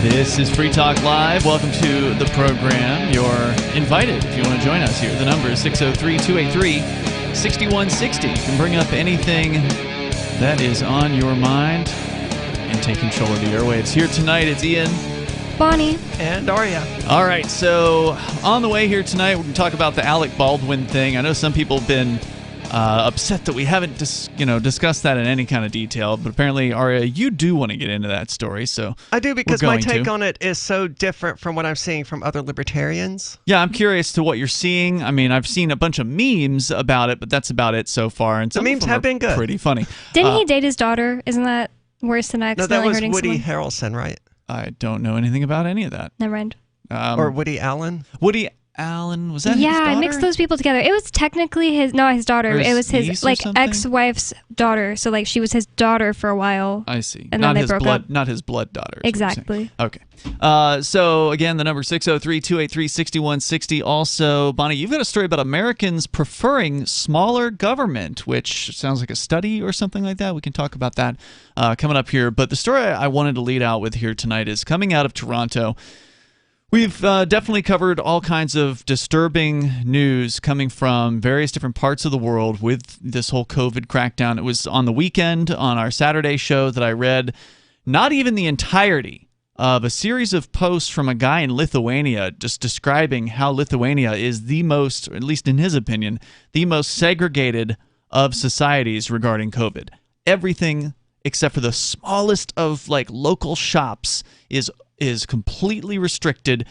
This is Free Talk Live. Welcome to the program. You're invited if you want to join us here. The number is 603-283-6160. You can bring up anything that is on your mind and take control of the airwaves. Here tonight, it's Ian, Bonnie, and Aria. All right, so on the way here tonight, we're going to talk about the Alec Baldwin thing. I know some people have been upset that we haven't discussed that in any kind of detail, but apparently, Aria, you do want to get into that story. So I do, because my take on it is so different from what I'm seeing from other libertarians. Yeah, I'm curious to what you're seeing. I mean, I've seen a bunch of memes about it, but that's about it so far. And some the memes have been good. Pretty funny. Didn't he date his daughter? Isn't that worse than accidentally hurting someone? No, that was Woody Harrelson, right? I don't know anything about any of that. Never mind. Or Woody Allen? Woody Allen, was that his daughter? Yeah, I mixed those people together. It was technically his daughter. It was his ex-wife's daughter. So she was his daughter for a while. I see. And then they broke up. Not his blood daughter. Exactly. Okay. So again, the number 603-283-6160. Also, Bonnie, you've got a story about Americans preferring smaller government, which sounds like a study or something like that. We can talk about that coming up here. But the story I wanted to lead out with here tonight is coming out of Toronto. We've definitely covered all kinds of disturbing news coming from various different parts of the world with this whole COVID crackdown. It was on the weekend on our Saturday show that I read not even the entirety of a series of posts from a guy in Lithuania just describing how Lithuania is the most, at least in his opinion, the most segregated of societies regarding COVID. Everything except for the smallest of local shops is completely restricted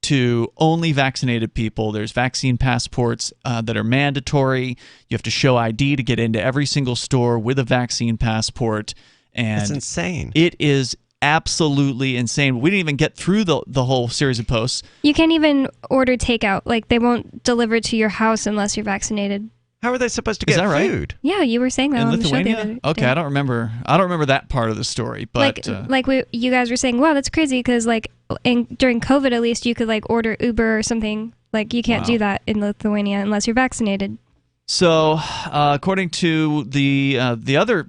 to only vaccinated people. There's vaccine passports that are mandatory. You have to show ID to get into every single store with a vaccine passport. And it's insane. It is absolutely insane. We didn't even get through the whole series of posts. You can't even order takeout. They won't deliver to your house unless you're vaccinated. How are they supposed to get Right? food? Yeah, you were saying that in on Lithuania? the show the other day. Okay, I don't remember that part of the story, but you guys were saying, wow, that's crazy because during COVID at least you could order Uber or something. You can't do that in Lithuania unless you're vaccinated. So, according to the other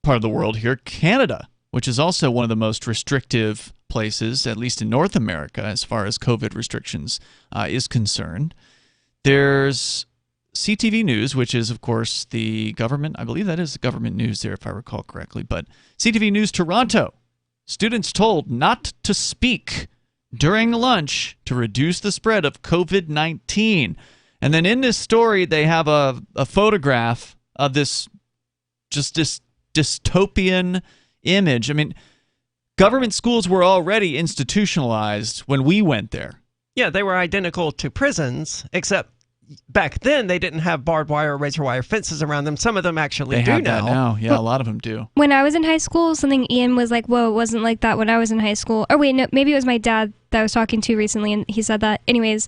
part of the world here, Canada, which is also one of the most restrictive places, at least in North America, as far as COVID restrictions is concerned, there's CTV News, which is, of course, the government. I believe that is the government news there, if I recall correctly. But CTV News Toronto. Students told not to speak during lunch to reduce the spread of COVID-19. And then in this story, they have a photograph of this dystopian image. I mean, government schools were already institutionalized when we went there. Yeah, they were identical to prisons, except back then, they didn't have barbed wire or razor wire fences around them. Some of them actually do have now. That now. Yeah, a lot of them do. When I was in high school, something Ian was like, whoa, it wasn't like that when I was in high school. Or wait, no, maybe it was my dad that I was talking to recently, and he said that. Anyways,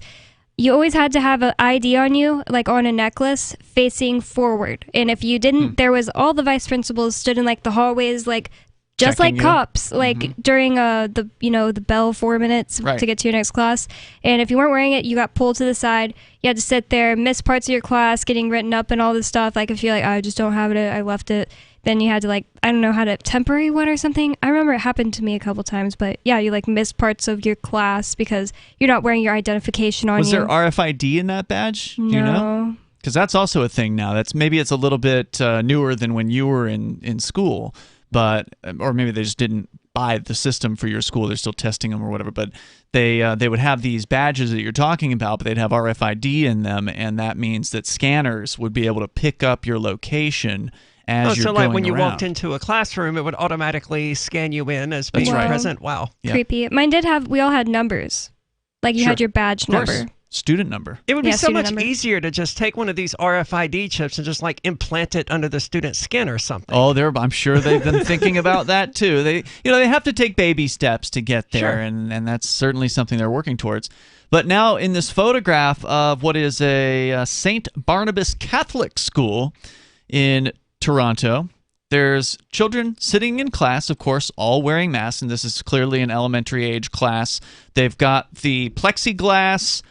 you always had to have an ID on you, on a necklace, facing forward. And if you didn't, there was all the vice principals stood in the hallways, just checking like cops, during the bell 4 minutes to get to your next class. And if you weren't wearing it, you got pulled to the side. You had to sit there, miss parts of your class, getting written up and all this stuff. If you're I just don't have it, I left it. Then you had to I don't know how to temporary one or something. I remember it happened to me a couple times, but yeah, you miss parts of your class because you're not wearing your identification on you. Was there RFID in that badge? No. Do you know? Because that's also a thing now. Maybe it's a little bit newer than when you were in school. Or maybe they just didn't buy the system for your school. They're still testing them or whatever. But they would have these badges that you're talking about, but they'd have RFID in them, and that means that scanners would be able to pick up your location as you're going around. So when you walked into a classroom, it would automatically scan you in as being present. Wow. Yeah. Creepy. Mine did have, we all had numbers. You had your badge number. Student number. It would be so much easier to just take one of these RFID chips and just implant it under the student's skin or something. Oh, I'm sure they've been thinking about that too. They have to take baby steps to get there, sure. and that's certainly something they're working towards. But now in this photograph of what is a St. Barnabas Catholic school in Toronto, there's children sitting in class, of course, all wearing masks, and this is clearly an elementary age class. They've got the plexiglass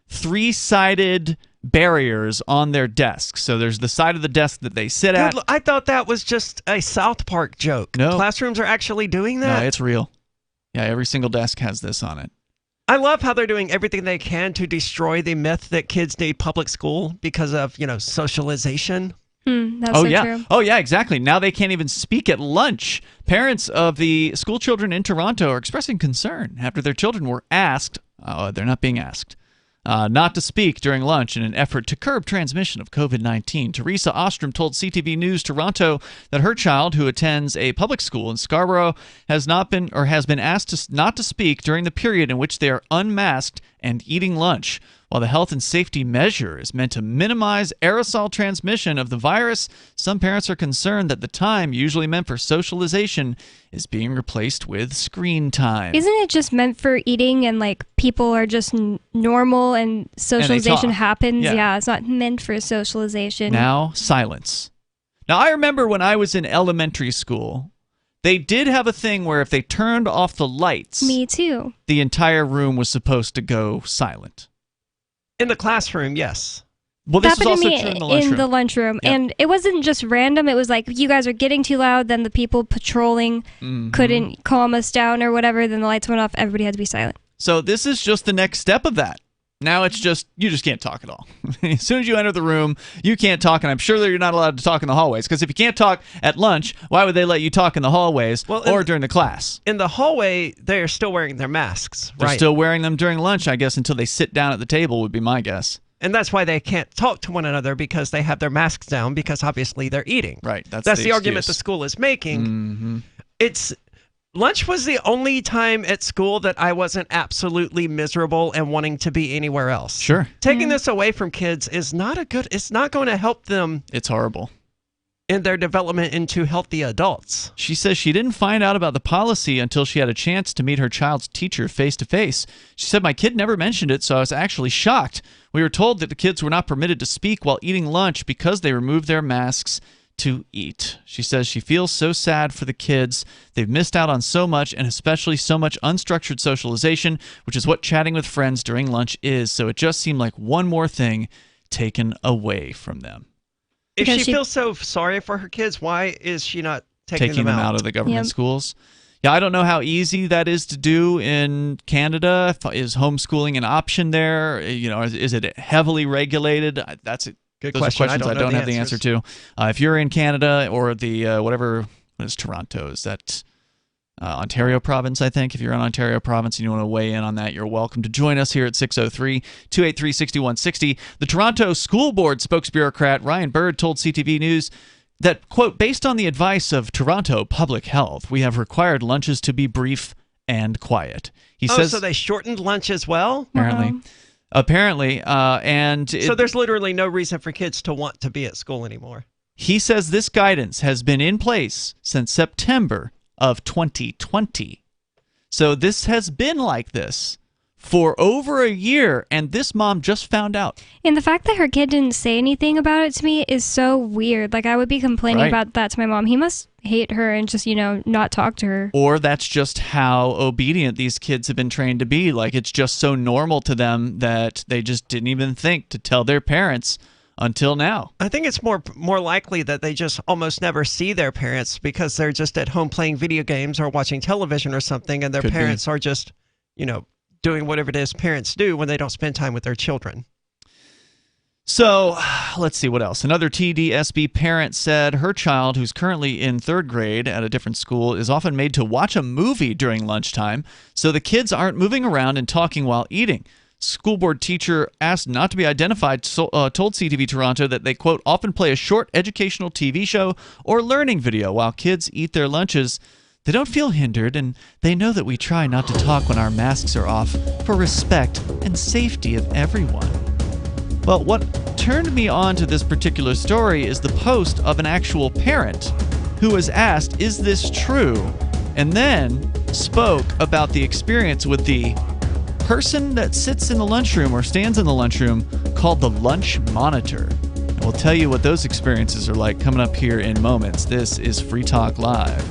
three-sided barriers on their desks. So there's the side of the desk that they sit at. I thought that was just a South Park joke. No. Classrooms are actually doing that? No, it's real. Yeah, every single desk has this on it. I love how they're doing everything they can to destroy the myth that kids need public school because of, socialization. That's so true. Oh, yeah, exactly. Now they can't even speak at lunch. Parents of the school children in Toronto are expressing concern after their children were asked, they're not being asked, not to speak during lunch in an effort to curb transmission of COVID-19. Teresa Ostrom told CTV News Toronto that her child, who attends a public school in Scarborough, has been asked not to speak during the period in which they are unmasked and eating lunch. While the health and safety measure is meant to minimize aerosol transmission of the virus, some parents are concerned that the time usually meant for socialization is being replaced with screen time. Isn't it just meant for eating and people are just normal and socialization happens? Yeah, it's not meant for socialization. Now, silence. Now, I remember when I was in elementary school, they did have a thing where if they turned off the lights, me too, the entire room was supposed to go silent. In the classroom, yes. Well, this happened was also to me true in the lunchroom. In the lunchroom. Yep. And it wasn't just random. It was like, you guys are getting too loud. Then the people patrolling couldn't calm us down or whatever. Then the lights went off. Everybody had to be silent. So this is just the next step of that. Now it's just, you just can't talk at all. As soon as you enter the room, you can't talk, and I'm sure that you're not allowed to talk in the hallways, because if you can't talk at lunch, why would they let you talk in the hallways or during the class? In the hallway, they're still wearing their masks, right? They're still wearing them during lunch, I guess, until they sit down at the table would be my guess. And that's why they can't talk to one another, because they have their masks down, because obviously they're eating. Right, that's the argument the school is making. Lunch was the only time at school that I wasn't absolutely miserable and wanting to be anywhere else. Sure. Taking this away from kids is it's not going to help them. It's horrible. In their development into healthy adults. She says she didn't find out about the policy until she had a chance to meet her child's teacher face to face. She said, "My kid never mentioned it, so I was actually shocked. We were told that the kids were not permitted to speak while eating lunch because they removed their masks to eat." She says she feels so sad for the kids. They've missed out on so much, and especially so much unstructured socialization, which is what chatting with friends during lunch is. So it just seemed like one more thing taken away from them. If she feels so sorry for her kids, why is she not taking them out of the government schools? Yeah, I don't know how easy that is to do in Canada. Is homeschooling an option there? Is it heavily regulated? That's a good question. Questions I don't have the answer to. If you're in Canada or the what is Toronto? Is that Ontario province, I think? If you're in Ontario province and you want to weigh in on that, you're welcome to join us here at 603-283-6160. The Toronto School Board spokesbureaucrat Ryan Bird told CTV News that, quote, "Based on the advice of Toronto Public Health, we have required lunches to be brief and quiet." He says, so they shortened lunch as well? Apparently. So there's literally no reason for kids to want to be at school anymore. He says this guidance has been in place since September of 2020. So this has been like this for over a year, and this mom just found out. And the fact that her kid didn't say anything about it to me is so weird. Like, I would be complaining about that to my mom. He must hate her and just, not talk to her. Or that's just how obedient these kids have been trained to be. Like, it's just so normal to them that they just didn't even think to tell their parents until now. I think it's more likely that they just almost never see their parents because they're just at home playing video games or watching television or something, and their parents are just, doing whatever it is parents do when they don't spend time with their children. So, let's see what else. Another TDSB parent said her child, who's currently in 3rd grade at a different school, is often made to watch a movie during lunchtime so the kids aren't moving around and talking while eating. School board teacher asked not to be identified told CTV Toronto that they, quote, "often play a short educational TV show or learning video while kids eat their lunches. They don't feel hindered, and they know that we try not to talk when our masks are off for respect and safety of everyone." Well, what turned me on to this particular story is the post of an actual parent who was asked, "Is this true?" and then spoke about the experience with the person that sits in the lunchroom or stands in the lunchroom called the lunch monitor. And we'll tell you what those experiences are like coming up here in moments. This is Free Talk Live.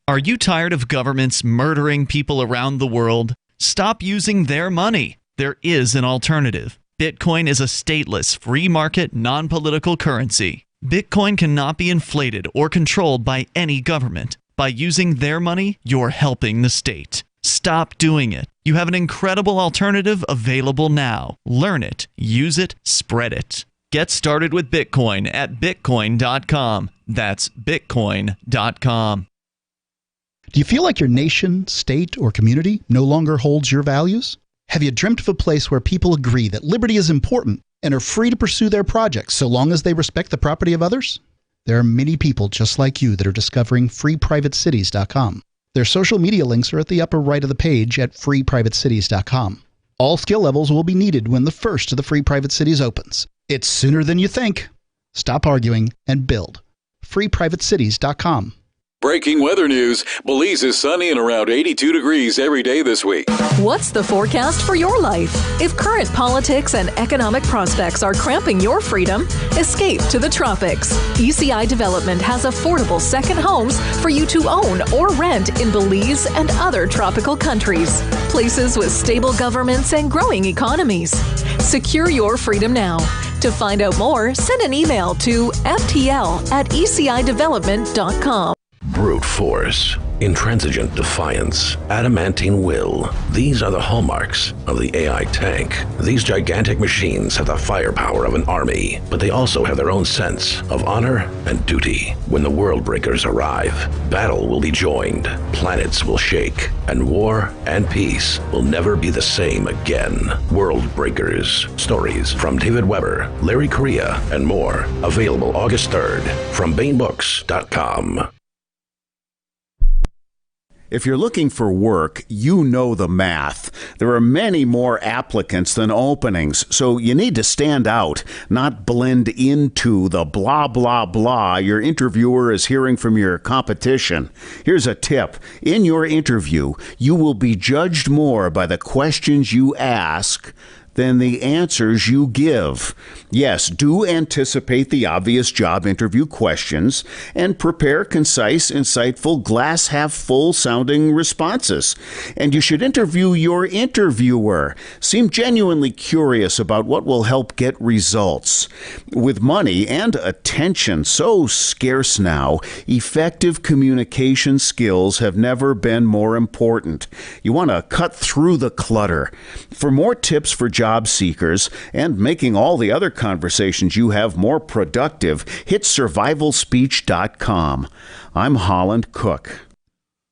Are you tired of governments murdering people around the world? Stop using their money. There is an alternative. Bitcoin is a stateless, free market, non-political currency. Bitcoin cannot be inflated or controlled by any government. By using their money, you're helping the state. Stop doing it. You have an incredible alternative available now. Learn it, use it, spread it. Get started with Bitcoin at Bitcoin.com. That's Bitcoin.com. Do you feel like your nation, state, or community no longer holds your values? Have you dreamt of a place where people agree that liberty is important and are free to pursue their projects so long as they respect the property of others? There are many people just like you that are discovering freeprivatecities.com. Their social media links are at the upper right of the page at freeprivatecities.com. All skill levels will be needed when the first of the Free Private Cities opens. It's sooner than you think. Stop arguing and build. freeprivatecities.com. Breaking weather news. Belize is sunny and around 82 degrees every day this week. What's the forecast for your life? If current politics and economic prospects are cramping your freedom, escape to the tropics. ECI Development has affordable second homes for you to own or rent in Belize and other tropical countries. Places with stable governments and growing economies. Secure your freedom now. To find out more, send an email to ftl@ecidevelopment.com. Brute force, intransigent defiance, adamantine will. These are the hallmarks of the AI tank. These gigantic machines have the firepower of an army, but they also have their own sense of honor and duty. When the world breakers arrive, battle will be joined, planets will shake, and war and peace will never be the same again. World Breakers. Stories from David Weber, Larry Correia, and more. Available August 3rd from BaneBooks.com. If you're looking for work, you know the math. There are many more applicants than openings, so you need to stand out, not blend into the blah, blah, blah your interviewer is hearing from your competition. Here's a tip. In your interview, you will be judged more by the questions you ask than the answers you give. Yes, do anticipate the obvious job interview questions and prepare concise, insightful, glass-half-full sounding responses. And you should interview your interviewer. Seem genuinely curious about what will help get results. With money and attention so scarce now, effective communication skills have never been more important. You want to cut through the clutter. For more tips for job seekers and making all the other conversations you have more productive, hit survivalspeech.com. I'm Holland Cook.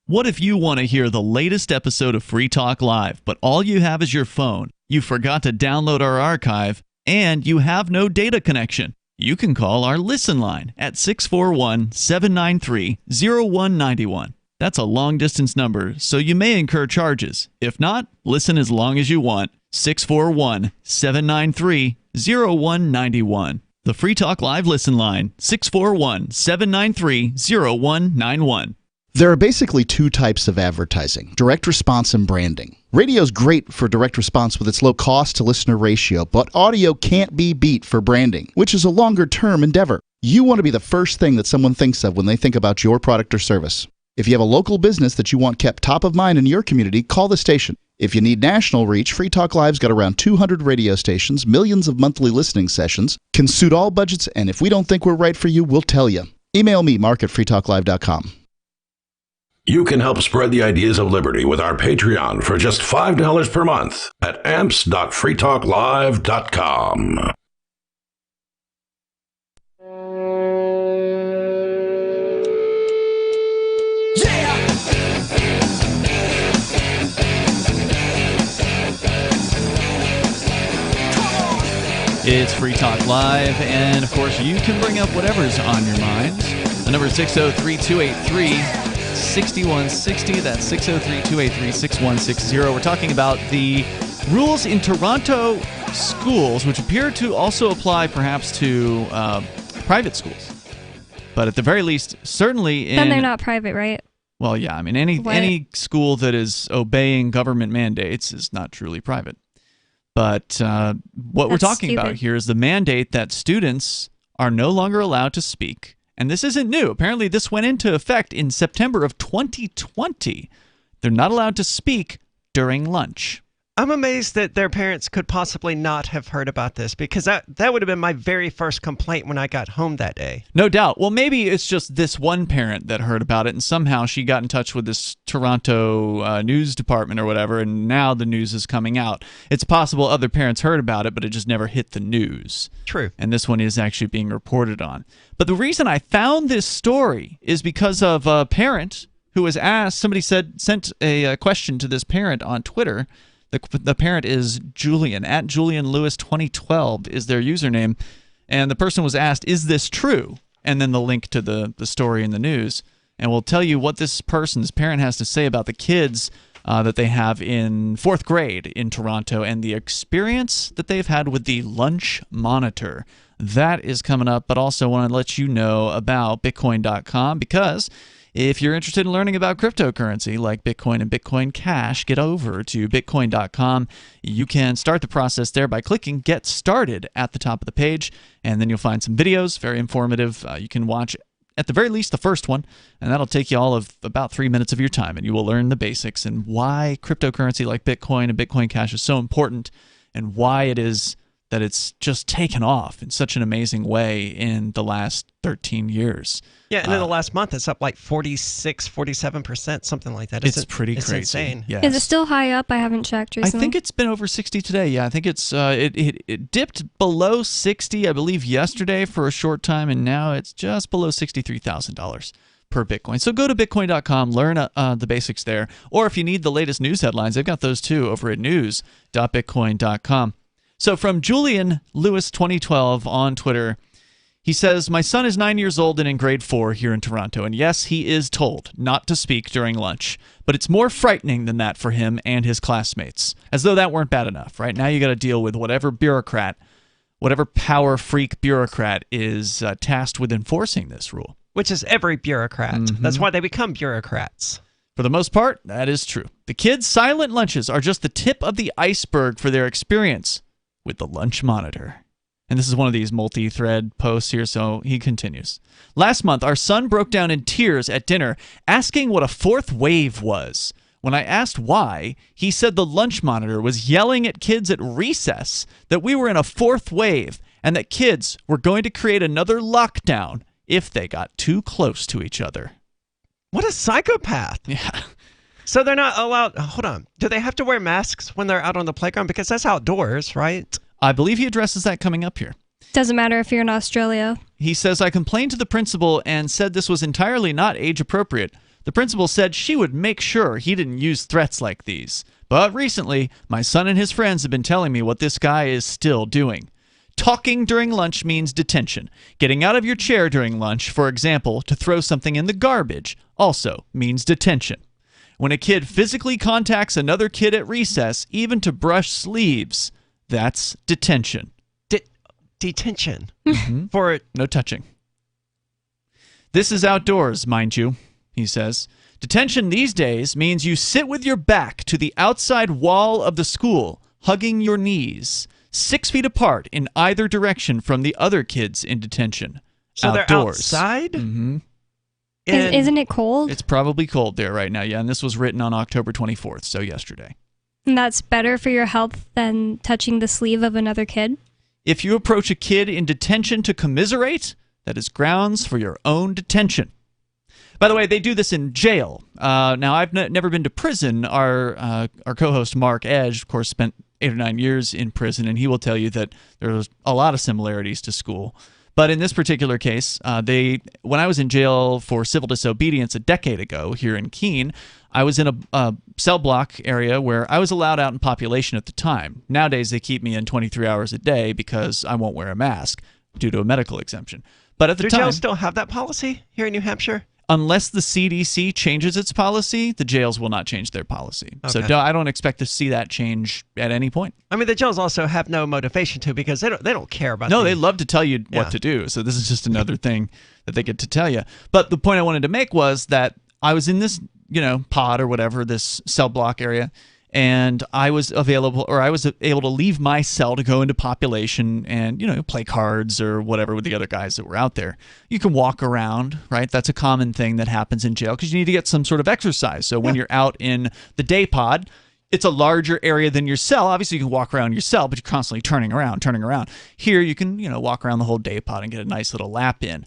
What if you want to hear the latest episode of Free Talk Live, but all you have is your phone, you forgot to download our archive, and you have no data connection? You can call our Listen line at 641-793-0191. That's a long-distance number, so you may incur charges. If not, listen as long as you want. 641-793-0191. The Free Talk Live Listen line, 641-793-0191. There are basically two types of advertising, direct response and branding. Radio's great for direct response with its low cost to listener ratio, but audio can't be beat for branding, which is a longer-term endeavor. You want to be the first thing that someone thinks of when they think about your product or service. If you have a local business that you want kept top of mind in your community, call the station. If you need national reach, Free Talk Live's got around 200 radio stations, millions of monthly listening sessions, can suit all budgets, and if we don't think we're right for you, we'll tell you. Email me, mark@freetalklive.com. You can help spread the ideas of liberty with our Patreon for just $5 per month at amps.freetalklive.com. It's Free Talk Live, and of course, you can bring up whatever's on your mind. The number is 603-283-6160. That's 603-283-6160. We're talking about the rules in Toronto schools, which appear to also apply perhaps to private schools. But at the very least, certainly in... Then they're not private, right? Well, yeah. I mean, any school that is obeying government mandates is not truly private. But what we're talking about here is the mandate that students are no longer allowed to speak. And this isn't new. Apparently, this went into effect in September of 2020. They're not allowed to speak during lunch. I'm amazed that their parents could possibly not have heard about this, because that would have been my very first complaint when I got home that day. No doubt. Well, maybe it's just this one parent that heard about it, and somehow she got in touch with this Toronto news department or whatever, and now the news is coming out. It's possible other parents heard about it, but it just never hit the news. True. And this one is actually being reported on. But the reason I found this story is because of a parent who was asked. Somebody sent a question to this parent on Twitter. The parent is Julian, at JulianLewis2012 is their username. And the person was asked, is this true? And then the link to the story in the news. And we'll tell you what this parent has to say about the kids that they have in 4th grade in Toronto and the experience that they've had with the lunch monitor. That is coming up, but also want to let you know about Bitcoin.com, because if you're interested in learning about cryptocurrency like Bitcoin and Bitcoin Cash, get over to Bitcoin.com. You can start the process there by clicking Get Started at the top of the page, and then you'll find some videos, very informative. You can watch at the very least the first one, and that'll take you all of about 3 minutes of your time, and you will learn the basics and why cryptocurrency like Bitcoin and Bitcoin Cash is so important, and why it is that it's just taken off in such an amazing way in the last 13 years. Yeah, and in the last month, it's up like 46, 47%, something like that. It's pretty crazy. It's insane. Yes. Is it still high up? I haven't checked recently. I think it's been over 60 today. Yeah, I think it's it dipped below 60, I believe, yesterday for a short time, and now it's just below $63,000 per Bitcoin. So go to Bitcoin.com, learn the basics there. Or if you need the latest news headlines, they've got those too over at news.bitcoin.com. So from Julian Lewis 2012 on Twitter, he says, my son is 9 years old and in grade 4 here in Toronto, and yes, he is told not to speak during lunch, but it's more frightening than that for him and his classmates, as though that weren't bad enough, right? Now you got to deal with whatever bureaucrat, whatever power freak bureaucrat is tasked with enforcing this rule. Which is every bureaucrat. Mm-hmm. That's why they become bureaucrats. For the most part, that is true. The kids' silent lunches are just the tip of the iceberg for their experience with the lunch monitor. And this is one of these multi-thread posts here, so he continues. Last month, our son broke down in tears at dinner, asking what a 4th wave was. When I asked why, he said the lunch monitor was yelling at kids at recess that we were in a 4th wave and that kids were going to create another lockdown if they got too close to each other. What a psychopath. Yeah. So they're not allowed... Hold on. Do they have to wear masks when they're out on the playground? Because that's outdoors, right? I believe he addresses that coming up here. Doesn't matter if you're in Australia. He says, I complained to the principal and said this was entirely not age appropriate. The principal said she would make sure he didn't use threats like these. But recently, my son and his friends have been telling me what this guy is still doing. Talking during lunch means detention. Getting out of your chair during lunch, for example, to throw something in the garbage, also means detention. When a kid physically contacts another kid at recess, even to brush sleeves, that's detention. Detention? Mm-hmm. For no touching. This is outdoors, mind you, he says. Detention these days means you sit with your back to the outside wall of the school, hugging your knees, 6 feet apart in either direction from the other kids in detention. So outdoors. They're outside? Mm-hmm. Isn't it cold? It's probably cold there right now, yeah. And this was written on October 24th, so yesterday. And that's better for your health than touching the sleeve of another kid? If you approach a kid in detention to commiserate, that is grounds for your own detention. By the way, they do this in jail. Now, I've never been to prison. Our co-host, Mark Edge, of course, spent 8 or 9 years in prison, and he will tell you that there's a lot of similarities to school. But in this particular case, when I was in jail for civil disobedience a decade ago here in Keene, I was in a cell block area where I was allowed out in population at the time. Nowadays, they keep me in 23 hours a day because I won't wear a mask due to a medical exemption. But at the time, do jails still have that policy here in New Hampshire? Unless the CDC changes its policy, the jails will not change their policy. Okay. So I don't expect to see that change at any point. I mean, the jails also have no motivation to, because they don't care about. No, they love to tell you what to do. So this is just another thing that they get to tell you. But the point I wanted to make was that I was in this, pod or whatever, this cell block area, and I was able to leave my cell to go into population and, play cards or whatever with the other guys that were out there. You can walk around, right? That's a common thing that happens in jail because you need to get some sort of exercise. So when you're out in the day pod, it's a larger area than your cell. Obviously, you can walk around your cell, but you're constantly turning around. Here, you can, walk around the whole day pod and get a nice little lap in.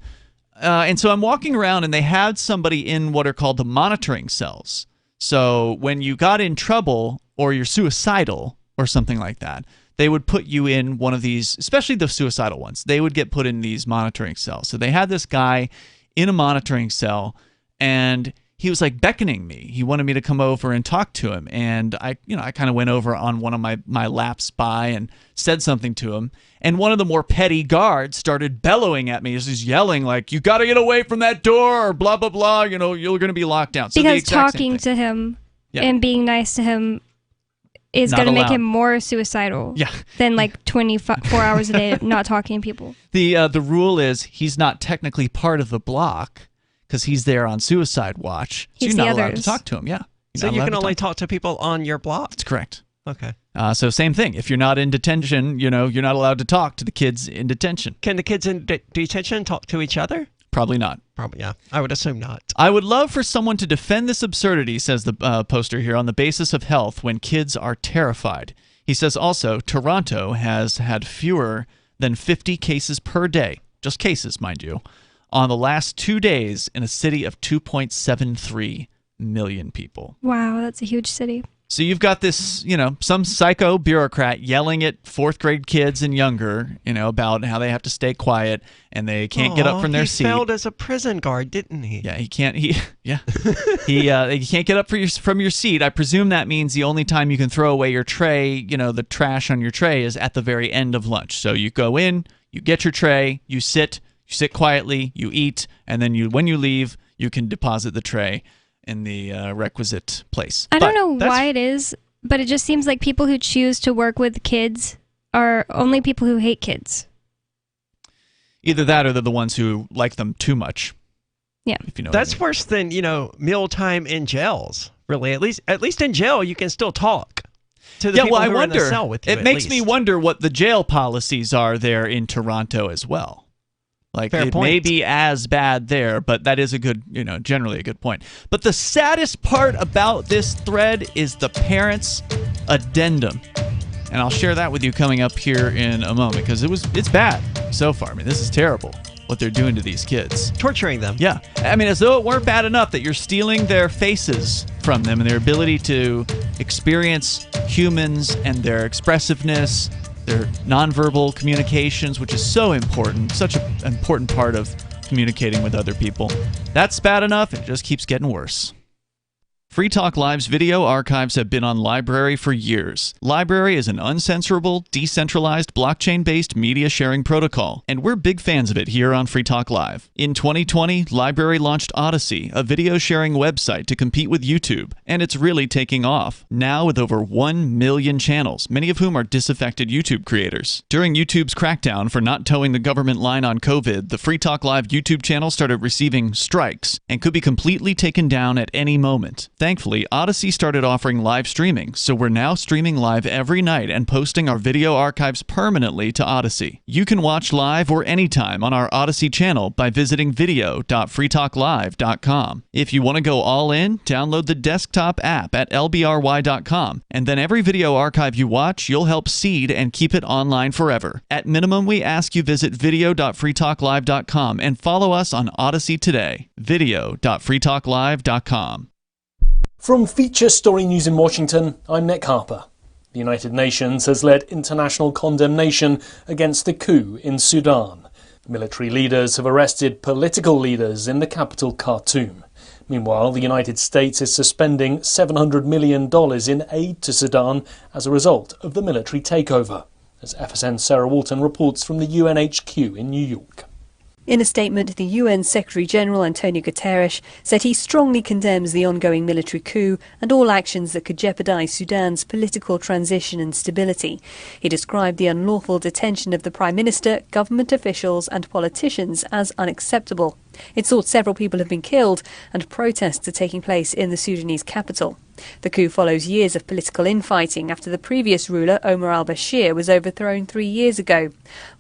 And so I'm walking around, and they had somebody in what are called the monitoring cells. So when you got in trouble or you're suicidal or something like that, they would put you in one of these, especially the suicidal ones. They would get put in these monitoring cells. So they had this guy in a monitoring cell, and he was like beckoning me. He wanted me to come over and talk to him. And I kind of went over on one of my laps by and said something to him. And one of the more petty guards started bellowing at me. He's yelling like, "You got to get away from that door," or blah, blah, blah. You're going to be locked down. So because talking to him and being nice to him is going to make him more suicidal than like 24 hours a day not talking to people. The rule is he's not technically part of the block, because he's there on suicide watch. So you're not allowed to talk to him, So you can only talk to people on your block? That's correct. Okay. So same thing. If you're not in detention, you're not allowed to talk to the kids in detention. Can the kids in detention talk to each other? Probably not. Probably, yeah. I would assume not. I would love for someone to defend this absurdity, says the poster here, on the basis of health when kids are terrified. He says also, Toronto has had fewer than 50 cases per day, just cases, mind you, on the last 2 days in a city of 2.73 million people. Wow, that's a huge city. So you've got this, some psycho bureaucrat yelling at fourth grade kids and younger, about how they have to stay quiet and they can't get up from their seat. He failed as a prison guard, didn't he? Yeah, he can't. He can't get up from your seat. I presume that means the only time you can throw away your tray, the trash on your tray, is at the very end of lunch. So you go in, you get your tray, you sit quietly, you eat, and then when you leave, you can deposit the tray in the requisite place. I don't know why it is, but it just seems like people who choose to work with kids are only people who hate kids. Either that or they're the ones who like them too much. Yeah. If you know That's worse than, mealtime in jails, really. At least in jail, you can still talk to the people who are in the cell with you. It makes me wonder what the jail policies are there in Toronto as well. Like, it may be as bad there, but that is a good, generally a good point. But the saddest part about this thread is the parents' addendum. And I'll share that with you coming up here in a moment, because it's bad so far. I mean, this is terrible what they're doing to these kids. Torturing them. Yeah. I mean, as though it weren't bad enough that you're stealing their faces from them and their ability to experience humans and their expressiveness, their nonverbal communications, which is so important, such an important part of communicating with other people. That's bad enough, it just keeps getting worse. Free Talk Live's video archives have been on LBRY for years. LBRY is an uncensorable, decentralized, blockchain-based media sharing protocol, and we're big fans of it here on Free Talk Live. In 2020, LBRY launched Odysee, a video sharing website to compete with YouTube, and it's really taking off, now with over 1 million channels, many of whom are disaffected YouTube creators. During YouTube's crackdown for not towing the government line on COVID, the Free Talk Live YouTube channel started receiving strikes and could be completely taken down at any moment. Thankfully, Odysee started offering live streaming, so we're now streaming live every night and posting our video archives permanently to Odysee. You can watch live or anytime on our Odysee channel by visiting video.freetalklive.com. If you want to go all in, download the desktop app at lbry.com, and then every video archive you watch, you'll help seed and keep it online forever. At minimum, we ask you visit video.freetalklive.com and follow us on Odysee today. video.freetalklive.com. From Feature Story News in Washington, I'm Nick Harper. The United Nations has led international condemnation against the coup in Sudan. Military leaders have arrested political leaders in the capital Khartoum. Meanwhile, the United States is suspending $700 million in aid to Sudan as a result of the military takeover, as FSN's Sarah Walton reports from the UNHQ in New York. In a statement, the UN Secretary-General Antonio Guterres said he strongly condemns the ongoing military coup and all actions that could jeopardize Sudan's political transition and stability. He described the unlawful detention of the Prime Minister, government officials and politicians as unacceptable. It's thought several people have been killed and protests are taking place in the Sudanese capital. The coup follows years of political infighting after the previous ruler, Omar al-Bashir, was overthrown 3 years ago.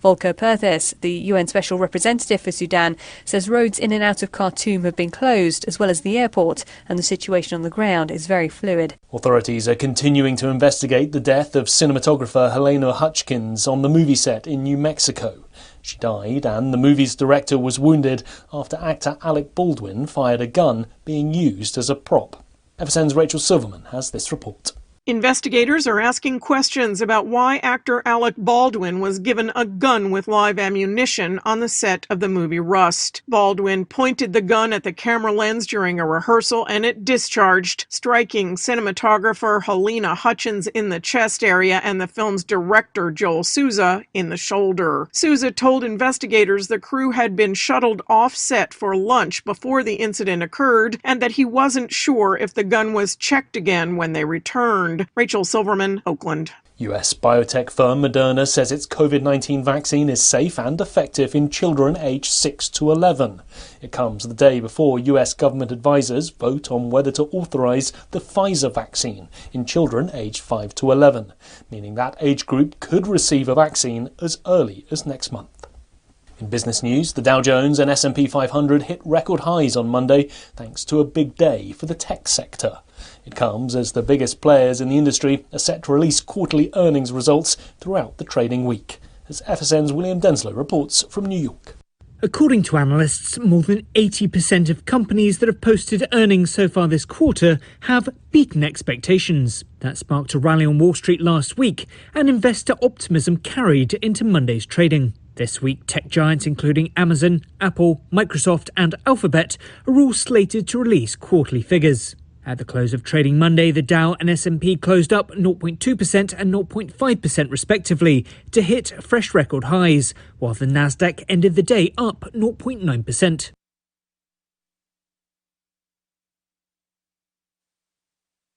Volker Perthes, the UN Special Representative for Sudan, says roads in and out of Khartoum have been closed, as well as the airport, and the situation on the ground is very fluid. Authorities are continuing to investigate the death of cinematographer Helena Hutchins on the movie set in New Mexico. She died, and the movie's director was wounded after actor Alec Baldwin fired a gun being used as a prop. FSN's Rachel Silverman has this report. Investigators are asking questions about why actor Alec Baldwin was given a gun with live ammunition on the set of the movie Rust. Baldwin pointed the gun at the camera lens during a rehearsal and it discharged, striking cinematographer Helena Hutchins in the chest area and the film's director Joel Souza in the shoulder. Souza told investigators the crew had been shuttled off set for lunch before the incident occurred and that he wasn't sure if the gun was checked again when they returned. Rachel Silverman, Oakland. US biotech firm Moderna says its COVID-19 vaccine is safe and effective in children aged 6 to 11. It comes the day before US government advisors vote on whether to authorise the Pfizer vaccine in children aged 5 to 11, meaning that age group could receive a vaccine as early as next month. In business news, the Dow Jones and S&P 500 hit record highs on Monday thanks to a big day for the tech sector. It comes as the biggest players in the industry are set to release quarterly earnings results throughout the trading week, as FSN's William Denslow reports from New York. According to analysts, more than 80% of companies that have posted earnings so far this quarter have beaten expectations. That sparked a rally on Wall Street last week, and investor optimism carried into Monday's trading. This week, tech giants including Amazon, Apple, Microsoft and Alphabet are all slated to release quarterly figures. At the close of trading Monday, the Dow and S&P closed up 0.2% and 0.5% respectively to hit fresh record highs, while the Nasdaq ended the day up 0.9%.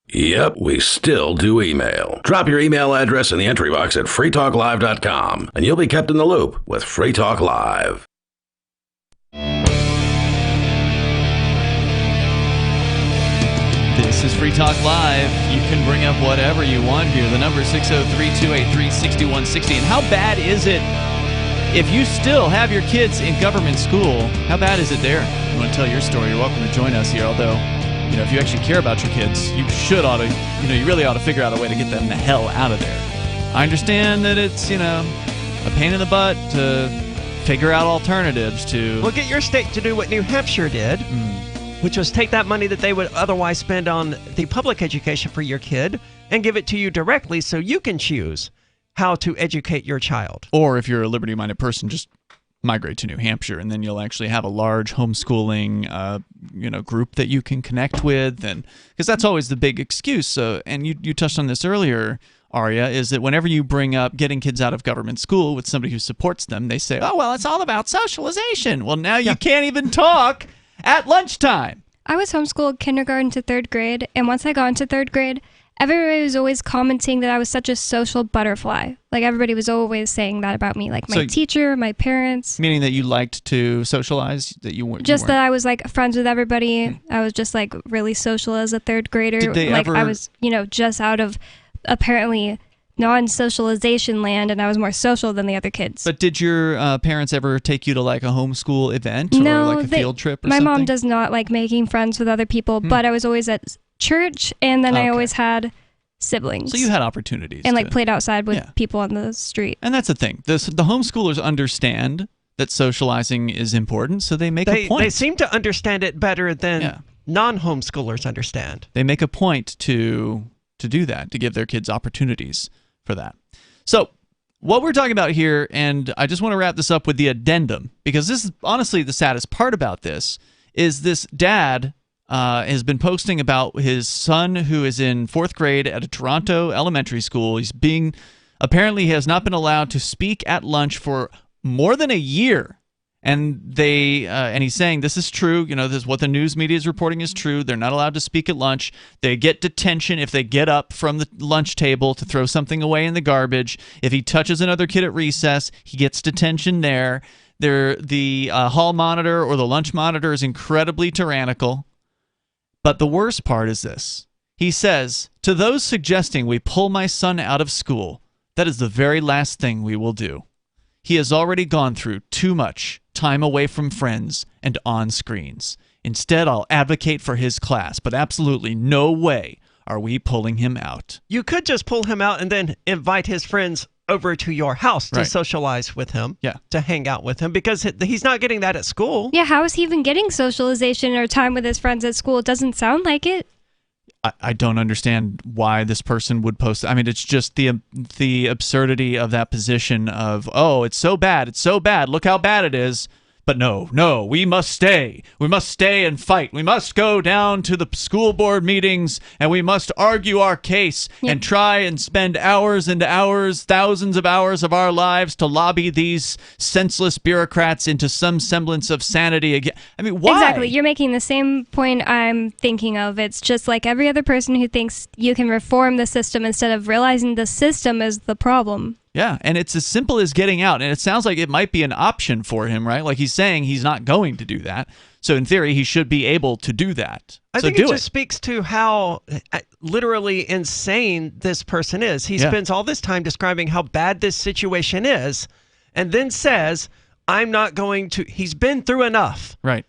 Yep, we still do email. Drop your email address in the entry box at freetalklive.com, and you'll be kept in the loop with Free Talk Live. This is Free Talk Live. You can bring up whatever you want here. The number is 603-283-6160. And how bad is it if you still have your kids in government school? How bad is it there? If you want to tell your story, you're welcome to join us here. Although, if you actually care about your kids, you really ought to figure out a way to get them the hell out of there. I understand that it's, a pain in the butt to figure out alternatives to... Well, get your state to do what New Hampshire did. Which was take that money that they would otherwise spend on the public education for your kid and give it to you directly so you can choose how to educate your child. Or if you're a liberty-minded person, just migrate to New Hampshire, and then you'll actually have a large homeschooling group that you can connect with, and because that's always the big excuse. And you touched on this earlier, Aria, is that whenever you bring up getting kids out of government school with somebody who supports them, they say, oh, well, it's all about socialization. Well, now you can't even talk at lunchtime. I was homeschooled kindergarten to 3rd grade, and once I got into 3rd grade, everybody was always commenting that I was such a social butterfly. Like, everybody was always saying that about me, like my teacher, my parents. Meaning that you liked to socialize? That you weren't? That I was, like, friends with everybody. I was just, like, really social as a 3rd grader. Did they ever... I was, just out of, apparently... non-socialization land, and I was more social than the other kids. But did your parents ever take you to like a homeschool event or like a field trip or my something? My mom does not like making friends with other people, but I was always at church, and then I always had siblings. So you had opportunities. And played outside with people on the street. And that's the thing. The homeschoolers understand that socializing is important, so they make a point. They seem to understand it better than non-homeschoolers understand. They make a point to do that, to give their kids opportunities for that. So what we're talking about here, and I just want to wrap this up with the addendum, because this is honestly the saddest part about this, is this dad has been posting about his son who is in 4th grade at a Toronto elementary school. Apparently he has not been allowed to speak at lunch for more than a year. And he's saying this is true. This is what the news media is reporting is true. They're not allowed to speak at lunch. They get detention if they get up from the lunch table to throw something away in the garbage. If he touches another kid at recess, he gets detention there. The hall monitor or the lunch monitor is incredibly tyrannical. But the worst part is this. He says, to those suggesting we pull my son out of school, that is the very last thing we will do. He has already gone through too much time away from friends and on screens. Instead, I'll advocate for his class, but absolutely no way are we pulling him out. You could just pull him out and then invite his friends over to your house to socialize with him, to hang out with him, because he's not getting that at school. Yeah, how is he even getting socialization or time with his friends at school? It doesn't sound like it. I don't understand why this person would post. I mean, it's just the absurdity of that position of, oh, it's so bad, look how bad it is. But no, we must stay. We must stay and fight. We must go down to the school board meetings and we must argue our case and try and spend hours and hours, thousands of hours of our lives to lobby these senseless bureaucrats into some semblance of sanity again. I mean, why? Exactly. You're making the same point I'm thinking of. It's just like every other person who thinks you can reform the system instead of realizing the system is the problem. Yeah, and it's as simple as getting out. And it sounds like it might be an option for him, right? Like he's saying he's not going to do that. So in theory, he should be able to do that. I think it just speaks to how literally insane this person is. He spends all this time describing how bad this situation is and then says, I'm not going to... He's been through enough. Right.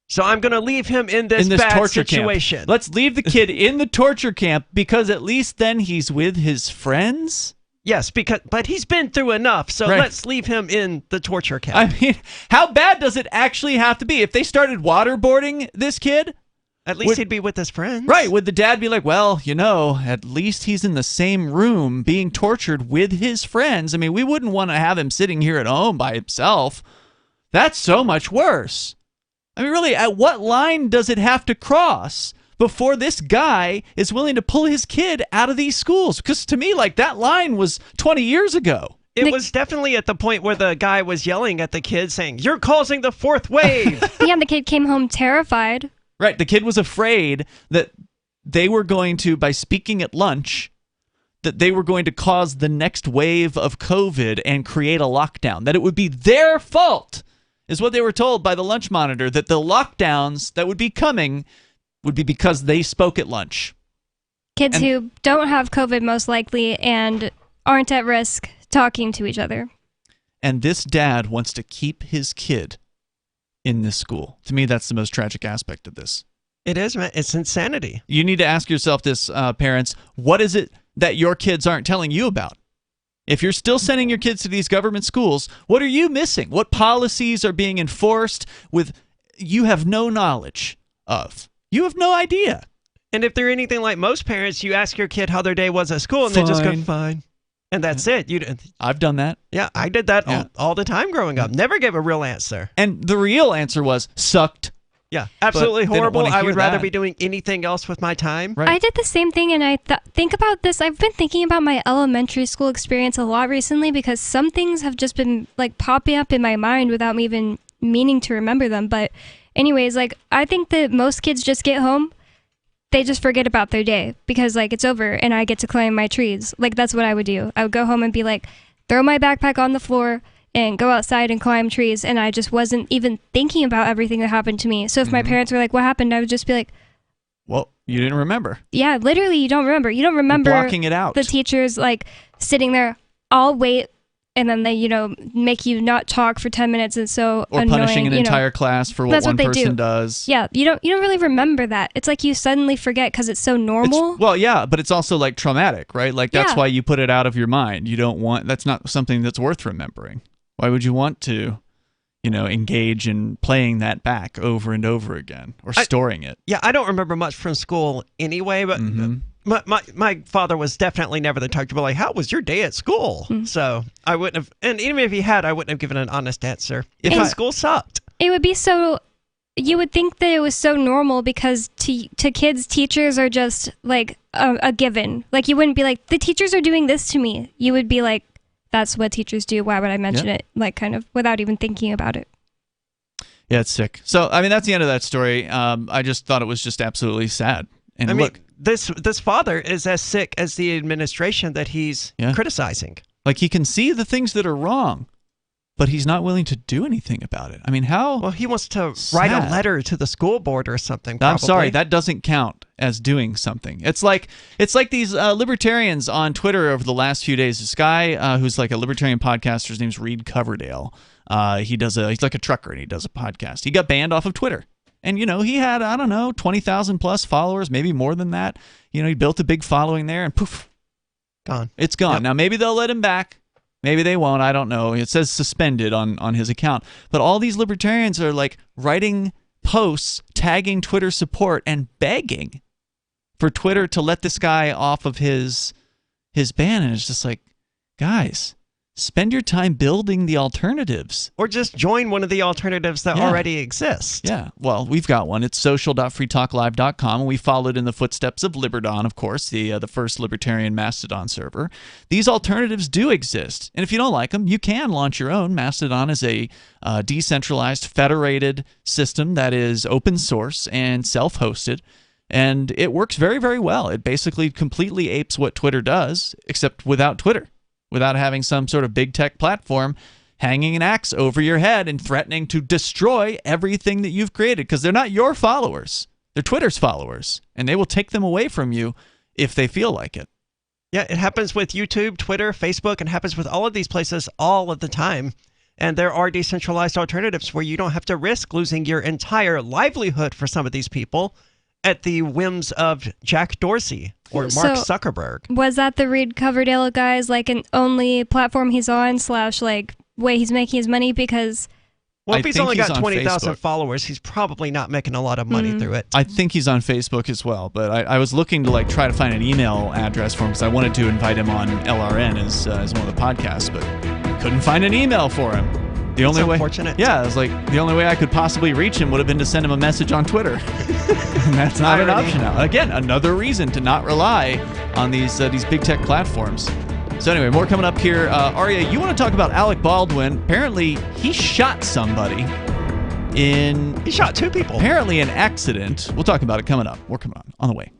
So I'm going to leave him in this bad torture situation. Camp. Let's leave the kid in the torture camp because at least then he's with his friends. Yes, but he's been through enough, so let's leave him in the torture camp. I mean, how bad does it actually have to be? If they started waterboarding this kid... At least he'd be with his friends. Right. Would the dad be like, well, at least he's in the same room being tortured with his friends? I mean, we wouldn't want to have him sitting here at home by himself. That's so much worse. I mean, really, at what line does it have to cross before this guy is willing to pull his kid out of these schools? Because to me, like, that line was 20 years ago. It was definitely at the point where the guy was yelling at the kid saying, you're causing the fourth wave. Yeah, the kid came home terrified. Right. The kid was afraid that they were going to, by speaking at lunch, that they were going to cause the next wave of COVID and create a lockdown, that it would be their fault, is what they were told by the lunch monitor, that the lockdowns that would be coming would be because they spoke at lunch. Kids who don't have COVID most likely and aren't at risk talking to each other. And this dad wants to keep his kid in this school. To me, that's the most tragic aspect of this. It is, man. It's insanity. You need to ask yourself this, parents. What is it that your kids aren't telling you about? If you're still sending your kids to these government schools, what are you missing? What policies are being enforced with you have no knowledge of? You have no idea. And if they're anything like most parents, you ask your kid how their day was at school, and they just go, fine. And that's it. I've done that. Yeah, I did that all the time growing up. Never gave a real answer. And the real answer was, sucked. Yeah, absolutely horrible. I would rather be doing anything else with my time. Right. I did the same thing, and I think about this. I've been thinking about my elementary school experience a lot recently because some things have just been like popping up in my mind without me even meaning to remember them. But anyways, like I think that most kids just get home, they just forget about their day because like it's over and I get to climb my trees. Like that's what I would do. I would go home and be like, throw my backpack on the floor and go outside and climb trees, and I just wasn't even thinking about everything that happened to me. So if my parents were like, what happened? I would just be like, well, you didn't remember. Yeah, literally you don't remember. You don't remember blocking it out. The teachers like sitting there, I'll wait, and then they, make you not talk for 10 minutes, and so or annoying, punishing an entire class for what one person does. Yeah, you don't really remember that. It's like you suddenly forget because it's so normal. Well, yeah, but it's also like traumatic, right? Like that's why you put it out of your mind. You don't want, that's not something that's worth remembering. Why would you want to, engage in playing that back over and over again or storing it? Yeah, I don't remember much from school anyway, but my father was definitely never the type to be like, how was your day at school? So I wouldn't have, and even if he had, I wouldn't have given an honest answer if school sucked. It would be so, you would think that it was so normal because to kids, teachers are just like a given. Like you wouldn't be like, the teachers are doing this to me. You would be like, that's what teachers do. Why would I mention it? Like kind of without even thinking about it. Yeah, it's sick. So, I mean, that's the end of that story. I just thought it was just absolutely sad. And I mean, this father is as sick as the administration that he's criticizing. Like he can see the things that are wrong, but he's not willing to do anything about it. I mean, how? Well, he wants to write a letter to the school board or something. Probably. I'm sorry, that doesn't count as doing something. It's like these libertarians on Twitter over the last few days. This guy who's like a libertarian podcaster, his name's Reed Coverdale. He's like a trucker and he does a podcast. He got banned off of Twitter. And, he had, 20,000 plus followers, maybe more than that. He built a big following there and poof. Gone. It's gone. Yep. Now, maybe they'll let him back. Maybe they won't. I don't know. It says suspended on his account. But all these libertarians are like writing posts, tagging Twitter support, and begging for Twitter to let this guy off of his ban. And it's just like, guys, spend your time building the alternatives. Or just join one of the alternatives that already exist. Yeah, well, we've got one. It's social.freetalklive.com, and we followed in the footsteps of Liberdon, of course, the first libertarian Mastodon server. These alternatives do exist, and if you don't like them, you can launch your own. Mastodon is a decentralized, federated system that is open source and self-hosted, and it works very, very well. It basically completely apes what Twitter does, except without Twitter. Without having some sort of big tech platform hanging an axe over your head and threatening to destroy everything that you've created, because they're not your followers. They're Twitter's followers, and they will take them away from you if they feel like it. Yeah, it happens with YouTube, Twitter, Facebook, and happens with all of these places all of the time. And there are decentralized alternatives where you don't have to risk losing your entire livelihood for some of these people at the whims of Jack Dorsey or Mark Zuckerberg. Was that the Reed Coverdale guy's an only platform he's on / way he's making his money? Because if he's only got 20,000 followers, he's probably not making a lot of money through it. I think he's on Facebook as well, but I was looking to try to find an email address for him because I wanted to invite him on LRN as one of the podcasts, but couldn't find an email for him. The only way, unfortunate. Yeah, it was the only way I could possibly reach him would have been to send him a message on Twitter. And that's not an option now. Again, another reason to not rely on these big tech platforms. So anyway, more coming up here. Arya, you want to talk about Alec Baldwin? Apparently, he shot somebody He shot 2 people. Apparently an accident. We'll talk about it coming up. More coming on the way.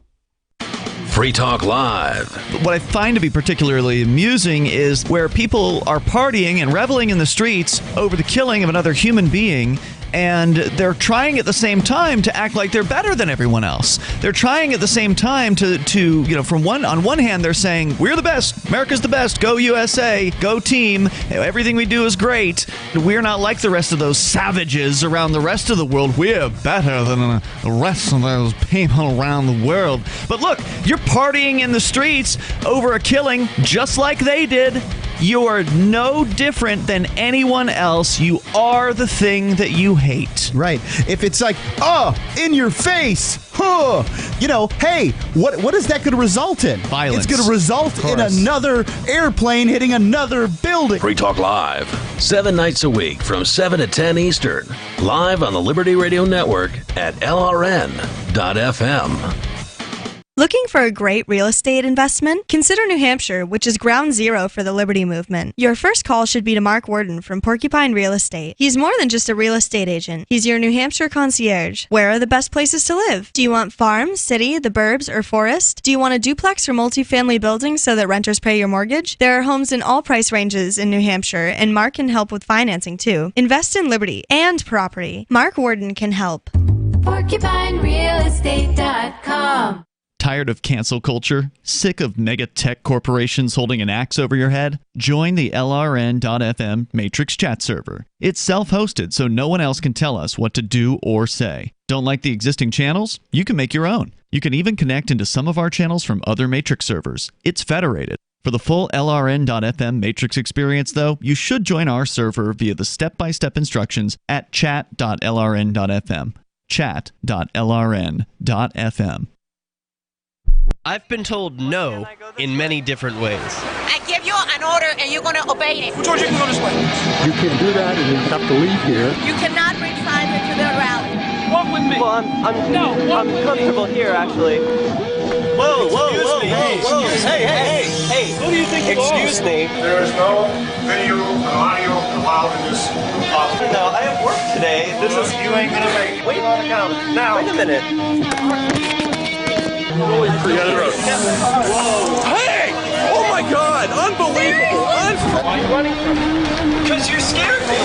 Free Talk Live. What I find to be particularly amusing is where people are partying and reveling in the streets over the killing of another human being, and they're trying at the same time to act like they're better than everyone else. They're trying at the same time to on one hand they're saying we're the best, America's the best, go USA, go team, everything we do is great. We're not like the rest of those savages around the rest of the world. We're better than the rest of those people around the world. But look, you're partying in the streets over a killing just like they did. You are no different than anyone else. You are the thing that you hate. Right. If it's in your face, hey, what is that going to result in? Violence. It's going to result in another airplane hitting another building. Free Talk Live, 7 nights a week from 7 to 10 Eastern. Live on the Liberty Radio Network at LRN.FM. Looking for a great real estate investment? Consider New Hampshire, which is ground zero for the Liberty Movement. Your first call should be to Mark Worden from Porcupine Real Estate. He's more than just a real estate agent. He's your New Hampshire concierge. Where are the best places to live? Do you want farm, city, the burbs, or forest? Do you want a duplex or multifamily building so that renters pay your mortgage? There are homes in all price ranges in New Hampshire, and Mark can help with financing too. Invest in liberty and property. Mark Worden can help. PorcupineRealEstate.com. Tired of cancel culture? Sick of mega tech corporations holding an axe over your head? Join the LRN.FM Matrix chat server. It's self-hosted, so no one else can tell us what to do or say. Don't like the existing channels? You can make your own. You can even connect into some of our channels from other Matrix servers. It's federated. For the full LRN.FM Matrix experience, though, you should join our server via the step-by-step instructions at chat.lrn.fm. Chat.lrn.fm. I've been told no in many different ways. I give you an order and you're going to obey it. George, you can go this way. You can't do that and you have to leave here. You cannot bring signs into the rally. Walk with me. Well, I'm comfortable here, actually. Whoa. Hey. Who do you think you are? Excuse me. There is no video and audio allowed in this office. No, I have work today. You ain't going to make it. Wait a minute. Forget it. Whoa. Hey! Oh my God! Unbelievable! Why are you running from me? Because you're scared me.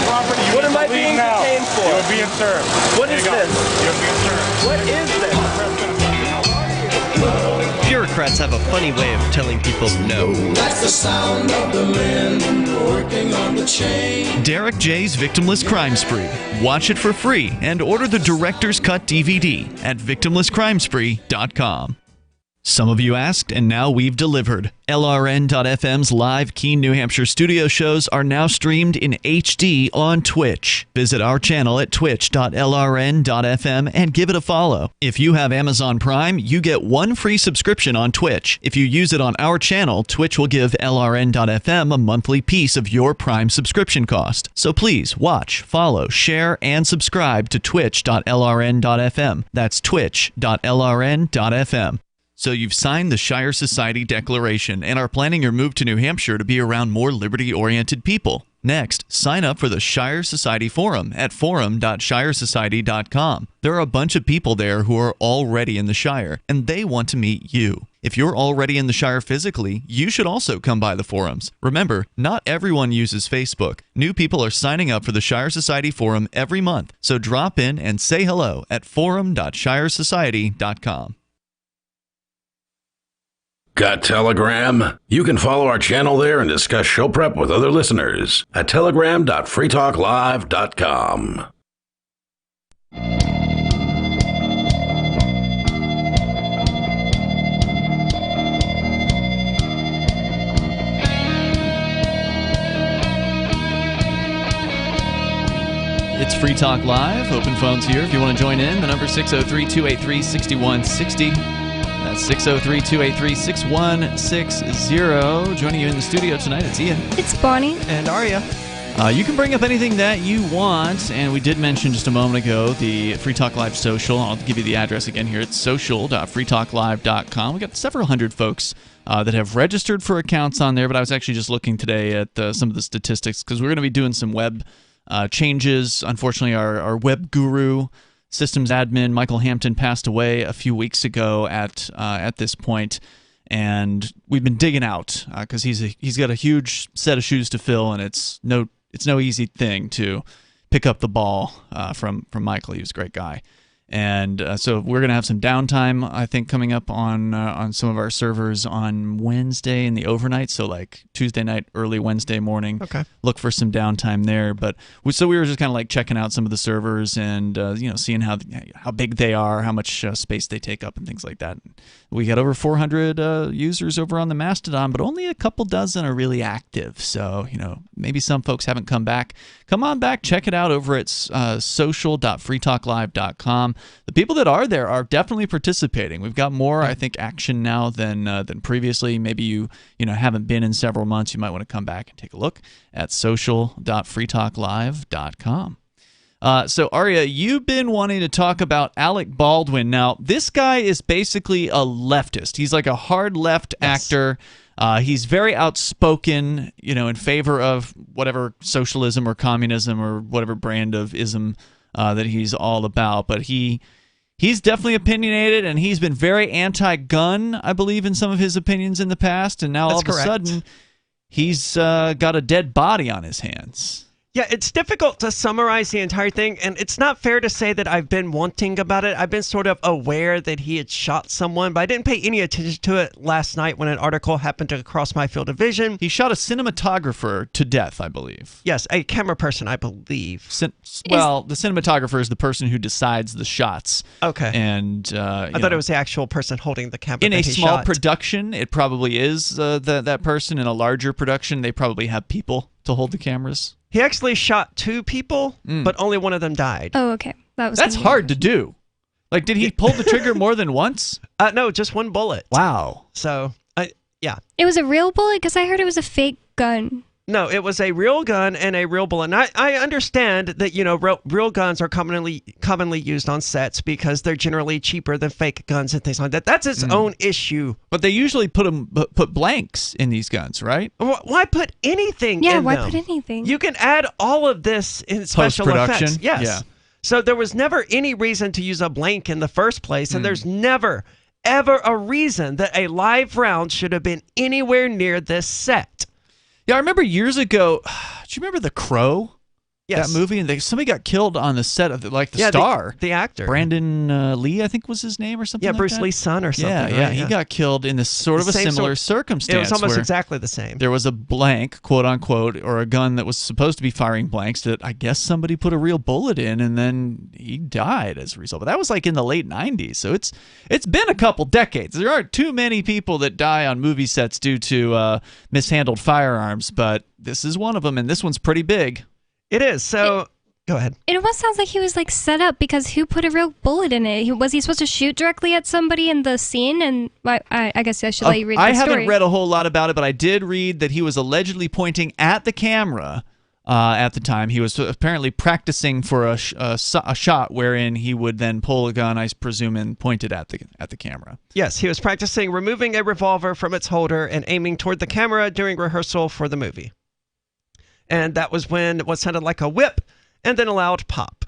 What am I being detained for? You're being served. What is this? You're being served. What is this? Bureaucrats have a funny way of telling people no. That's the sound of the men working on the chain. Derek J's Victimless Crime Spree. Watch it for free and order the Director's Cut DVD at victimlesscrimespree.com. Some of you asked, and now we've delivered. LRN.FM's live Keene, New Hampshire studio shows are now streamed in HD on Twitch. Visit our channel at twitch.lrn.fm and give it a follow. If you have Amazon Prime, you get one free subscription on Twitch. If you use it on our channel, Twitch will give LRN.FM a monthly piece of your Prime subscription cost. So please watch, follow, share, and subscribe to twitch.lrn.fm. That's twitch.lrn.fm. So you've signed the Shire Society Declaration and are planning your move to New Hampshire to be around more liberty-oriented people. Next, sign up for the Shire Society Forum at forum.shiresociety.com. There are a bunch of people there who are already in the Shire, and they want to meet you. If you're already in the Shire physically, you should also come by the forums. Remember, not everyone uses Facebook. New people are signing up for the Shire Society Forum every month, so drop in and say hello at forum.shiresociety.com. Got Telegram? You can follow our channel there and discuss show prep with other listeners at telegram.freetalklive.com. It's Free Talk Live. Open phones here if you want to join in. The number 603-283-6160. That's 603-283-6160. Joining you in the studio tonight, it's Ian. It's Bonnie. And Aria. You can bring up anything that you want, and we did mention just a moment ago the Free Talk Live social. I'll give you the address again here. It's social.freetalklive.com. We got several hundred folks that have registered for accounts on there, but I was actually just looking today at some of the statistics because we're going to be doing some web changes. Unfortunately, our web guru, systems admin Michael Hampton, passed away a few weeks ago at this point, and we've been digging out because he's got a huge set of shoes to fill, and it's no easy thing to pick up the ball from Michael. He was a great guy. And so we're going to have some downtime, I think, coming up on some of our servers on Wednesday in the overnight. So like Tuesday night, early Wednesday morning. Okay. Look for some downtime there. But so we were just kind of like checking out some of the servers and seeing how big they are, how much space they take up, and things like that. We got over 400 users over on the Mastodon, but only a couple dozen are really active. So maybe some folks haven't come back. Come on back, check it out over at social.freetalklive.com. The people that are there are definitely participating. We've got more, I think, action now than previously. Maybe you haven't been in several months. You might want to come back and take a look at social.freetalklive.com. So, Aria, you've been wanting to talk about Alec Baldwin. Now, this guy is basically a leftist. He's like a hard left actor. He's very outspoken, in favor of whatever socialism or communism or whatever brand of ism that he's all about. But he's definitely opinionated, and he's been very anti-gun, I believe, in some of his opinions in the past. And now all of a sudden, he's got a dead body on his hands. Yeah, it's difficult to summarize the entire thing, and it's not fair to say that I've been wanting about it. I've been sort of aware that he had shot someone, but I didn't pay any attention to it last night when an article happened to cross my field of vision. He shot a cinematographer to death, I believe. Yes, a camera person, I believe. The cinematographer is the person who decides the shots. Okay. And I thought it was the actual person holding the camera. In a small production, it probably is that person. In a larger production, they probably have people to hold the cameras. He actually shot two people, but only one of them died. Oh, okay. That's hard to do. Like, did he pull the trigger more than once? No, just one bullet. Wow. So, yeah. It was a real bullet? Because I heard it was a fake gun. No, it was a real gun and a real bullet. And I understand that, real guns are commonly used on sets because they're generally cheaper than fake guns and things like that. That's its own issue. But they usually put blanks in these guns, right? Why put anything in them? Yeah, why put anything? You can add all of this in special effects. Yes. Yeah. So there was never any reason to use a blank in the first place, and there's never ever a reason that a live round should have been anywhere near this set. Yeah, I remember years ago, do you remember The Crow? Yes. That movie, and somebody got killed on the set of the star. The actor. Brandon Lee, I think was his name or something like Bruce that. Lee's son or something. Yeah, right? he got killed in this sort of a similar circumstance. It was almost where exactly the same. There was a blank, quote unquote, or a gun that was supposed to be firing blanks that I guess somebody put a real bullet in, and then he died as a result. But that was like in the late 90s, so it's been a couple decades. There aren't too many people that die on movie sets due to mishandled firearms, but this is one of them, and this one's pretty big. It is, so... Go ahead. It almost sounds like he was like set up because who put a real bullet in it? Was he supposed to shoot directly at somebody in the scene? And I guess I should let you read the story. I haven't read a whole lot about it, but I did read that he was allegedly pointing at the camera at the time. He was apparently practicing for a shot wherein he would then pull a gun, I presume, and point it at the camera. Yes, he was practicing removing a revolver from its holder and aiming toward the camera during rehearsal for the movie. And that was when what sounded like a whip and then a loud pop.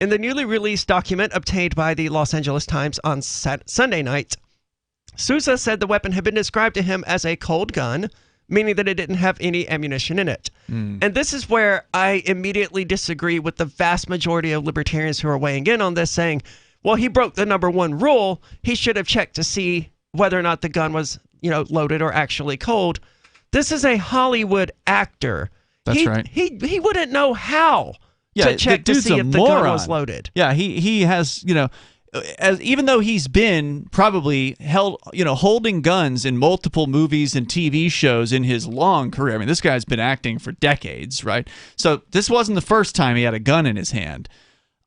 In the newly released document obtained by the Los Angeles Times on Sunday night, Sousa said the weapon had been described to him as a cold gun, meaning that it didn't have any ammunition in it. And this is where I immediately disagree with the vast majority of libertarians who are weighing in on this, saying, well, he broke the number one rule. He should have checked to see whether or not the gun was, loaded or actually cold. This is a Hollywood actor. That's right. He wouldn't know how to check to see if the gun was loaded. Yeah, he has, even though he's been probably holding guns in multiple movies and TV shows in his long career. I mean, this guy's been acting for decades, right? So this wasn't the first time he had a gun in his hand.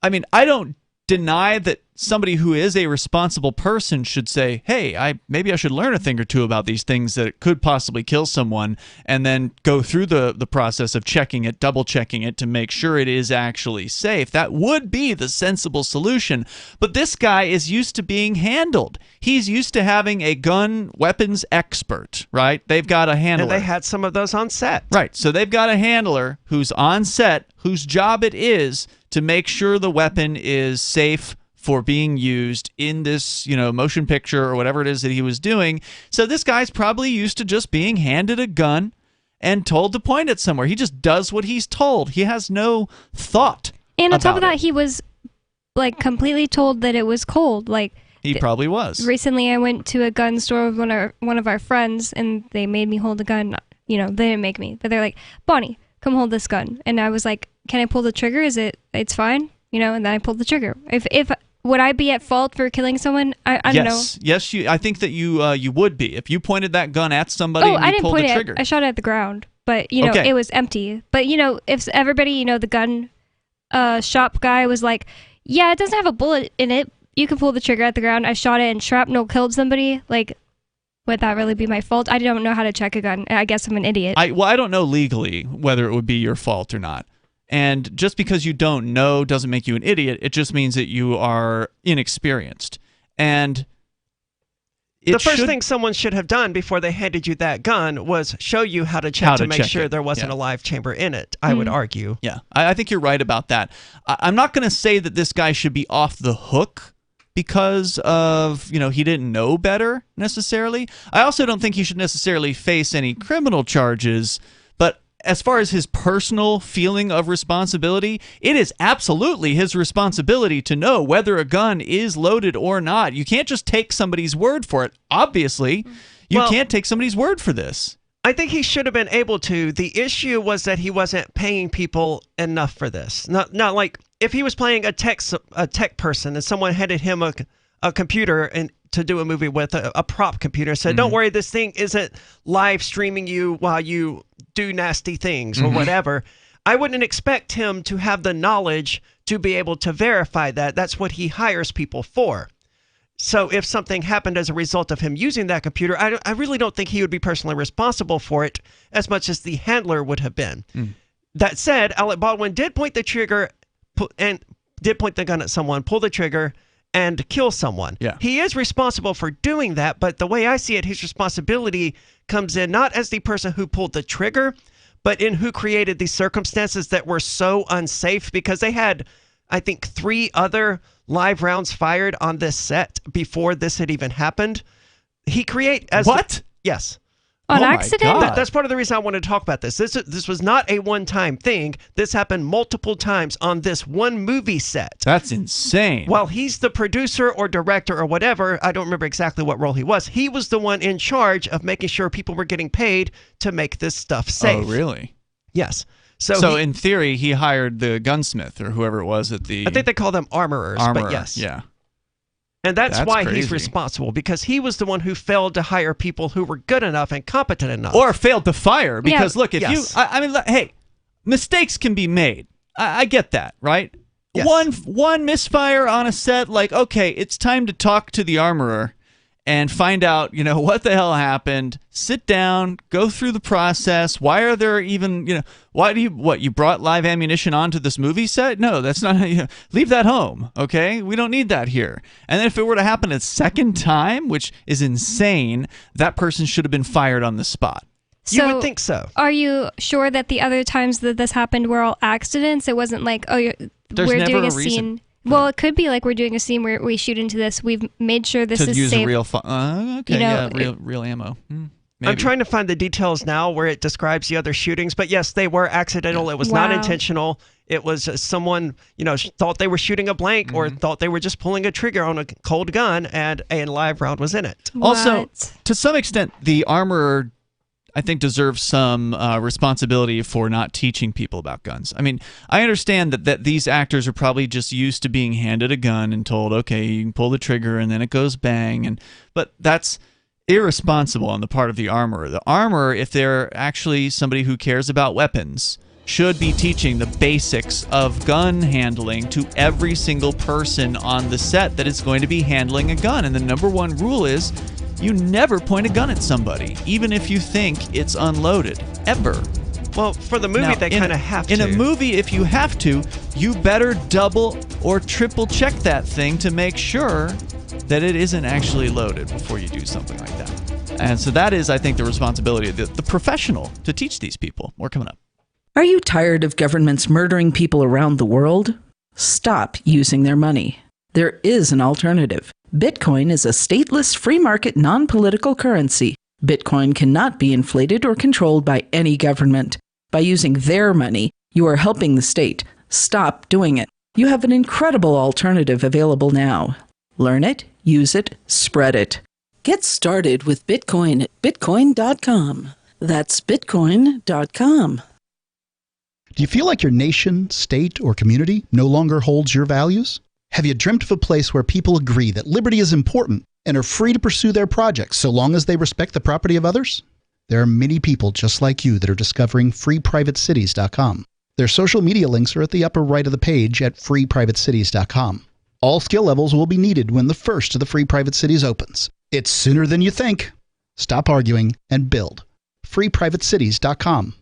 I mean, I don't deny that somebody who is a responsible person should say, hey, maybe I should learn a thing or two about these things that could possibly kill someone, and then go through the process of checking it, double checking it to make sure it is actually safe. That would be the sensible solution. But this guy is used to being handled. He's used to having a gun weapons expert, right? They've got a handler. And they had some of those on set. Right. So they've got a handler who's on set, whose job it is to make sure the weapon is safe for being used in this, motion picture or whatever it is that he was doing. So this guy's probably used to just being handed a gun and told to point it somewhere. He just does what he's told. He has no thought. And on top of that, he was completely told that it was cold. He probably was. Recently, I went to a gun store with one of our friends, and they made me hold a gun. They didn't make me, but they're like, Bonnie, come hold this gun. And I was like, can I pull the trigger? It's fine? And then I pulled the trigger. If would I be at fault for killing someone? I don't know. Yes, I think that you would be. If you pointed that gun at somebody and you pulled the trigger. I shot it at the ground, but it was empty. But if everybody, the gun shop guy was like, yeah, it doesn't have a bullet in it. You can pull the trigger at the ground. I shot it and shrapnel killed somebody. Would that really be my fault? I don't know how to check a gun. I guess I'm an idiot. I don't know legally whether it would be your fault or not. And just because you don't know doesn't make you an idiot. It just means that you are inexperienced. And the first thing someone should have done before they handed you that gun was show you how to check to make sure there wasn't a live chamber in it, I would argue. Yeah, I think you're right about that. I'm not going to say that this guy should be off the hook because of, he didn't know better necessarily. I also don't think he should necessarily face any criminal charges, but as far as his personal feeling of responsibility, it is absolutely his responsibility to know whether a gun is loaded or not. You can't just take somebody's word for it. Obviously, you can't take somebody's word for this. I think he should have been able to. The issue was that he wasn't paying people enough for this. Not like if he was playing a tech person and someone handed him a computer and to do a movie with a prop computer, said, don't worry, this thing isn't live streaming you while you do nasty things or whatever. I wouldn't expect him to have the knowledge to be able to verify that. That's what he hires people for. So if something happened as a result of him using that computer, I really don't think he would be personally responsible for it as much as the handler would have been. That said, Alec Baldwin did point the trigger and did point the gun at someone, pull the trigger, and kill someone. Yeah. He is responsible for doing that, but the way I see it, his responsibility comes in not as the person who pulled the trigger, but in who created the circumstances that were so unsafe, because they had I think 3 other live rounds fired on this set before this had even happened. He What? Yes. On accident? That's part of the reason I wanted to talk about this. This was not a one-time thing. This happened multiple times on this one movie set. That's insane. While he's the producer or director or whatever, I don't remember exactly what role he was the one in charge of making sure people were getting paid to make this stuff safe. Oh, really? Yes. So in theory, he hired the gunsmith or whoever it was at the... I think they call them armorers, but yes. Yeah. And that's why crazy. he's responsible, because he was the one who failed to hire people who were good enough and competent enough. Or failed to fire, because look, if Yes. hey, mistakes can be made. I get that, right? Yes. One misfire on a set, like, okay, it's time to talk to the armorer and find out, what the hell happened. Sit down, go through the process. Why are there even, why do you brought live ammunition onto this movie set? No, that's not, leave that home, okay? We don't need that here. And then if it were to happen a second time, which is insane, that person should have been fired on the spot. You would think so. Are you sure that the other times that this happened were all accidents? It wasn't like, we're doing a scene. Well, it could be like we're doing a scene where we shoot into this. We've made sure this is use safe. A real real ammo. Maybe. I'm trying to find the details now where it describes the other shootings, but yes, they were accidental. It was not intentional. It was someone, thought they were shooting a blank or thought they were just pulling a trigger on a cold gun, and a live round was in it. Also, to some extent, the armorer, I think, deserves some responsibility for not teaching people about guns. I mean, I understand that these actors are probably just used to being handed a gun and told, okay, you can pull the trigger and then it goes bang. But that's irresponsible on the part of the armorer. The armorer, if they're actually somebody who cares about weapons, should be teaching the basics of gun handling to every single person on the set that is going to be handling a gun. And the number one rule is, you never point a gun at somebody, even if you think it's unloaded, ever. Well, for the movie, they kind of have to. In a movie, if you have to, you better double or triple check that thing to make sure that it isn't actually loaded before you do something like that. And so that is, I think, the responsibility of the professional to teach these people. More coming up. Are you tired of governments murdering people around the world? Stop using their money. There is an alternative. Bitcoin is a stateless, free market, non-political currency. Bitcoin cannot be inflated or controlled by any government. By using their money, you are helping the state. Stop doing it. You have an incredible alternative available now. Learn it, use it, spread it. Get started with Bitcoin at bitcoin.com. That's bitcoin.com. Do you feel like your nation, state, or community no longer holds your values? Have you dreamt of a place where people agree that liberty is important and are free to pursue their projects so long as they respect the property of others? There are many people just like you that are discovering freeprivatecities.com. Their social media links are at the upper right of the page at freeprivatecities.com. All skill levels will be needed when the first of the Free Private Cities opens. It's sooner than you think. Stop arguing and build. freeprivatecities.com.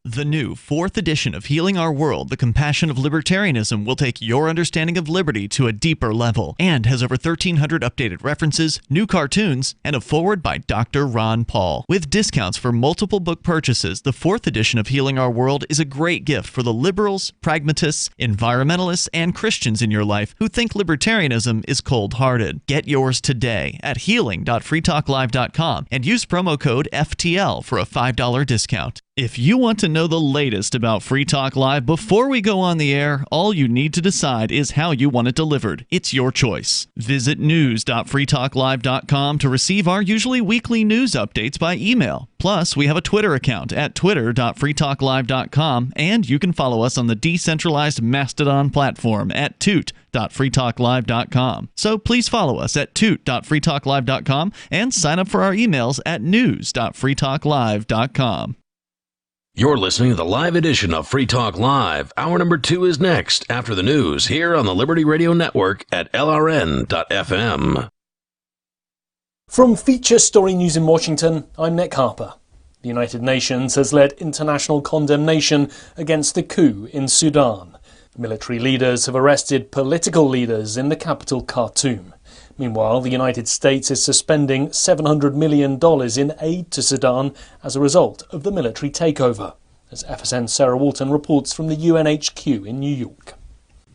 The new 4th edition of Healing Our World, The Compassion of Libertarianism, will take your understanding of liberty to a deeper level and has over 1,300 updated references, new cartoons, and a foreword by Dr. Ron Paul. With discounts for multiple book purchases, the 4th edition of Healing Our World is a great gift for the liberals, pragmatists, environmentalists, and Christians in your life who think libertarianism is cold-hearted. Get yours today at healing.freetalklive.com and use promo code FTL for a $5 discount. If you want to know the latest about Free Talk Live before we go on the air, all you need to decide is how you want it delivered. It's your choice. Visit news.freetalklive.com to receive our usually weekly news updates by email. Plus, we have a Twitter account at twitter.freetalklive.com, and you can follow us on the decentralized Mastodon platform at toot.freetalklive.com. So please follow us at toot.freetalklive.com and sign up for our emails at news.freetalklive.com. You're listening to the live edition of Free Talk Live. Hour number 2 is next after the news here on the Liberty Radio Network at LRN.FM. From Feature Story News in Washington, I'm Nick Harper. The United Nations has led international condemnation against the coup in Sudan. Military leaders have arrested political leaders in the capital Khartoum. Meanwhile, the United States is suspending $700 million in aid to Sudan as a result of the military takeover. As FSN's Sarah Walton reports from the UNHQ in New York.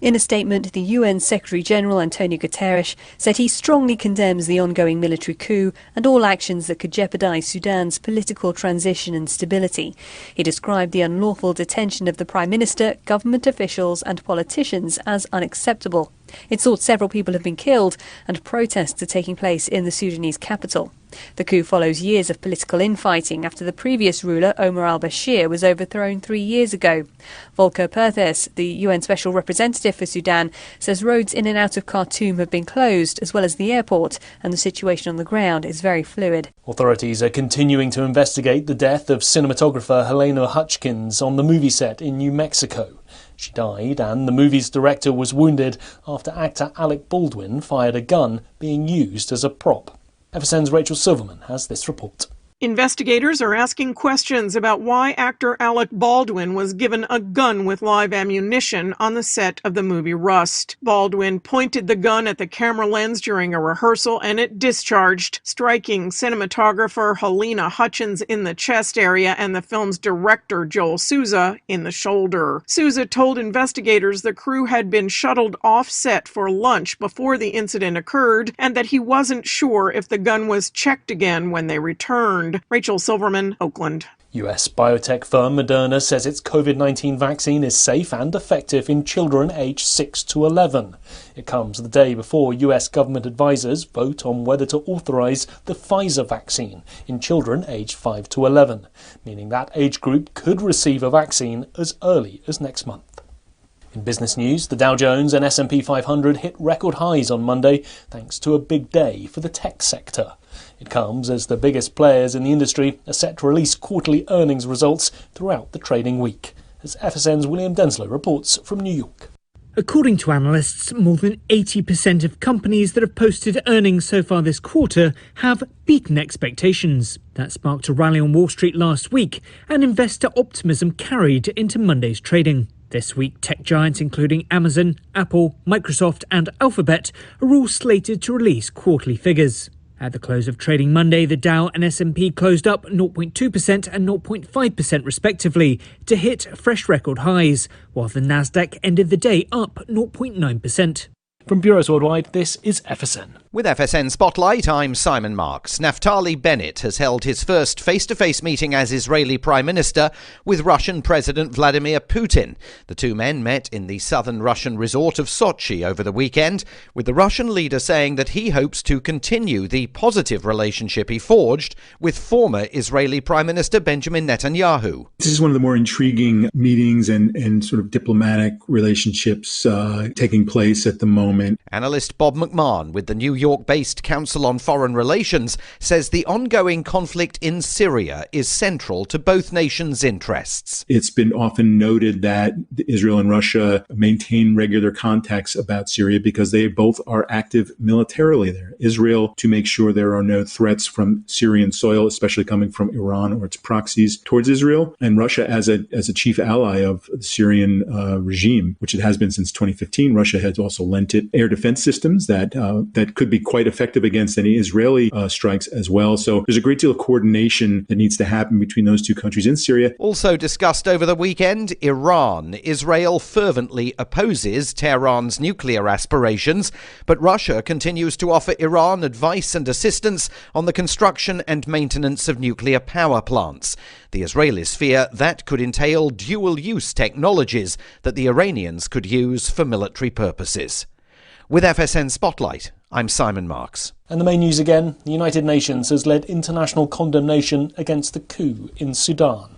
In a statement, the UN Secretary-General Antonio Guterres said he strongly condemns the ongoing military coup and all actions that could jeopardise Sudan's political transition and stability. He described the unlawful detention of the Prime Minister, government officials and politicians as unacceptable. It's thought several people have been killed and protests are taking place in the Sudanese capital. The coup follows years of political infighting after the previous ruler, Omar al-Bashir, was overthrown 3 years ago. Volker Perthes, the UN Special Representative for Sudan, says roads in and out of Khartoum have been closed, as well as the airport, and the situation on the ground is very fluid. Authorities are continuing to investigate the death of cinematographer Helena Hutchins on the movie set in New Mexico. She died and the movie's director was wounded after actor Alec Baldwin fired a gun being used as a prop. FSN's Rachel Silverman has this report. Investigators are asking questions about why actor Alec Baldwin was given a gun with live ammunition on the set of the movie Rust. Baldwin pointed the gun at the camera lens during a rehearsal and it discharged, striking cinematographer Helena Hutchins in the chest area and the film's director Joel Souza in the shoulder. Souza told investigators the crew had been shuttled off set for lunch before the incident occurred and that he wasn't sure if the gun was checked again when they returned. Rachel Silverman, Oakland. US biotech firm Moderna says its COVID-19 vaccine is safe and effective in children aged 6 to 11. It comes the day before US government advisors vote on whether to authorise the Pfizer vaccine in children aged 5 to 11, meaning that age group could receive a vaccine as early as next month. In business news, the Dow Jones and S&P 500 hit record highs on Monday thanks to a big day for the tech sector. It comes as the biggest players in the industry are set to release quarterly earnings results throughout the trading week, as FSN's William Denslow reports from New York. According to analysts, more than 80% of companies that have posted earnings so far this quarter have beaten expectations. That sparked a rally on Wall Street last week, and investor optimism carried into Monday's trading. This week, tech giants including Amazon, Apple, Microsoft and Alphabet are all slated to release quarterly figures. At the close of trading Monday, the Dow and S&P closed up 0.2% and 0.5% respectively to hit fresh record highs, while the Nasdaq ended the day up 0.9%. From Bureaus Worldwide, this is FSN. With FSN Spotlight, I'm Simon Marks. Naftali Bennett has held his first face-to-face meeting as Israeli Prime Minister with Russian President Vladimir Putin. The two men met in the southern Russian resort of Sochi over the weekend, with the Russian leader saying that he hopes to continue the positive relationship he forged with former Israeli Prime Minister Benjamin Netanyahu. This is one of the more intriguing meetings and sort of diplomatic relationships taking place at the moment. Analyst Bob McMahon with the New York-based Council on Foreign Relations says the ongoing conflict in Syria is central to both nations' interests. It's been often noted that Israel and Russia maintain regular contacts about Syria because they both are active militarily there. Israel to make sure there are no threats from Syrian soil, especially coming from Iran or its proxies towards Israel, and Russia as a chief ally of the Syrian regime, which it has been since 2015. Russia has also lent it air defense systems that could be quite effective against any Israeli strikes as well. So there's a great deal of coordination that needs to happen between those two countries in Syria. Also discussed over the weekend, Iran. Israel fervently opposes Tehran's nuclear aspirations, but Russia continues to offer Iran advice and assistance on the construction and maintenance of nuclear power plants. The Israelis fear that could entail dual-use technologies that the Iranians could use for military purposes. With FSN Spotlight, I'm Simon Marks. And the main news again, the United Nations has led international condemnation against the coup in Sudan.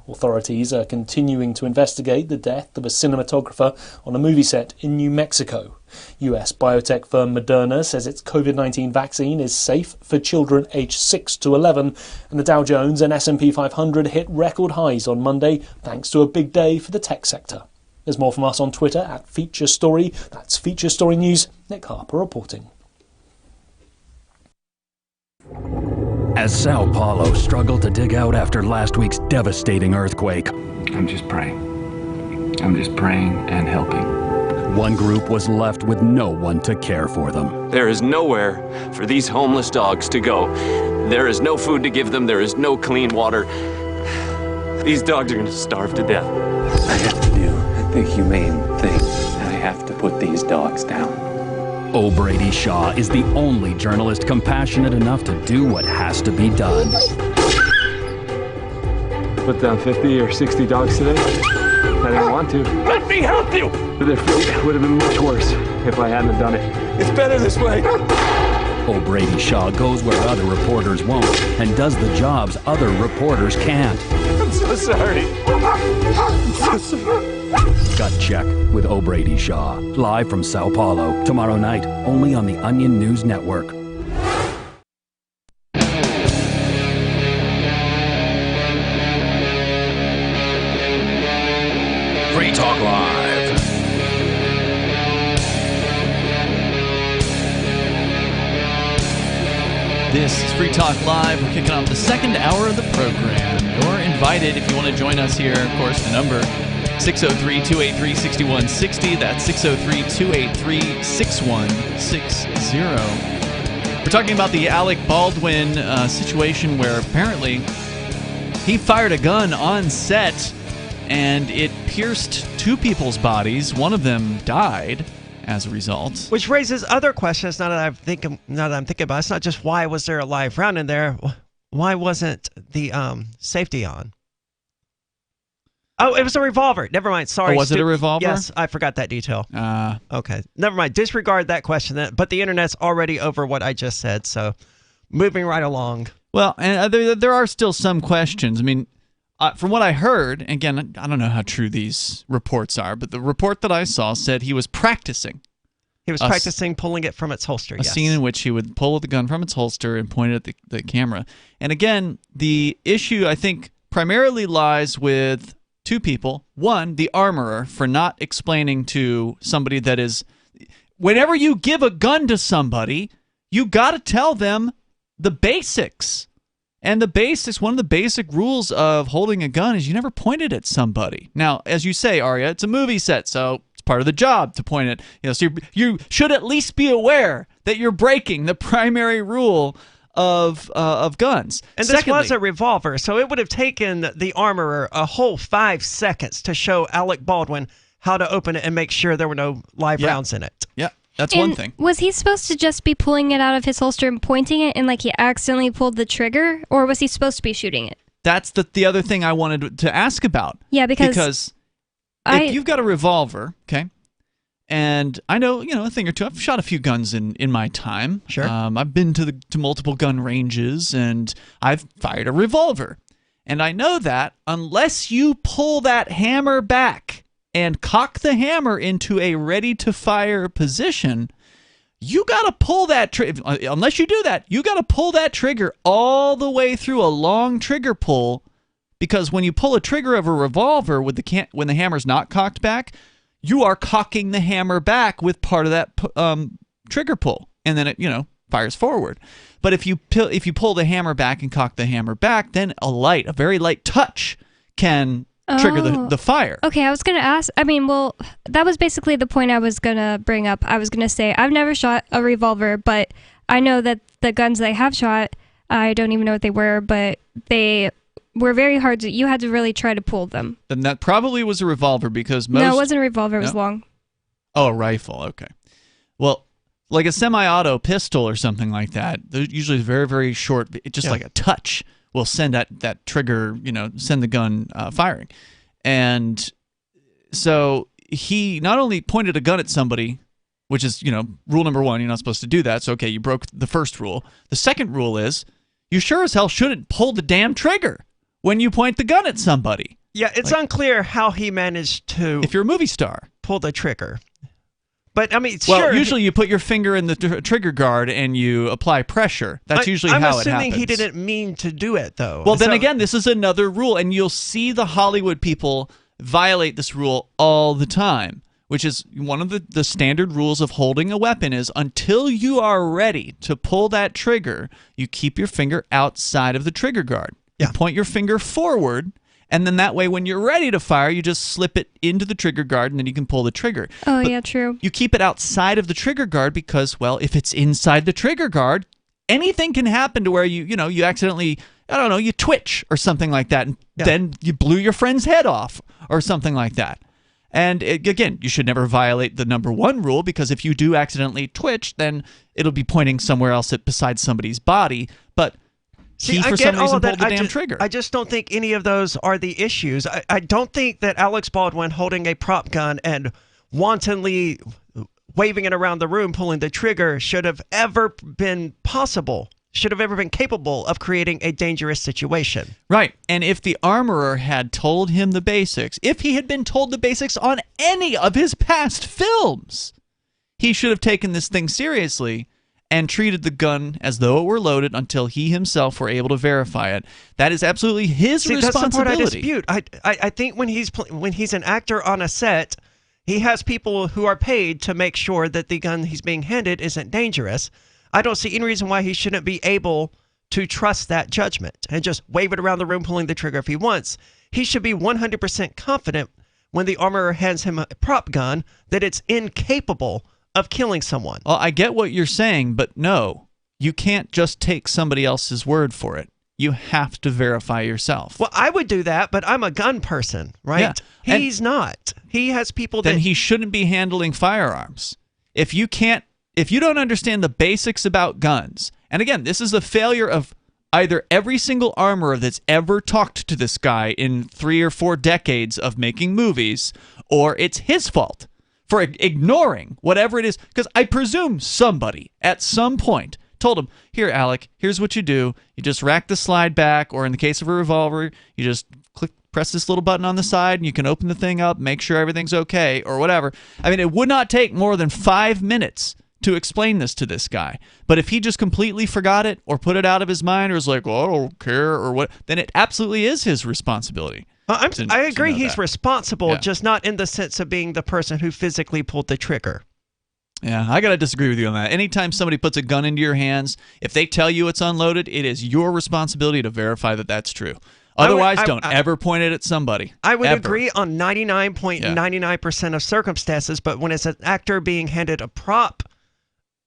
Authorities are continuing to investigate the death of a cinematographer on a movie set in New Mexico. US biotech firm Moderna says its COVID-19 vaccine is safe for children aged 6 to 11, and the Dow Jones and S&P 500 hit record highs on Monday thanks to a big day for the tech sector. There's more from us on Twitter at Feature Story. That's Feature Story News. Nick Harper reporting. As Sao Paulo struggled to dig out after last week's devastating earthquake, I'm just praying. I'm just praying and helping. One group was left with no one to care for them. There is nowhere for these homeless dogs to go. There is no food to give them. There is no clean water. These dogs are gonna starve to death. I have to do the humane thing. I have to put these dogs down. O'Brady Shaw is the only journalist compassionate enough to do what has to be done. Put down 50 or 60 dogs today. I didn't want to. Let me help you! But their fate would have been much worse if I hadn't done it. It's better this way. O'Brady Shaw goes where other reporters won't and does the jobs other reporters can't. I'm so sorry. I'm so sorry. Gut Check with O'Brady Shaw. Live from Sao Paulo, tomorrow night, only on the Onion News Network. Free Talk Live. This is Free Talk Live. We're kicking off the second hour of the program. You're invited if you want to join us here. Of course, the number 603-283-6160. That's 603-283-6160. We're talking about the Alec Baldwin situation where apparently he fired a gun on set and it pierced two people's bodies. One of them died as a result. Which raises other questions now that I'm thinking about it. It's not just why was there a live round in there, why wasn't the safety on? Oh, it was a revolver. Never mind. Sorry. Oh, was it a revolver? Yes, I forgot that detail. Okay. Never mind. Disregard that question. But the internet's already over what I just said, so moving right along. Well, and there are still some questions. I mean, from what I heard, again, I don't know how true these reports are, but the report that I saw said he was practicing. He was practicing pulling it from its holster, yes. A scene in which he would pull the gun from its holster and point it at the camera. And again, the issue, I think, primarily lies with two people. One, the armorer, for not explaining to somebody that is... Whenever you give a gun to somebody, you got to tell them the basics. And the basics, one of the basic rules of holding a gun is you never point it at somebody. Now, as you say, Arya, it's a movie set, so it's part of the job to point it. So you should at least be aware that you're breaking the primary rule of guns. And this was a revolver, so it would have taken the armorer a whole 5 seconds to show Alec Baldwin how to open it and make sure there were no live rounds in it. Yeah. That's one thing. Was he supposed to just be pulling it out of his holster and pointing it, and like he accidentally pulled the trigger, or was he supposed to be shooting it? That's the other thing I wanted to ask about. Yeah, because if you've got a revolver, okay, and I know a thing or two. I've shot a few guns in my time. Sure. I've been to multiple gun ranges, and I've fired a revolver, and I know that unless you pull that hammer back and cock the hammer into a ready-to-fire position, you got to pull that trigger. Unless you do that, you got to pull that trigger all the way through a long trigger pull, because when you pull a trigger of a revolver when the hammer's not cocked back, you are cocking the hammer back with part of that trigger pull, and then it fires forward. But if you pull the hammer back and cock the hammer back, then a very light touch can trigger the fire. Okay, I was going to ask, that was basically the point I was going to bring up. I was going to say, I've never shot a revolver, but I know that the guns I have shot, I don't even know what they were, but they were very hard to, you had to really try to pull them. Then that probably was a revolver, because most... No, it wasn't a revolver, it was long. Oh, a rifle, okay. Well, like a semi-auto pistol or something like that, they're usually very, very short, just like a touch will send that trigger, send the gun firing. And so he not only pointed a gun at somebody, which is, rule number one, you're not supposed to do that. So, okay, you broke the first rule. The second rule is you sure as hell shouldn't pull the damn trigger when you point the gun at somebody. Yeah, it's unclear how he managed to... If you're a movie star. Pull the trigger. But, well, usually you put your finger in the trigger guard and you apply pressure. That's usually how it happens. I'm assuming he didn't mean to do it, though. Well, then again, this is another rule, and you'll see the Hollywood people violate this rule all the time, which is one of the standard rules of holding a weapon is until you are ready to pull that trigger, you keep your finger outside of the trigger guard. You point your finger forward, and then that way, when you're ready to fire, you just slip it into the trigger guard, and then you can pull the trigger. Oh, yeah, true. You keep it outside of the trigger guard because, well, if it's inside the trigger guard, anything can happen to where you accidentally I don't know, you twitch or something like that, and then you blew your friend's head off or something like that. And again, you should never violate the number one rule, because if you do accidentally twitch, then it'll be pointing somewhere else besides somebody's body. But he, for some reason, pulled the damn trigger. I just don't think any of those are the issues. I don't think that Alec Baldwin holding a prop gun and wantonly waving it around the room, pulling the trigger, should have ever been possible. Should have ever been capable of creating a dangerous situation. Right. And if the armorer had told him the basics, if he had been told the basics on any of his past films, he should have taken this thing seriously and treated the gun as though it were loaded until he himself were able to verify it. That is absolutely his responsibility. That's the part I dispute. I think when he's an actor on a set, he has people who are paid to make sure that the gun he's being handed isn't dangerous. I don't see any reason why he shouldn't be able to trust that judgment and just wave it around the room, pulling the trigger if he wants. He should be 100% confident when the armorer hands him a prop gun that it's incapable of killing someone. Well, I get what you're saying, but no, you can't just take somebody else's word for it. You have to verify yourself. Well, I would do that, but I'm a gun person, right? Yeah. He's not. He has people that... Then he shouldn't be handling firearms. If you don't understand the basics about guns, and again, this is a failure of either every single armorer that's ever talked to this guy in 3 or 4 decades of making movies, or it's his fault for ignoring whatever it is. Because I presume somebody at some point told him, here, Alec, here's what you do. You just rack the slide back, or in the case of a revolver, you just press this little button on the side, and you can open the thing up, make sure everything's okay, or whatever. I mean, it would not take more than 5 minutes to explain this to this guy. But if he just completely forgot it or put it out of his mind, or is like, well, I don't care, or what, then it absolutely is his responsibility. I agree he's responsible, just not in the sense of being the person who physically pulled the trigger. Yeah, I got to disagree with you on that. Anytime somebody puts a gun into your hands, if they tell you it's unloaded, it is your responsibility to verify that that's true. Otherwise, don't ever point it at somebody. I would agree on 99.99% of circumstances, but when it's an actor being handed a prop,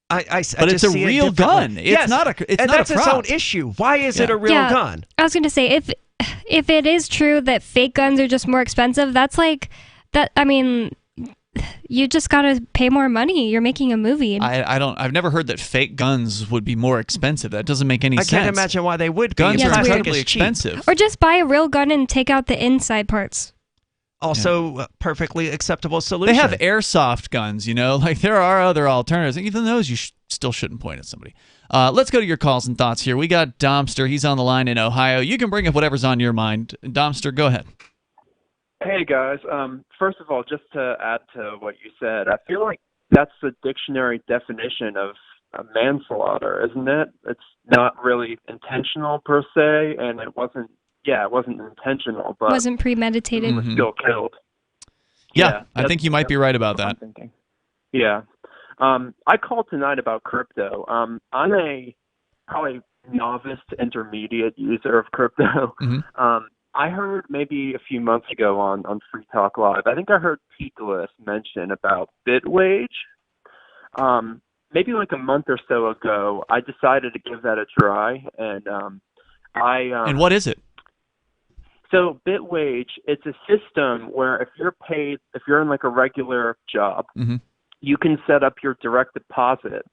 I but just it's a see real gun. It's not a prop. And that's its own issue. Why is it a real gun? I was going to say, if it is true that fake guns are just more expensive, that's like that. I mean, you just got to pay more money. You're making a movie. I've never heard that fake guns would be more expensive. That doesn't make any sense. I can't imagine why they would be. Guns are incredibly expensive. Or just buy a real gun and take out the inside parts. Also, perfectly acceptable solution. They have airsoft guns, like there are other alternatives. Even those you still shouldn't point at somebody. Let's go to your calls and thoughts here. We got Domster. He's on the line in Ohio. You can bring up whatever's on your mind. Domster, go ahead. Hey, guys. First of all, just to add to what you said, I feel like that's the dictionary definition of manslaughter, isn't it? It's not really intentional per se, and it wasn't intentional, but wasn't premeditated. He was still killed. Yeah, I think you might be right about that. Yeah. I called tonight about crypto. I'm a probably novice to intermediate user of crypto. Mm-hmm. I heard maybe a few months ago on Free Talk Live, I think I heard Peakless mention about Bitwage. Maybe like a month or so ago, I decided to give that a try, and and what is it? So Bitwage, it's a system where if you're in like a regular job, mm-hmm. you can set up your direct deposit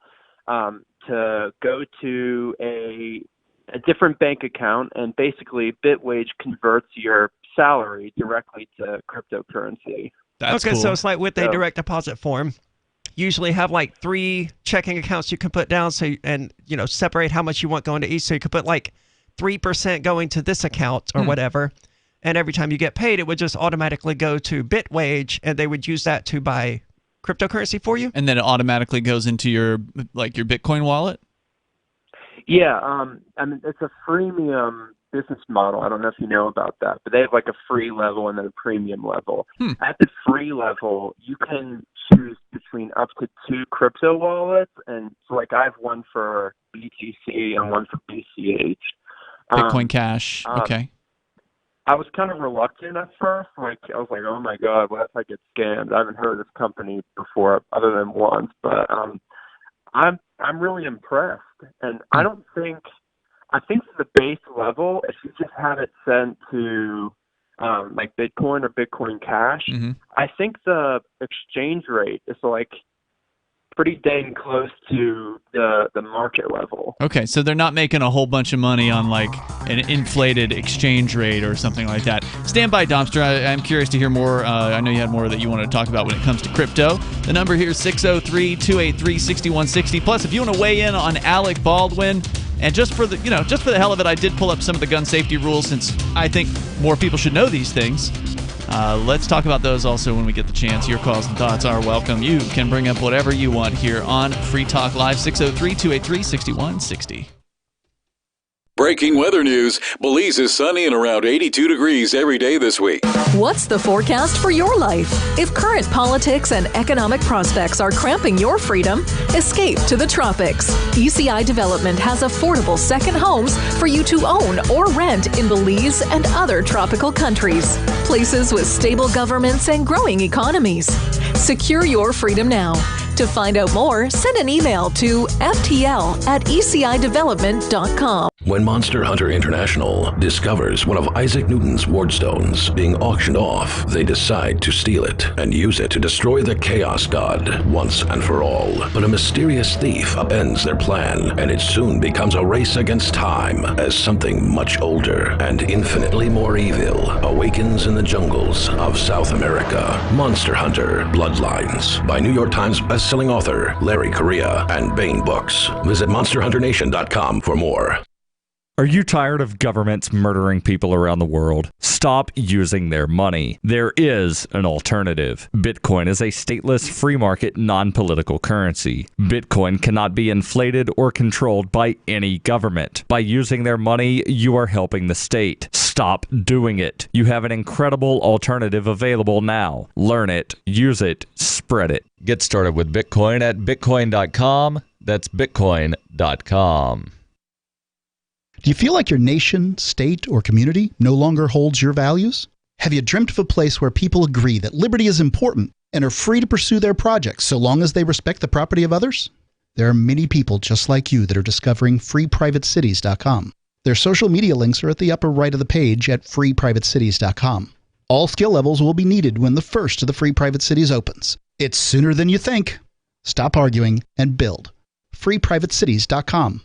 to go to a different bank account, and basically Bitwage converts your salary directly to cryptocurrency. That's okay, cool. so it's like with a direct deposit form. Usually have like 3 checking accounts you can put down, and separate how much you want going to each. So you could put like 3% going to this account or whatever, and every time you get paid, it would just automatically go to Bitwage, and they would use that to buy cryptocurrency for you. And then it automatically goes into your Bitcoin wallet? Yeah, I mean, it's a freemium business model. I don't know if you know about that, but they have like a free level and then a premium level. At the free level, you can choose between up to 2 crypto wallets, and so like I have one for BTC and one for BCH. Bitcoin Cash, okay. I was kind of reluctant at first. I was like, oh my God, what if I get scammed? I haven't heard of this company before other than once, but I'm really impressed. And I I think for the base level, if you just have it sent to like Bitcoin or Bitcoin Cash, I think the exchange rate is like pretty dang close to the market level. Okay, so they're not making a whole bunch of money on like an inflated exchange rate or something like that. Stand by, Domster. I'm curious to hear more. I know you had more that you wanted to talk about when it comes to crypto. The number here is 603-283-6160. Plus, if you want to weigh in on Alec Baldwin, and just for the hell of it, I did pull up some of the gun safety rules since I think more people should know these things. Let's talk about those also when we get the chance. Your calls and thoughts are welcome. You can bring up whatever you want here on Free Talk Live, 603-283-6160. Breaking weather news. Belize is sunny and around 82 degrees every day this week. What's the forecast for your life? If current politics and economic prospects are cramping your freedom, escape to the tropics. ECI Development has affordable second homes for you to own or rent in Belize and other tropical countries. Places with stable governments and growing economies. Secure your freedom now. To find out more, send an email to ftl@ecidevelopment.com. When Monster Hunter International discovers one of Isaac Newton's wardstones being auctioned off, they decide to steal it and use it to destroy the Chaos God once and for all. But a mysterious thief upends their plan, and it soon becomes a race against time as something much older and infinitely more evil awakens in the jungles of South America. Monster Hunter Bloodlines by New York Times bestselling author Larry Correia and Baen Books. Visit monsterhunternation.com for more. Are you tired of governments murdering people around the world? Stop using their money. There is an alternative. Bitcoin is a stateless, free market, non-political currency. Bitcoin cannot be inflated or controlled by any government. By using their money, you are helping the state. Stop doing it. You have an incredible alternative available now. Learn it, use it, spread it. Get started with Bitcoin at bitcoin.com. That's bitcoin.com. Do you feel like your nation, state, or community no longer holds your values? Have you dreamt of a place where people agree that liberty is important and are free to pursue their projects so long as they respect the property of others? There are many people just like you that are discovering freeprivatecities.com. Their social media links are at the upper right of the page at freeprivatecities.com. All skill levels will be needed when the first of the Free Private Cities opens. It's sooner than you think. Stop arguing and build. freeprivatecities.com.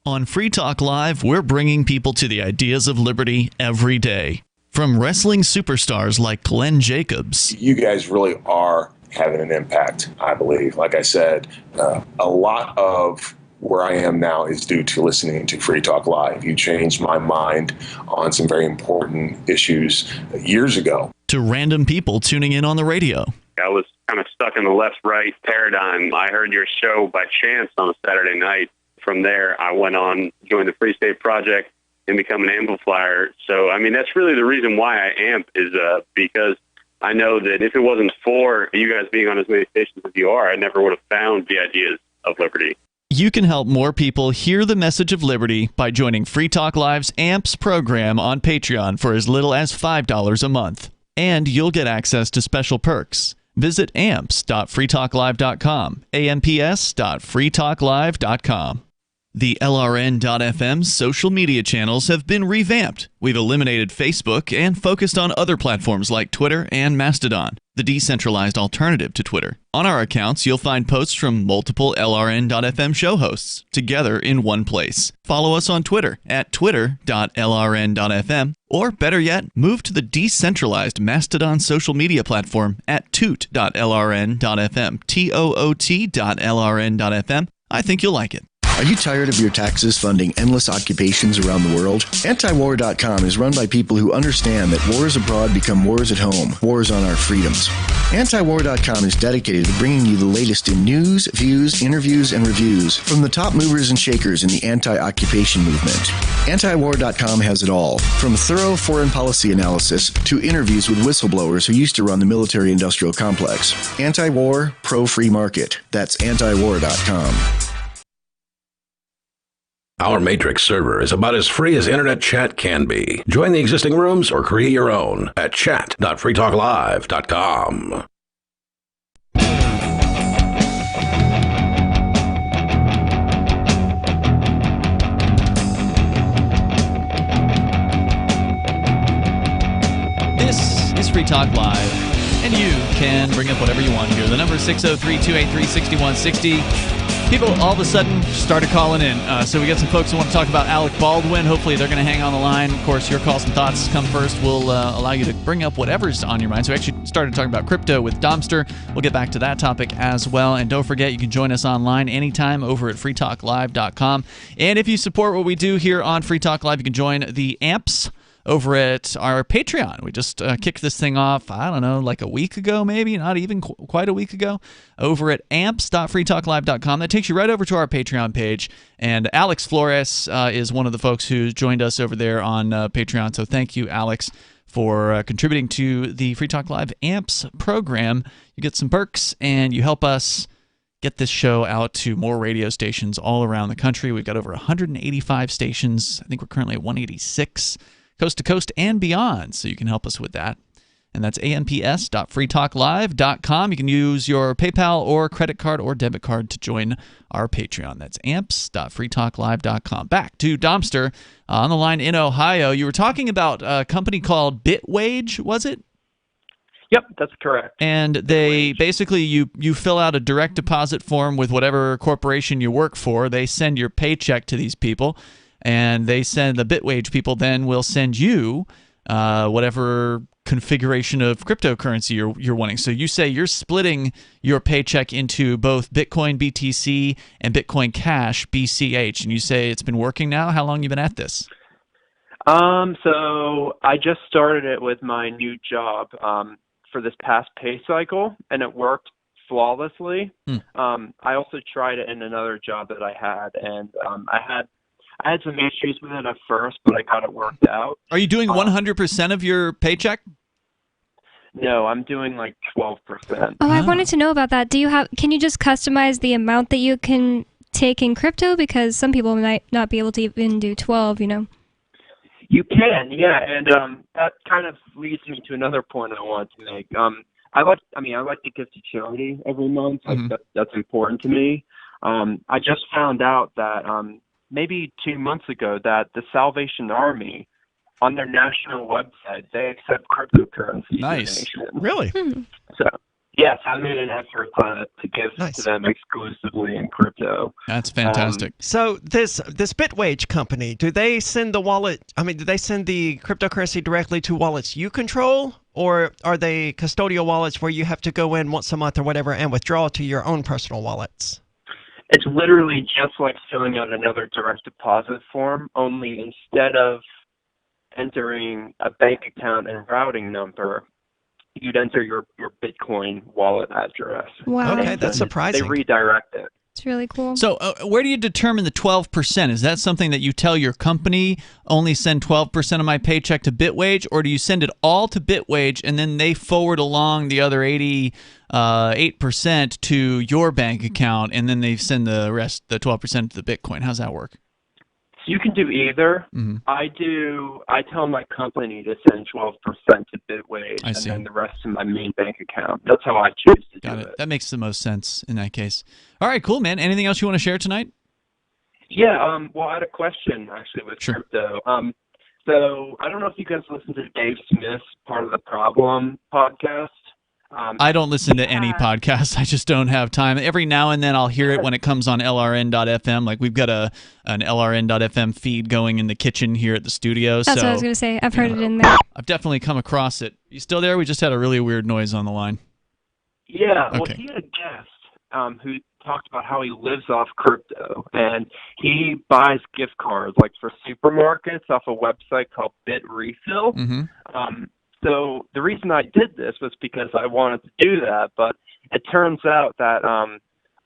On Free Talk Live, we're bringing people to the ideas of liberty every day. From wrestling superstars like Glenn Jacobs. You guys really are having an impact, I believe. Like I said, a lot of where I am now is due to listening to Free Talk Live. You changed my mind on some very important issues years ago. To random people tuning in on the radio. I was kind of stuck in the left-right paradigm. I heard your show by chance on a Saturday night. From there, I went on, joined the Free State Project, and become an amplifier. So, I mean, that's really the reason why I amp is because I know that if it wasn't for you guys being on as many stations as you are, I never would have found the ideas of liberty. You can help more people hear the message of liberty by joining Free Talk Live's AMPS program on Patreon for as little as $5 a month. And you'll get access to special perks. Visit amps.freetalklive.com, amps.freetalklive.com. The LRN.FM's social media channels have been revamped. We've eliminated Facebook and focused on other platforms like Twitter and Mastodon, the decentralized alternative to Twitter. On our accounts, you'll find posts from multiple LRN.FM show hosts together in one place. Follow us on Twitter at twitter.lrn.fm, or better yet, move to the decentralized Mastodon social media platform at toot.lrn.fm, toot.lrn.fm. I think you'll like it. Are you tired of your taxes funding endless occupations around the world? Antiwar.com is run by people who understand that wars abroad become wars at home, wars on our freedoms. Antiwar.com is dedicated to bringing you the latest in news, views, interviews, and reviews from the top movers and shakers in the anti-occupation movement. Antiwar.com has it all, from thorough foreign policy analysis to interviews with whistleblowers who used to run the military-industrial complex. Anti-war, pro-free market. That's antiwar.com. Our Matrix server is about as free as internet chat can be. Join the existing rooms or create your own at chat.freetalklive.com. Free Talk Live, and you can bring up whatever you want here. The number is 603-283-6160. People all of a sudden started calling in. So we got some folks who want to talk about Alec Baldwin. Hopefully they're going to hang on the line. Of course, your calls and thoughts come first. We'll allow you to bring up whatever's on your mind. So we actually started talking about crypto with Domster. We'll get back to that topic as well. And don't forget, you can join us online anytime over at freetalklive.com. And if you support what we do here on Free Talk Live, you can join the AMPS over at our Patreon. We just kicked this thing off, I don't know, like a week ago maybe, not even quite a week ago, over at amps.freetalklive.com. That takes you right over to our Patreon page. And Alex Flores is one of the folks who joined us over there on Patreon. So thank you, Alex, for contributing to the Free Talk Live AMPS program. You get some perks, and you help us get this show out to more radio stations all around the country. We've got over 185 stations. I think we're currently at 186. Coast to coast and beyond, so you can help us with that. And that's amps.freetalklive.com. You can use your PayPal or credit card or debit card to join our Patreon. That's amps.freetalklive.com. Back to Domster on the line in Ohio. You were talking about a company called Bitwage, was it? Yep, that's correct. And they basically, you fill out a direct deposit form with whatever corporation you work for. They send your paycheck to these people. And they send the Bitwage people then will send you whatever configuration of cryptocurrency you're wanting. So you say you're splitting your paycheck into both Bitcoin BTC and Bitcoin Cash BCH, and you say it's been working now. How long have you been at this? So I just started it with my new job for this past pay cycle, and it worked flawlessly. I also tried it in another job that I had, and I had some issues with it at first, but I got it worked out. Are you doing 100% of your paycheck? No, I'm doing like 12%. Oh, I wanted to know about that. Can you just customize the amount that you can take in crypto? Because some people might not be able to even do 12, you know. You can, yeah, and that kind of leads me to another point I want to make. I like to give to charity every month. That's important to me. I just found out that maybe 2 months ago that the Salvation Army, on their national website, they accept cryptocurrency donations. Really? So, yes, I made an effort to give to them exclusively in crypto. That's fantastic. So this Bitwage company, do they send the wallet? I mean, do they send the cryptocurrency directly to wallets you control, or are they custodial wallets where you have to go in once a month or whatever and withdraw to your own personal wallets? It's literally just like filling out another direct deposit form, only instead of entering a bank account and routing number, you'd enter your Bitcoin wallet address. Wow. Okay, that's surprising. They redirect it. It's really cool. So where do you determine the 12%? Is that something that you tell your company, only send 12% of my paycheck to Bitwage, or do you send it all to Bitwage and then they forward along the other 8% to your bank account and then they send the rest, the 12% to the Bitcoin? How's that work? You can do either. I tell my company to send 12% to Bitwage and then the rest to my main bank account. That's how I choose to do it. That makes the most sense in that case. All right, cool, man. Anything else you want to share tonight? Yeah, well, I had a question, actually, with crypto. So I don't know if you guys listen to Dave Smith's Part of the Problem podcast. I don't listen to any podcasts. I just don't have time. Every now and then I'll hear it when it comes on LRN.FM. Like we've got an LRN.FM feed going in the kitchen here at the studio. That's what I was going to say. I've heard it in there. I've definitely come across it. You still there? We just had a really weird noise on the line. Yeah, well, he had a guest who talked about how he lives off crypto, and he buys gift cards like for supermarkets off a website called BitRefill. So the reason I did this was because I wanted to do that, but it turns out that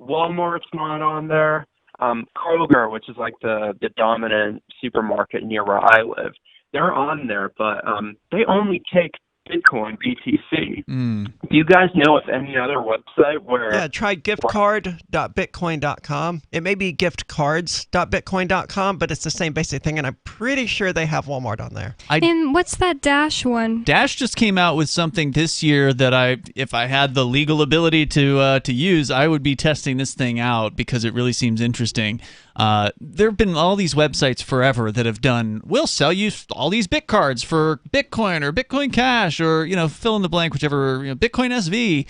Walmart's not on there. Kroger, which is like the dominant supermarket near where I live, they're on there, but they only take Bitcoin BTC. Do you guys know of any other website where... Yeah, try giftcard.bitcoin.com. It may be giftcards.bitcoin.com, but it's the same basic thing, and I'm pretty sure they have Walmart on there. And what's that Dash one? Dash just came out with something this year that if I had the legal ability to use, I would be testing this thing out because it really seems interesting. There have been all these websites forever that have done, we'll sell you all these bit cards for Bitcoin or Bitcoin Cash or, fill in the blank, whichever, Bitcoin SV.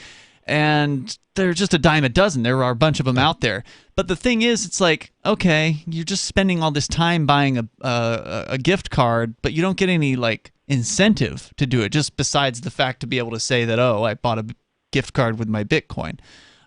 And they're just a dime a dozen. There are a bunch of them out there. But the thing is, it's like, okay, you're just spending all this time buying a gift card, but you don't get any, incentive to do it, just besides the fact to be able to say that, oh, I bought a gift card with my Bitcoin.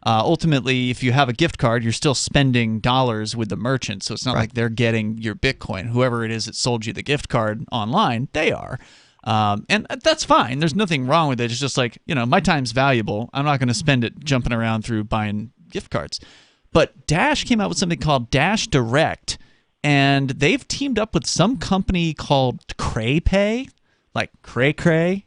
Ultimately, if you have a gift card, you're still spending dollars with the merchant, so it's not like they're getting your Bitcoin. Whoever it is that sold you the gift card online, they are. And that's fine. There's nothing wrong with it. It's just like, my time's valuable. I'm not going to spend it jumping around through buying gift cards. But Dash came out with something called Dash Direct, and they've teamed up with some company called CrayPay, like cray,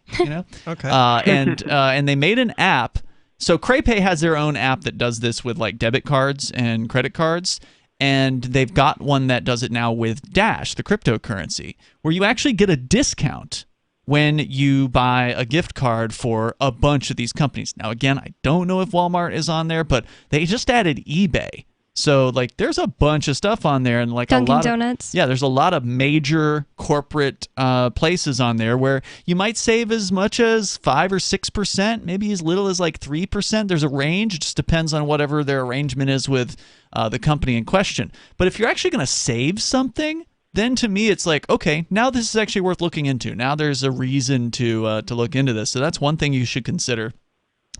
Okay. And they made an app. So CrayPay has their own app that does this with debit cards and credit cards, and they've got one that does it now with Dash, the cryptocurrency, where you actually get a discount when you buy a gift card for a bunch of these companies. Now, again, I don't know if Walmart is on there, but they just added eBay. So, there's a bunch of stuff on there, and Dunkin' a lot Donuts. There's a lot of major corporate places on there where you might save as much as 5 or 6%, maybe as little as 3%. There's a range. It just depends on whatever their arrangement is with the company in question. But if you're actually going to save something, then to me it's okay, now this is actually worth looking into. Now there's a reason to look into this. So that's one thing you should consider.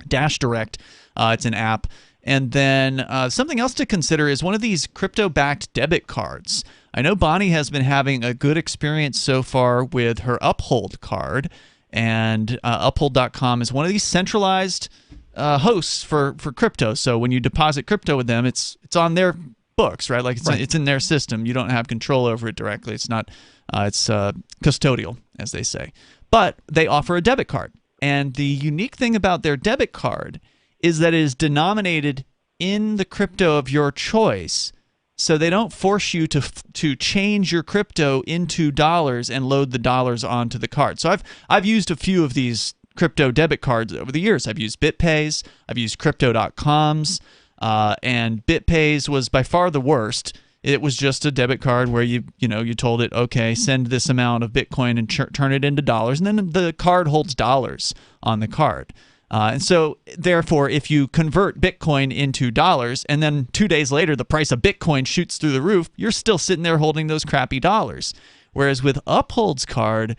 Dash Direct, it's an app. And then something else to consider is one of these crypto-backed debit cards. I know Bonnie has been having a good experience so far with her Uphold card, and Uphold.com is one of these centralized hosts for crypto. So when you deposit crypto with them, it's on their books, right? It's in their system. You don't have control over it directly. It's not. It's custodial, as they say. But they offer a debit card, and the unique thing about their debit card is that it is denominated in the crypto of your choice. So they don't force you to change your crypto into dollars and load the dollars onto the card. So I've used a few of these crypto debit cards over the years. I've used BitPay's, I've used Crypto.com's, and BitPay's was by far the worst. It was just a debit card where you told it, okay, send this amount of Bitcoin and turn it into dollars, and then the card holds dollars on the card. And so, therefore, if you convert Bitcoin into dollars and then 2 days later the price of Bitcoin shoots through the roof, you're still sitting there holding those crappy dollars. Whereas with Uphold's card,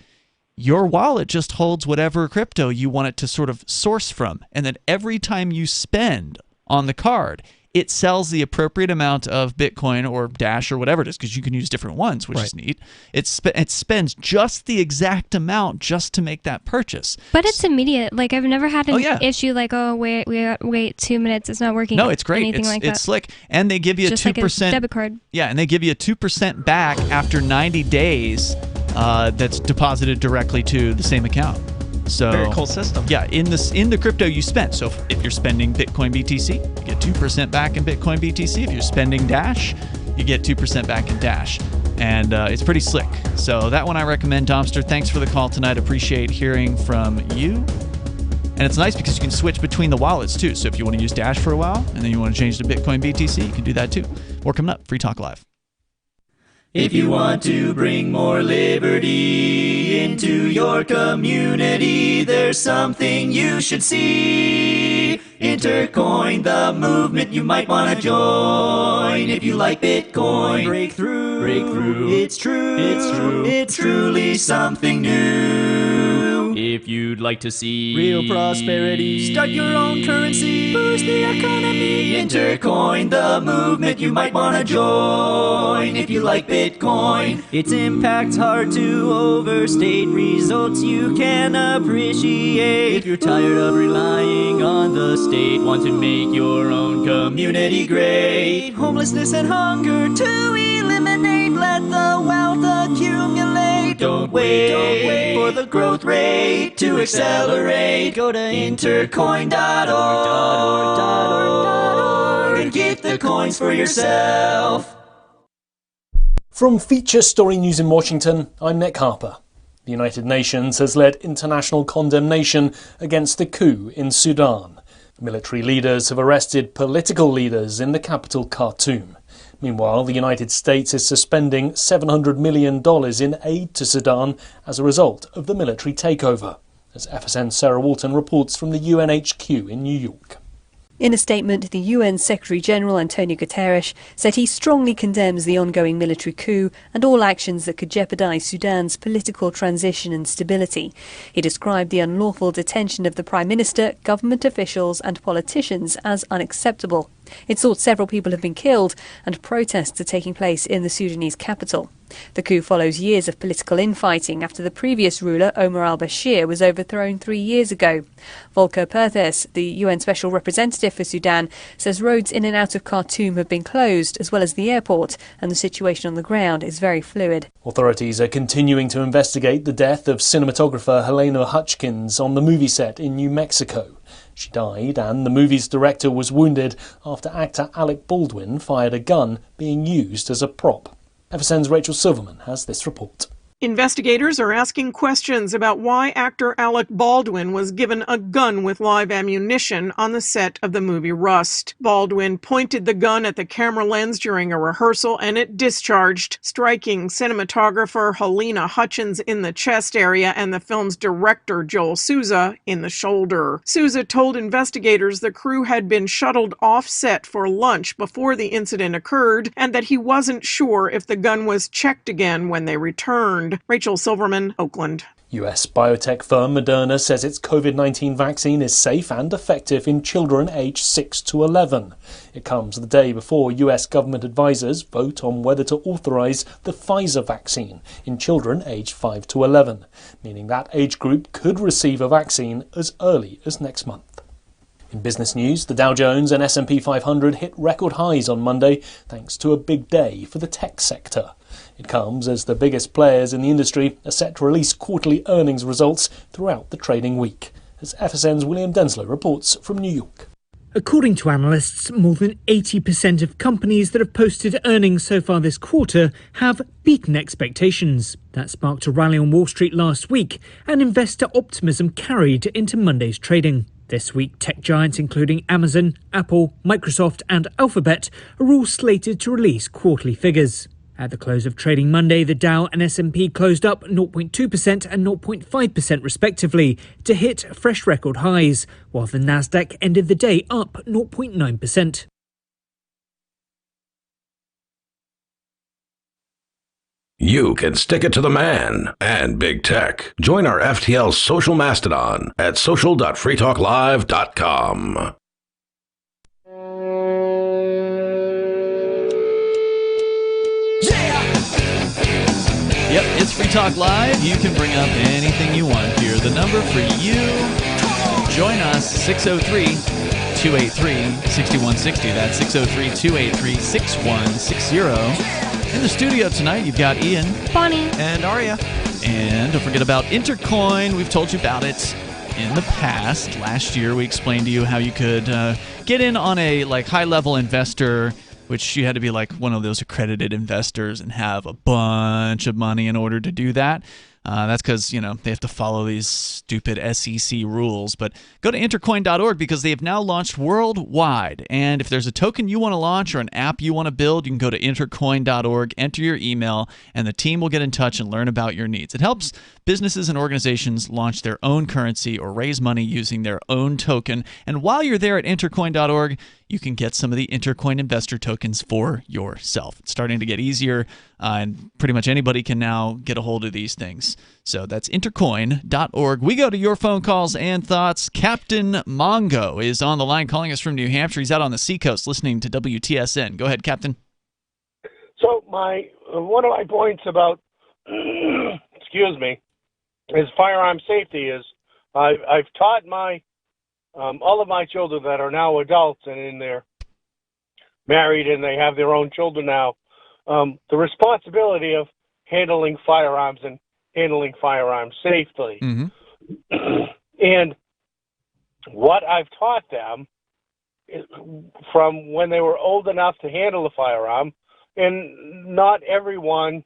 your wallet just holds whatever crypto you want it to sort of source from. And then every time you spend on the card, it sells the appropriate amount of Bitcoin or Dash or whatever it is, because you can use different ones, which is neat. It spends just the exact amount just to make that purchase. But it's immediate. I've never had an issue wait 2 minutes, it's not working. No, it's great. Anything like that. It's slick. And they give you just a 2% like a debit card. Yeah, and they give you a 2% back after 90 days that's deposited directly to the same account. So very cool system. Yeah, in the crypto you spent. So if you're spending Bitcoin BTC, you get 2% back in Bitcoin BTC. If you're spending Dash, you get 2% back in Dash. And it's pretty slick. So that one I recommend, Domster. Thanks for the call tonight. Appreciate hearing from you. And it's nice because you can switch between the wallets too. So if you want to use Dash for a while and then you want to change to Bitcoin BTC, you can do that too. More coming up. Free Talk Live. If you want to bring more liberty into your community, there's something you should see. Intercoin, the movement you might want to join. If you like Bitcoin, break through. It's true. It's truly something new. If you'd like to see real prosperity, start your own currency, boost the economy. Intercoin, the movement you might want to join. If you like Bitcoin, its impact's hard to overstate, results you can appreciate. If you're tired of relying on the state, want to make your own community great, homelessness and hunger to eliminate, let the wealth accumulate. Don't wait for the growth rate to accelerate. Go to intercoin.org and get the coins for yourself. From Feature Story News in Washington, I'm Nick Harper. The United Nations has led international condemnation against the coup in Sudan. Military leaders have arrested political leaders in the capital Khartoum. Meanwhile, the United States is suspending $700 million in aid to Sudan as a result of the military takeover, as FSN's Sarah Walton reports from the UNHQ in New York. In a statement, the UN Secretary-General Antonio Guterres said he strongly condemns the ongoing military coup and all actions that could jeopardise Sudan's political transition and stability. He described the unlawful detention of the Prime Minister, government officials and politicians as unacceptable. It's thought several people have been killed and protests are taking place in the Sudanese capital. The coup follows years of political infighting after the previous ruler, Omar al-Bashir, was overthrown 3 years ago. Volker Perthes, the UN Special Representative for Sudan, says roads in and out of Khartoum have been closed, as well as the airport, and the situation on the ground is very fluid. Authorities are continuing to investigate the death of cinematographer Helena Hutchins on the movie set in New Mexico. She died and the movie's director was wounded after actor Alec Baldwin fired a gun being used as a prop. FSN's Rachel Silverman has this report. Investigators are asking questions about why actor Alec Baldwin was given a gun with live ammunition on the set of the movie Rust. Baldwin pointed the gun at the camera lens during a rehearsal and it discharged, striking cinematographer Helena Hutchins in the chest area and the film's director Joel Souza in the shoulder. Souza told investigators the crew had been shuttled off set for lunch before the incident occurred and that he wasn't sure if the gun was checked again when they returned. Rachel Silverman, Oakland. US biotech firm Moderna says its COVID-19 vaccine is safe and effective in children aged 6 to 11. It comes the day before US government advisors vote on whether to authorise the Pfizer vaccine in children aged 5 to 11, meaning that age group could receive a vaccine as early as next month. In business news, the Dow Jones and S&P 500 hit record highs on Monday thanks to a big day for the tech sector. It comes as the biggest players in the industry are set to release quarterly earnings results throughout the trading week, as FSN's William Denslow reports from New York. According to analysts, more than 80% of companies that have posted earnings so far this quarter have beaten expectations. That sparked a rally on Wall Street last week, and investor optimism carried into Monday's trading. This week, tech giants including Amazon, Apple, Microsoft and Alphabet are all slated to release quarterly figures. At the close of trading Monday, the Dow and S&P closed up 0.2% and 0.5% respectively to hit fresh record highs, while the Nasdaq ended the day up 0.9%. You can stick it to the man and big tech. Join our FTL social mastodon at social.freetalklive.com. Yep, it's Free Talk Live. You can bring up anything you want here. The number for you, join us, 603-283-6160. That's 603-283-6160. In the studio tonight, you've got Ian, Bonnie, and Aria. And don't forget about Intercoin. We've told you about it in the past. Last year, we explained to you how you could get in on a high-level investor, which you had to be like one of those accredited investors and have a bunch of money in order to do that. That's because, they have to follow these stupid SEC rules. But go to intercoin.org because they have now launched worldwide. And if there's a token you want to launch or an app you want to build, you can go to intercoin.org, enter your email, and the team will get in touch and learn about your needs. It helps businesses and organizations launch their own currency or raise money using their own token. And while you're there at intercoin.org, you can get some of the Intercoin investor tokens for yourself. It's starting to get easier, and pretty much anybody can now get a hold of these things. So that's intercoin.org. We go to your phone calls and thoughts. Captain Mongo is on the line calling us from New Hampshire. He's out on the seacoast listening to WTSN. Go ahead, Captain. So one of my points about, excuse me, is firearm safety is I've taught all of my children that are now adults and they're married and they have their own children now, the responsibility of handling firearms and handling firearms safely. Mm-hmm. And what I've taught them is from when they were old enough to handle the firearm, and not everyone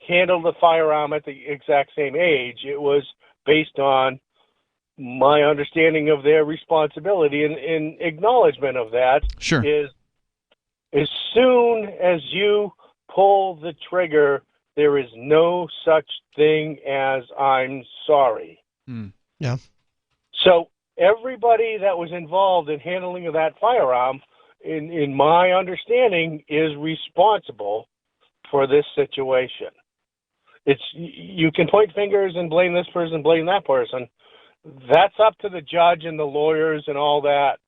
handled the firearm at the exact same age. It was based on my understanding of their responsibility and acknowledgement of that. Sure. Is as soon as you pull the trigger, there is no such thing as I'm sorry. Yeah. So everybody that was involved in handling of that firearm, in my understanding, is responsible for this situation. You can point fingers and blame this person, blame that person. That's up to the judge and the lawyers and all that.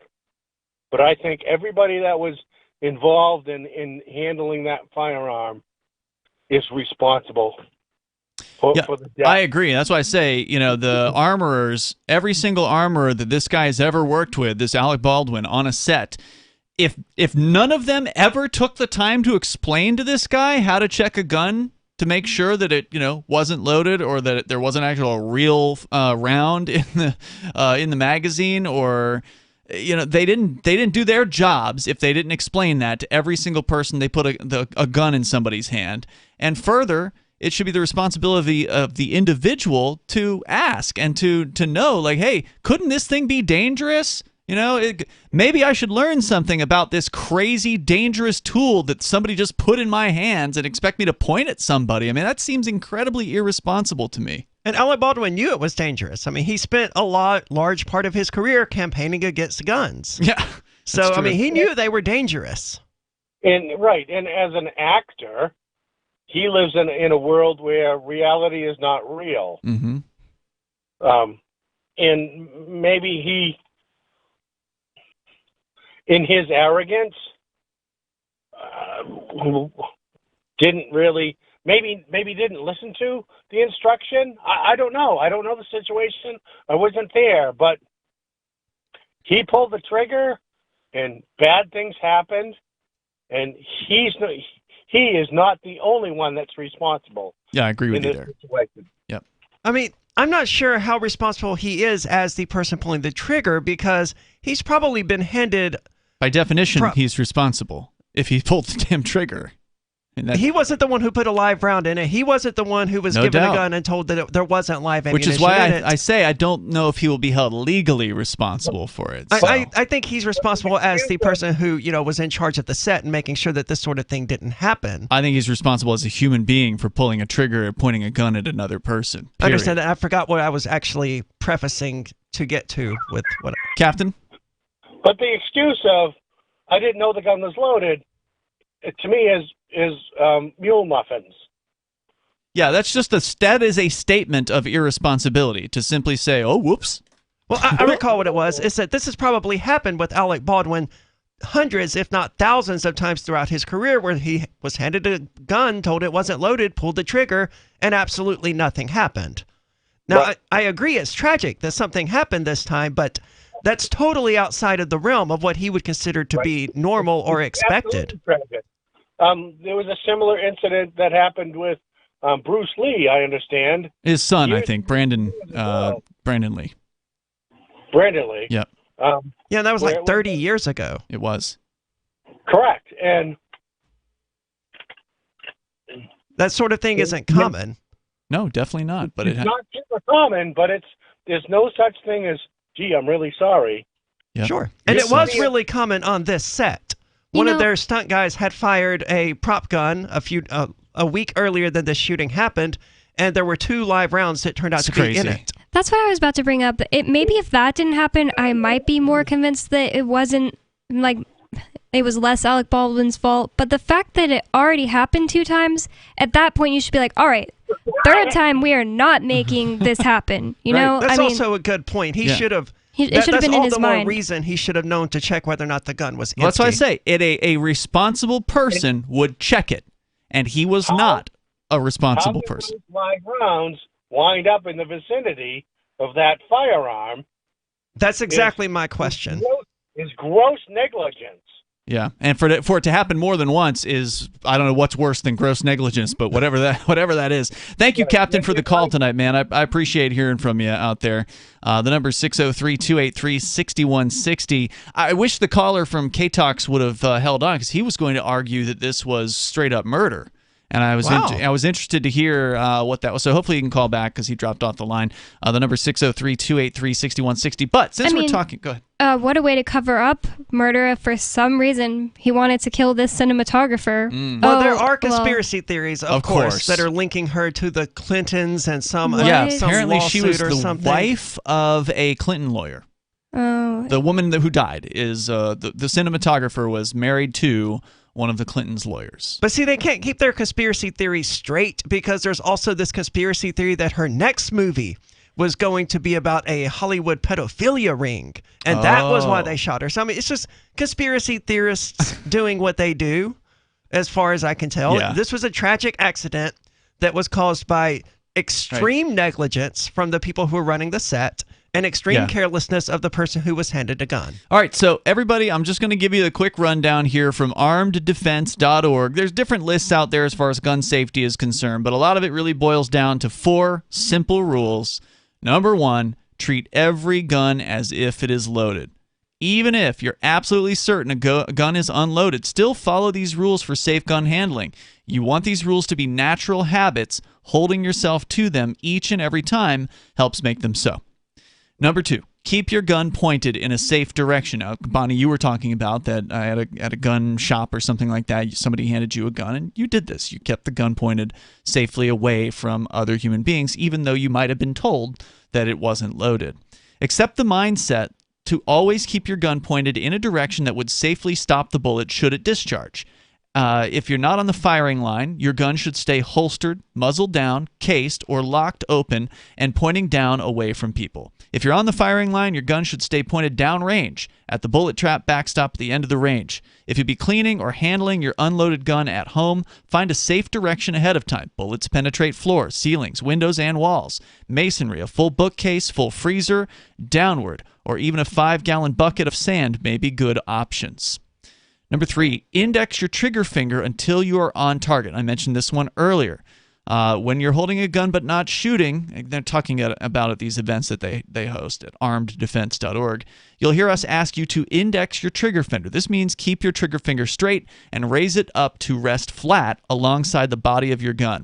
But I think everybody that was involved in handling that firearm is responsible for the death. I agree. That's why I say, the armorers, every single armorer that this guy has ever worked with, this Alec Baldwin, on a set, if none of them ever took the time to explain to this guy how to check a gun to make sure that it, wasn't loaded, or that there wasn't actually a real round in the magazine, or they didn't do their jobs if they didn't explain that to every single person they put a gun in somebody's hand. And further, it should be the responsibility of the individual to ask and to know, like, hey, couldn't this thing be dangerous? Maybe I should learn something about this crazy, dangerous tool that somebody just put in my hands and expect me to point at somebody. I mean, that seems incredibly irresponsible to me. And Alec Baldwin knew it was dangerous. I mean, he spent a large part of his career campaigning against guns. Yeah. So, I mean, he knew they were dangerous. And as an actor, he lives in a world where reality is not real. Mm-hmm. And maybe he, in his arrogance, didn't really, maybe didn't listen to the instruction. I don't know. I don't know the situation. I wasn't there, but he pulled the trigger, and bad things happened. And he is not the only one that's responsible. Yeah, I agree with you there. Situation. Yep. I mean, I'm not sure how responsible he is as the person pulling the trigger, because he's probably been handed... By definition, he's responsible if he pulled the damn trigger. He wasn't the one who put a live round in it. He wasn't the one who was given a gun and told that there wasn't live ammunition. Which is why I say I don't know if he will be held legally responsible for it. So. I think he's responsible as the person who was in charge of the set and making sure that this sort of thing didn't happen. I think he's responsible as a human being for pulling a trigger and pointing a gun at another person. Period. I understand that. I forgot what I was actually prefacing to get to with what Captain. But the excuse of I didn't know the gun was loaded, to me is mule muffins. Yeah, that is a statement of irresponsibility to simply say, "Oh, whoops." Well, I recall what it was. Is that this has probably happened with Alec Baldwin hundreds, if not thousands, of times throughout his career, where he was handed a gun, told it wasn't loaded, pulled the trigger, and absolutely nothing happened. Now, I agree it's tragic that something happened this time, but that's totally outside of the realm of what he would consider to be normal or expected. There was a similar incident that happened with Bruce Lee, I understand. His son, I think, Brandon Lee. Brandon Lee. Yep. Yeah, that was like 30 years ago. It was. Correct. And that sort of thing isn't common. No, definitely not. But it's not super common, but there's no such thing as, gee, I'm really sorry. Yep. Sure. And it was really common on this set. One of their stunt guys had fired a prop gun a week earlier than the shooting happened, and there were 2 live rounds that turned out to be in it. That's what I was about to bring up. Maybe if that didn't happen, I might be more convinced that it wasn't, like, it was less Alec Baldwin's fault. But the fact that it already happened 2 times, at that point you should be like, all right, third time we are not making this happen. You know, That's also a good point. He should have... It should have been in his mind. That's all the more reason he should have known to check whether or not the gun was empty. Well, that's why I say a responsible person would check it, and he was not a responsible person. How did those live rounds wind up in the vicinity of that firearm? That's exactly my question. Is gross negligence. Yeah, and for it to happen more than once is, I don't know what's worse than gross negligence, but whatever that is. Thank you, Captain, for the call tonight, man. I appreciate hearing from you out there. The number is 603-283-6160. I wish the caller from K-Talks would have held on, because he was going to argue that this was straight up murder. And I was interested to hear what that was. So hopefully you can call back because he dropped off the line. The number 603-283-6160. But since we're talking, go ahead. What a way to cover up murder. If for some reason he wanted to kill this cinematographer. Well, there are conspiracy theories, of course, that are linking her to the Clintons and some apparently she was the something. wife of a Clinton lawyer. The woman who died is the cinematographer was married to one of the Clintons' lawyers. But see, they can't keep their conspiracy theories straight because there's also this conspiracy theory that her next movie was going to be about a Hollywood pedophilia ring. And that was why they shot her. So, I mean, it's just conspiracy theorists doing what they do, as far as I can tell. Yeah. This was a tragic accident that was caused by extreme negligence from the people who were running the set and extreme carelessness of the person who was handed a gun. All right, so everybody, I'm just going to give you a quick rundown here from armeddefense.org. There's different lists out there as far as gun safety is concerned, but a lot of it really boils down to 4 simple rules. Number 1, treat every gun as if it is loaded. Even if you're absolutely certain a gun is unloaded, still follow these rules for safe gun handling. You want these rules to be natural habits. Holding yourself to them each and every time helps make them so. Number 2, keep your gun pointed in a safe direction. Now, Bonnie, you were talking about that at a gun shop or something like that. Somebody handed you a gun, and you did this. You kept the gun pointed safely away from other human beings, even though you might have been told that it wasn't loaded. Accept the mindset to always keep your gun pointed in a direction that would safely stop the bullet should it discharge. If you're not on the firing line, your gun should stay holstered, muzzled down, cased, or locked open and pointing down away from people. If you're on the firing line, your gun should stay pointed downrange at the bullet trap backstop at the end of the range. If you'll be cleaning or handling your unloaded gun at home, find a safe direction ahead of time. Bullets penetrate floors, ceilings, windows, and walls. Masonry, a full bookcase, full freezer, downward, or even a 5-gallon bucket of sand may be good options. Number 3, index your trigger finger until you are on target. I mentioned this one earlier. When you're holding a gun but not shooting, they're talking about at these events that they host at armeddefense.org, you'll hear us ask you to index your trigger finger. This means keep your trigger finger straight and raise it up to rest flat alongside the body of your gun.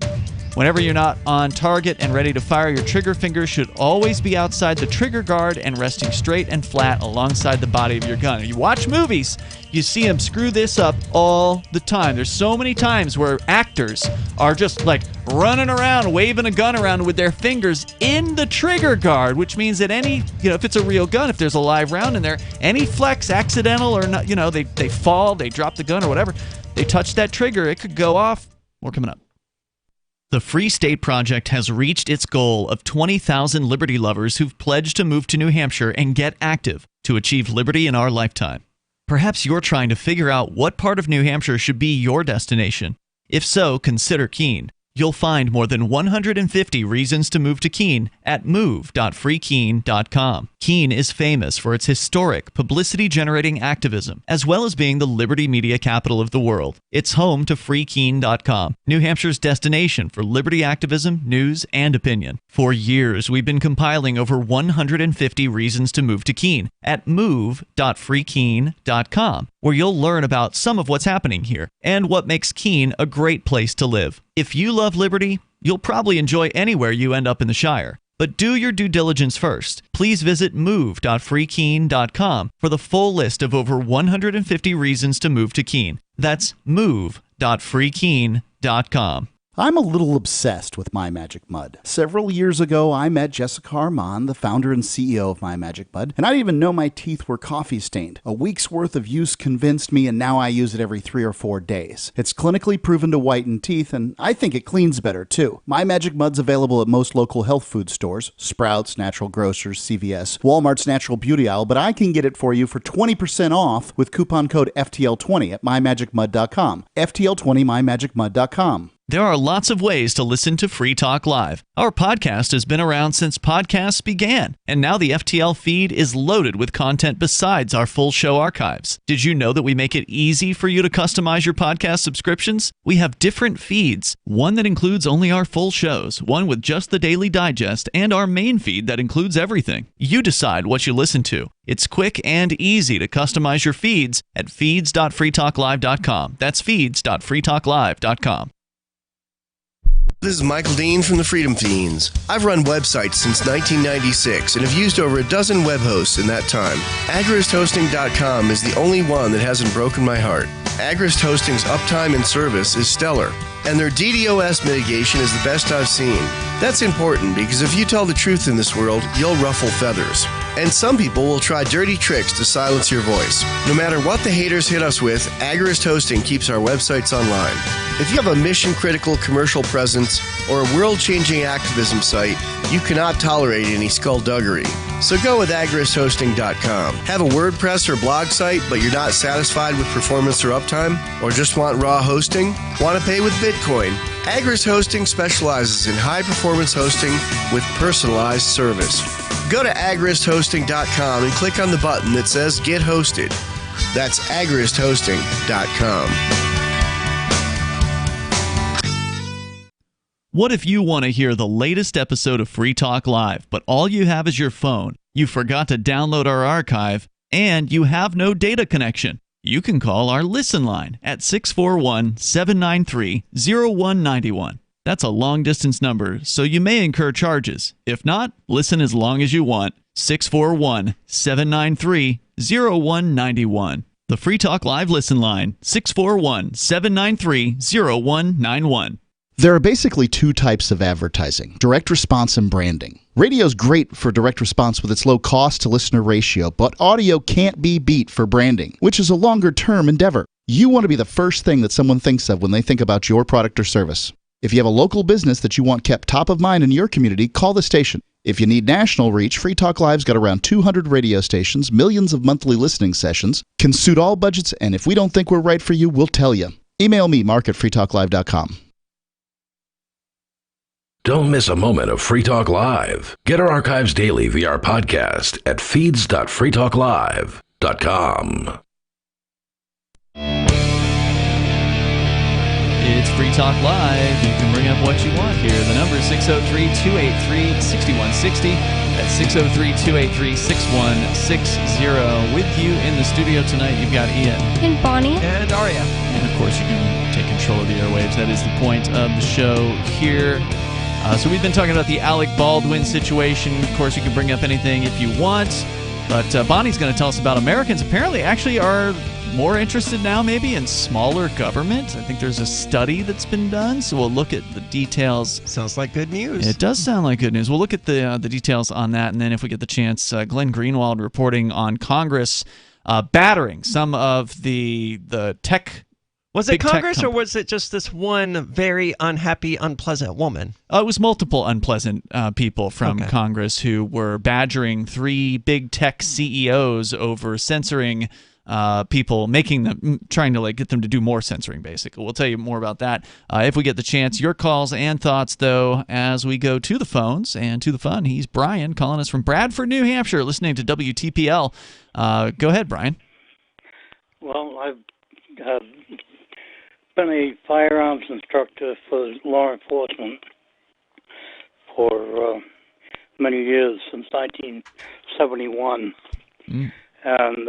Whenever you're not on target and ready to fire, your trigger finger should always be outside the trigger guard and resting straight and flat alongside the body of your gun. You watch movies, you see them screw this up all the time. There's so many times where actors are just like running around, waving a gun around with their fingers in the trigger guard, which means that if it's a real gun, if there's a live round in there, any flex, accidental or not, they fall, they drop the gun or whatever, they touch that trigger, it could go off. More coming up. The Free State Project has reached its goal of 20,000 liberty lovers who've pledged to move to New Hampshire and get active to achieve liberty in our lifetime. Perhaps you're trying to figure out what part of New Hampshire should be your destination. If so, consider Keene. You'll find more than 150 reasons to move to Keene at move.freekeene.com. Keene is famous for its historic, publicity-generating activism, as well as being the liberty media capital of the world. It's home to freekeene.com, New Hampshire's destination for liberty activism, news, and opinion. For years, we've been compiling over 150 reasons to move to Keene at move.freekeene.com, where you'll learn about some of what's happening here and what makes Keene a great place to live. If you love liberty, you'll probably enjoy anywhere you end up in the Shire. But do your due diligence first. Please visit move.freekeene.com for the full list of over 150 reasons to move to Keene. That's move.freekeene.com. I'm a little obsessed with My Magic Mud. Several years ago, I met Jessica Armand, the founder and CEO of My Magic Mud, and I didn't even know my teeth were coffee stained. A week's worth of use convinced me, and now I use it every 3 or 4 days. It's clinically proven to whiten teeth, and I think it cleans better, too. My Magic Mud's available at most local health food stores, Sprouts, Natural Grocers, CVS, Walmart's Natural Beauty Aisle, but I can get it for you for 20% off with coupon code FTL20 at mymagicmud.com. FTL20 mymagicmud.com. There are lots of ways to listen to Free Talk Live. Our podcast has been around since podcasts began, and now the FTL feed is loaded with content besides our full show archives. Did you know that we make it easy for you to customize your podcast subscriptions? We have different feeds, one that includes only our full shows, one with just the Daily Digest, and our main feed that includes everything. You decide what you listen to. It's quick and easy to customize your feeds at feeds.freetalklive.com. That's feeds.freetalklive.com. This is Michael Dean from the Freedom Fiends. I've run websites since 1996 and have used over a dozen web hosts in that time. AgristHosting.com is the only one that hasn't broken my heart. Agrist Hosting's uptime and service is stellar, and their DDoS mitigation is the best I've seen. That's important because if you tell the truth in this world, you'll ruffle feathers. And some people will try dirty tricks to silence your voice. No matter what the haters hit us with, Agrist Hosting keeps our websites online. If you have a mission-critical commercial presence or a world-changing activism site, you cannot tolerate any skullduggery. So go with AgristHosting.com. Have a WordPress or blog site, but you're not satisfied with performance or uptime? Or just want raw hosting? Want to pay with Bitcoin? Agrist Hosting specializes in high-performance hosting with personalized service. Go to AgristHosting.com and click on the button that says Get Hosted. That's AgristHosting.com. What if you want to hear the latest episode of Free Talk Live, but all you have is your phone, you forgot to download our archive, and you have no data connection? You can call our Listen line at 641-793-0191. That's a long-distance number, so you may incur charges. If not, listen as long as you want. 641-793-0191. The Free Talk Live Listen line, 641-793-0191. There are basically two types of advertising, direct response and branding. Radio's great for direct response with its low cost to listener ratio, but audio can't be beat for branding, which is a longer-term endeavor. You want to be the first thing that someone thinks of when they think about your product or service. If you have a local business that you want kept top of mind in your community, call the station. If you need national reach, Free Talk Live's got around 200 radio stations, millions of monthly listening sessions, can suit all budgets, and if we don't think we're right for you, we'll tell you. Email me, mark@freetalklive.com. Don't miss a moment of Free Talk Live. Get our archives daily via our podcast at feeds.freetalklive.com. It's Free Talk Live. You can bring up what you want here. The number is 603-283-6160. That's 603-283-6160. With you in the studio tonight, you've got Ian. And Bonnie. And Aria. And, of course, you can take control of the airwaves. That is the point of the show here. So we've been talking about the Alec Baldwin situation. Of course, you can bring up anything if you want. But Bonnie's going to tell us about Americans apparently actually are more interested now maybe in smaller government. I think there's a study that's been done, so we'll look at the details. Sounds like good news. It does sound like good news. We'll look at the details on that, and then if we get the chance, Glenn Greenwald reporting on Congress battering some of the tech. Was it Congress or was it just this one very unhappy, unpleasant woman? It was multiple unpleasant people from Congress who were badgering three big tech CEOs over censoring people, trying to get them to do more censoring, basically. We'll tell you more about that if we get the chance. Your calls and thoughts, though, as we go to the phones and to the fun. He's Brian calling us from Bradford, New Hampshire, listening to WTPL. Go ahead, Brian. Well, I've been a firearms instructor for law enforcement for many years, since 1971. And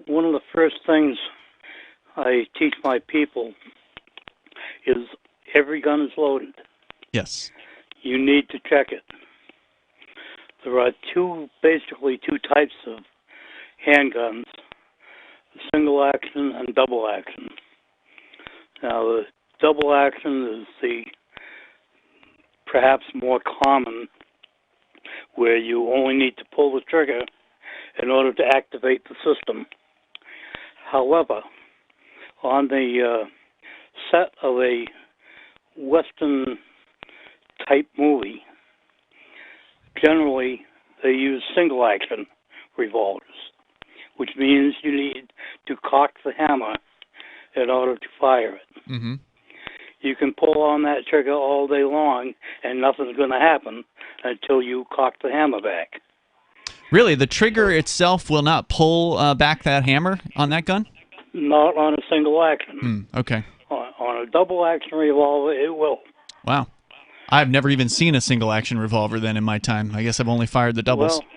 one of the first things I teach my people is every gun is loaded. Yes. You need to check it. There are basically two types of handguns, single action and double action. Now, the double action is the perhaps more common, where you only need to pull the trigger in order to activate the system. However, on the set of a Western-type movie, generally they use single-action revolvers, which means you need to cock the hammer in order to fire it. Mm-hmm. You can pull on that trigger all day long, and nothing's going to happen until you cock the hammer back. Really? The trigger itself will not pull back that hammer on that gun? Not on a single action. Okay. On a double action revolver, it will. Wow. I've never even seen a single action revolver then in my time. I guess I've only fired the doubles. Well,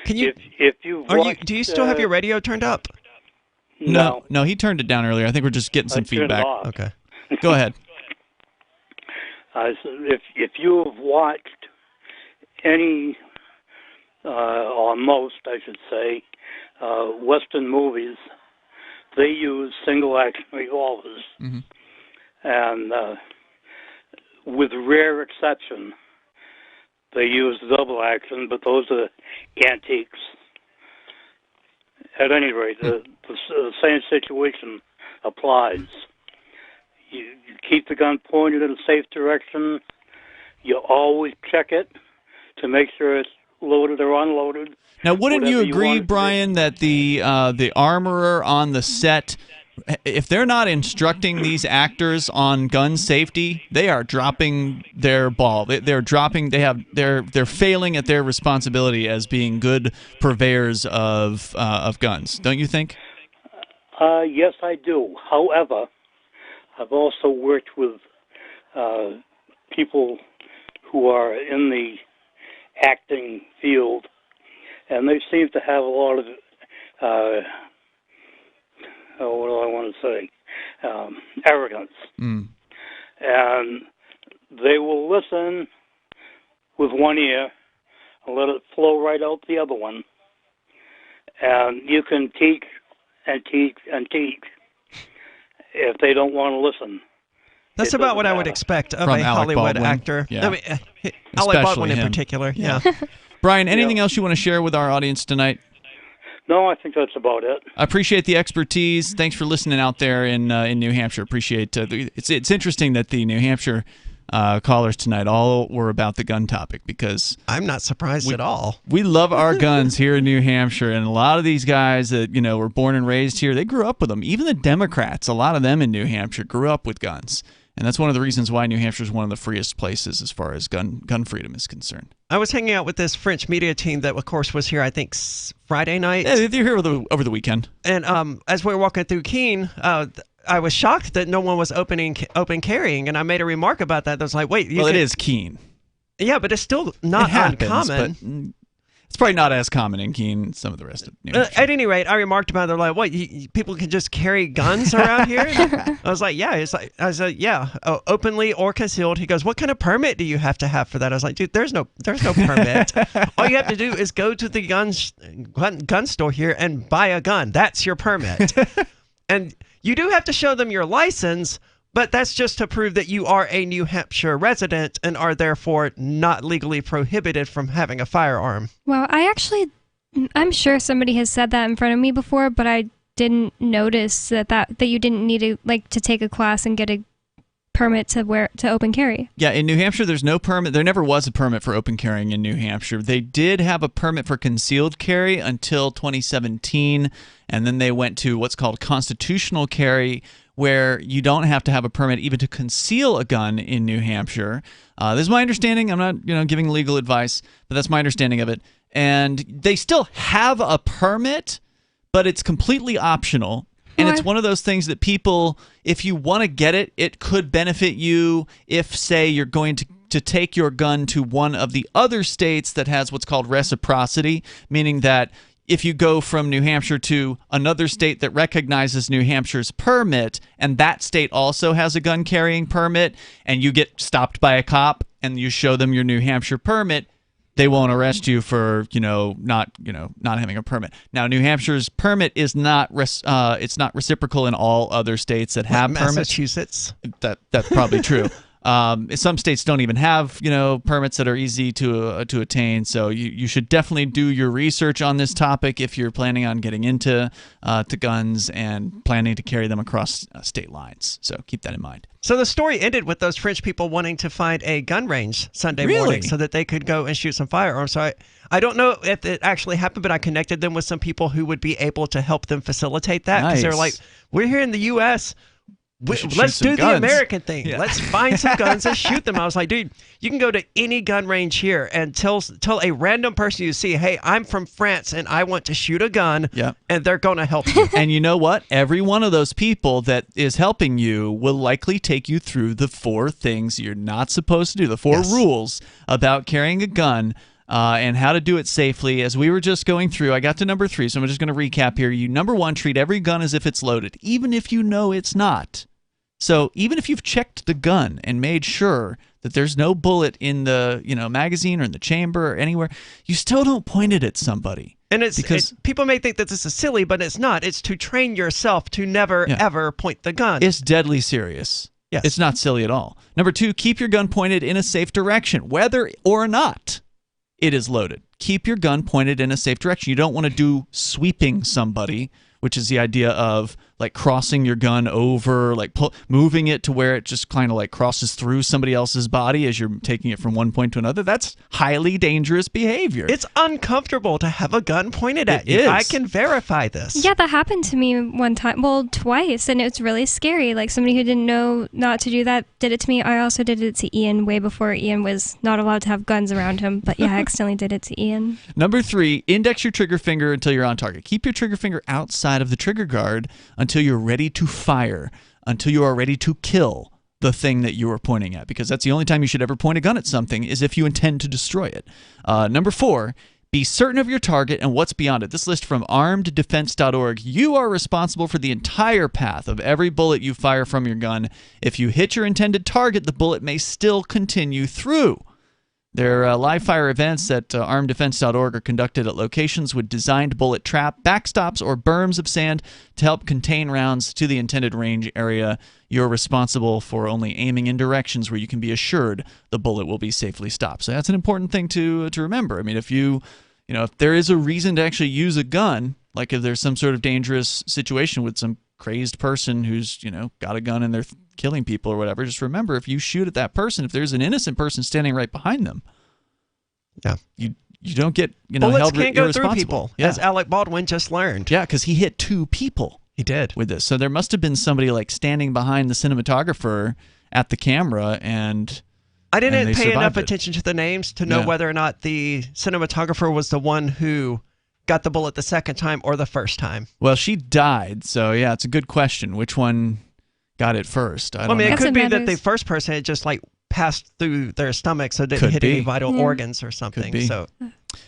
can you? If you do you still have your radio turned up? No, he turned it down earlier. I think we're just getting some feedback. It off. Okay. Go ahead. If you have watched any, or most, I should say, Western movies, they use single-action revolvers. Mm-hmm. And with rare exception, they use double action, but those are antiques. At any rate, the same situation applies. You keep the gun pointed in a safe direction. You always check it to make sure it's loaded or unloaded. Now, wouldn't you agree, Brian, that the armorer on the set, if they're not instructing these actors on gun safety, they are dropping their ball. They're failing at their responsibility as being good purveyors of guns. Don't you think? Yes, I do. However, I've also worked with people who are in the acting field, and they seem to have a lot of what do I want to say? Arrogance. Mm. And they will listen with one ear and let it flow right out the other one. And you can teach and teach and teach if they don't want to listen. That's about what I would expect of From a Alec Hollywood Baldwin. actor. Yeah. I mean, Alec Baldwin in him. particular. Yeah. Brian, anything else you want to share with our audience tonight? No, I think that's about it. I appreciate the expertise. Thanks for listening out there in New Hampshire. Appreciate it's interesting that the New Hampshire callers tonight all were about the gun topic, because I'm not surprised at all. We love our guns here in New Hampshire, and a lot of these guys that were born and raised here, they grew up with them. Even the Democrats, a lot of them in New Hampshire grew up with guns. And that's one of the reasons why New Hampshire is one of the freest places as far as gun freedom is concerned. I was hanging out with this French media team that, of course, was here, I think, Friday night. Yeah, they're here over the weekend. And as we were walking through Keene, I was shocked that no one was open carrying, and I made a remark about that. I was like, wait. It is Keene. Yeah, but it's still not uncommon. But it's probably not as common in Keene as some of the rest of New Hampshire. At any rate, I remarked about it. They're like, what, people can just carry guns around here? I was like, yeah. I said, yeah, openly or concealed. He goes, what kind of permit do you have to have for that? I was like, dude, there's no permit. All you have to do is go to the gun store here and buy a gun. That's your permit. And you do have to show them your license, but that's just to prove that you are a New Hampshire resident and are therefore not legally prohibited from having a firearm. Well, I'm sure somebody has said that in front of me before, but I didn't notice that you didn't need to take a class and get a permit to open carry. Yeah, in New Hampshire, there's no permit. There never was a permit for open carrying in New Hampshire. They did have a permit for concealed carry until 2017, and then they went to what's called constitutional carry, where you don't have to have a permit even to conceal a gun in New Hampshire. This is my understanding. I'm not, giving legal advice, but that's my understanding of it. And they still have a permit, but it's completely optional. And it's one of those things that people, if you want to get it, it could benefit you if, say, you're going to take your gun to one of the other states that has what's called reciprocity, meaning that if you go from New Hampshire to another state that recognizes New Hampshire's permit, and that state also has a gun carrying permit, and you get stopped by a cop and you show them your New Hampshire permit, they won't arrest you for not having a permit. Now, New Hampshire's permit is not it's not reciprocal in all other states that have permits. Massachusetts. That's probably true. Some states don't even have permits that are easy to attain. So you should definitely do your research on this topic if you're planning on getting into to guns and planning to carry them across state lines. So keep that in mind. So the story ended with those French people wanting to find a gun range Sunday morning so that they could go and shoot some firearms. So I don't know if it actually happened, but I connected them with some people who would be able to help them facilitate that, because they're like, we're here in the U.S., let's do the American thing. Yeah. Let's find some guns and shoot them. I was like, dude, you can go to any gun range here and tell a random person you see, hey, I'm from France and I want to shoot a gun, and they're going to help you. And you know what? Every one of those people that is helping you will likely take you through the 4 things you're not supposed to do, the 4 rules about carrying a gun. And how to do it safely. As we were just going through, I got to number 3, so I'm just going to recap here. Number 1, treat every gun as if it's loaded, even if you know it's not. So even if you've checked the gun and made sure that there's no bullet in the magazine or in the chamber or anywhere, you still don't point it at somebody. And because people may think that this is silly, but it's not. It's to train yourself to never, ever point the gun. It's deadly serious. Yes. It's not silly at all. Number 2, keep your gun pointed in a safe direction, whether or not it is loaded. Keep your gun pointed in a safe direction. You don't want to do sweeping somebody, which is the idea of like crossing your gun over, like moving it to where it just kind of like crosses through somebody else's body as you're taking it from one point to another. That's highly dangerous behavior. It's uncomfortable to have a gun pointed at you. I can verify this. Yeah, that happened to me one time. Well, twice, and it's really scary. Like somebody who didn't know not to do that did it to me. I also did it to Ian way before Ian was not allowed to have guns around him. But yeah, I accidentally did it to Ian. Number 3, index your trigger finger until you're on target. Keep your trigger finger outside of the trigger guard until you're ready to fire, until you are ready to kill the thing that you are pointing at, because that's the only time you should ever point a gun at something is if you intend to destroy it. Number 4, be certain of your target and what's beyond it. This list from armeddefense.org. You are responsible for the entire path of every bullet you fire from your gun. If you hit your intended target, the bullet may still continue through. Their live fire events at armeddefense.org are conducted at locations with designed bullet trap, backstops, or berms of sand to help contain rounds to the intended range area. You're responsible for only aiming in directions where you can be assured the bullet will be safely stopped. So that's an important thing to remember. I mean, if if there is a reason to actually use a gun, like if there's some sort of dangerous situation with some crazed person who's got a gun and they're killing people or whatever, just remember, if you shoot at that person, if there's an innocent person standing right behind them, you don't get bullets held can't go through irresponsible. people, as Alec Baldwin just learned. Yeah, because he hit 2 people. He did with this. So there must have been somebody like standing behind the cinematographer at the camera, and I didn't and pay enough it. attention to the names to know whether or not the cinematographer was the one who got the bullet the second time or the first time. Well, she died, so yeah, it's a good question. Which one got it first? I don't know. It could be that the first person had just like passed through their stomach, so it didn't hit any vital organs or something. Could be. So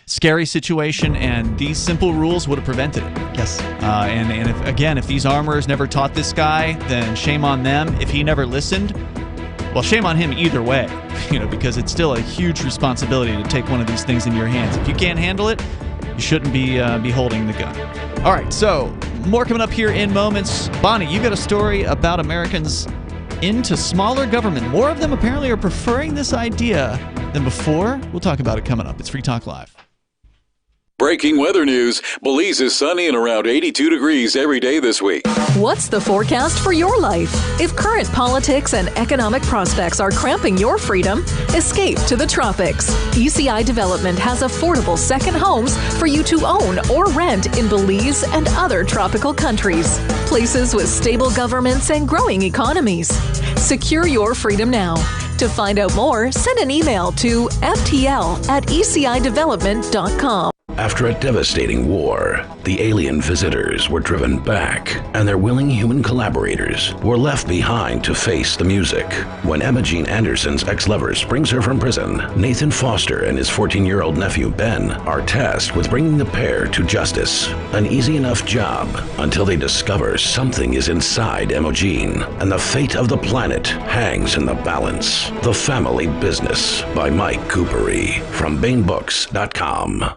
scary situation, and these simple rules would have prevented it. Yes. And if these armorers never taught this guy, then shame on them. If he never listened, well, shame on him either way, because it's still a huge responsibility to take one of these things in your hands. If you can't handle it, you shouldn't be holding the gun. All right, so more coming up here in moments. Bonnie, you got a story about Americans into smaller government. More of them apparently are preferring this idea than before. We'll talk about it coming up. It's Free Talk Live. Breaking weather news. Belize is sunny and around 82 degrees every day this week. What's the forecast for your life? If current politics and economic prospects are cramping your freedom, escape to the tropics. ECI Development has affordable second homes for you to own or rent in Belize and other tropical countries. Places with stable governments and growing economies. Secure your freedom now. To find out more, send an email to ftl@ecidevelopment.com. After a devastating war, the alien visitors were driven back, and their willing human collaborators were left behind to face the music. When Emma Jean Anderson's ex-lover springs her from prison, Nathan Foster and his 14-year-old nephew Ben are tasked with bringing the pair to justice. An easy enough job until they discover something is inside Emma Jean, and the fate of the planet hangs in the balance. The Family Business by Mike Coopery from BaneBooks.com.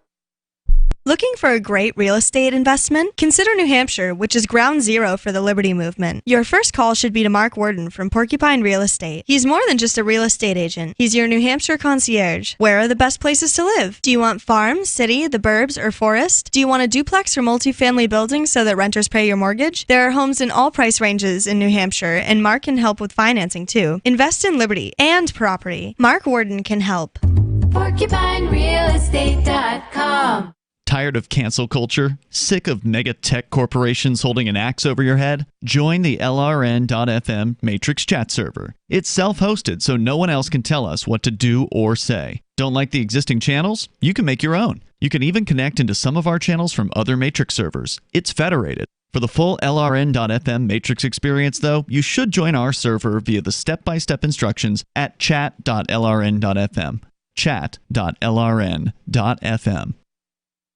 Looking for a great real estate investment? Consider New Hampshire, which is ground zero for the Liberty Movement. Your first call should be to Mark Worden from Porcupine Real Estate. He's more than just a real estate agent. He's your New Hampshire concierge. Where are the best places to live? Do you want farm, city, the burbs, or forest? Do you want a duplex or multifamily building so that renters pay your mortgage? There are homes in all price ranges in New Hampshire, and Mark can help with financing too. Invest in Liberty and property. Mark Worden can help. PorcupineRealEstate.com. Tired of cancel culture? Sick of mega tech corporations holding an axe over your head? Join the LRN.FM Matrix chat server. It's self-hosted, so no one else can tell us what to do or say. Don't like the existing channels? You can make your own. You can even connect into some of our channels from other Matrix servers. It's federated. For the full LRN.FM Matrix experience, though, you should join our server via the step-by-step instructions at chat.lrn.fm. Chat.lrn.fm.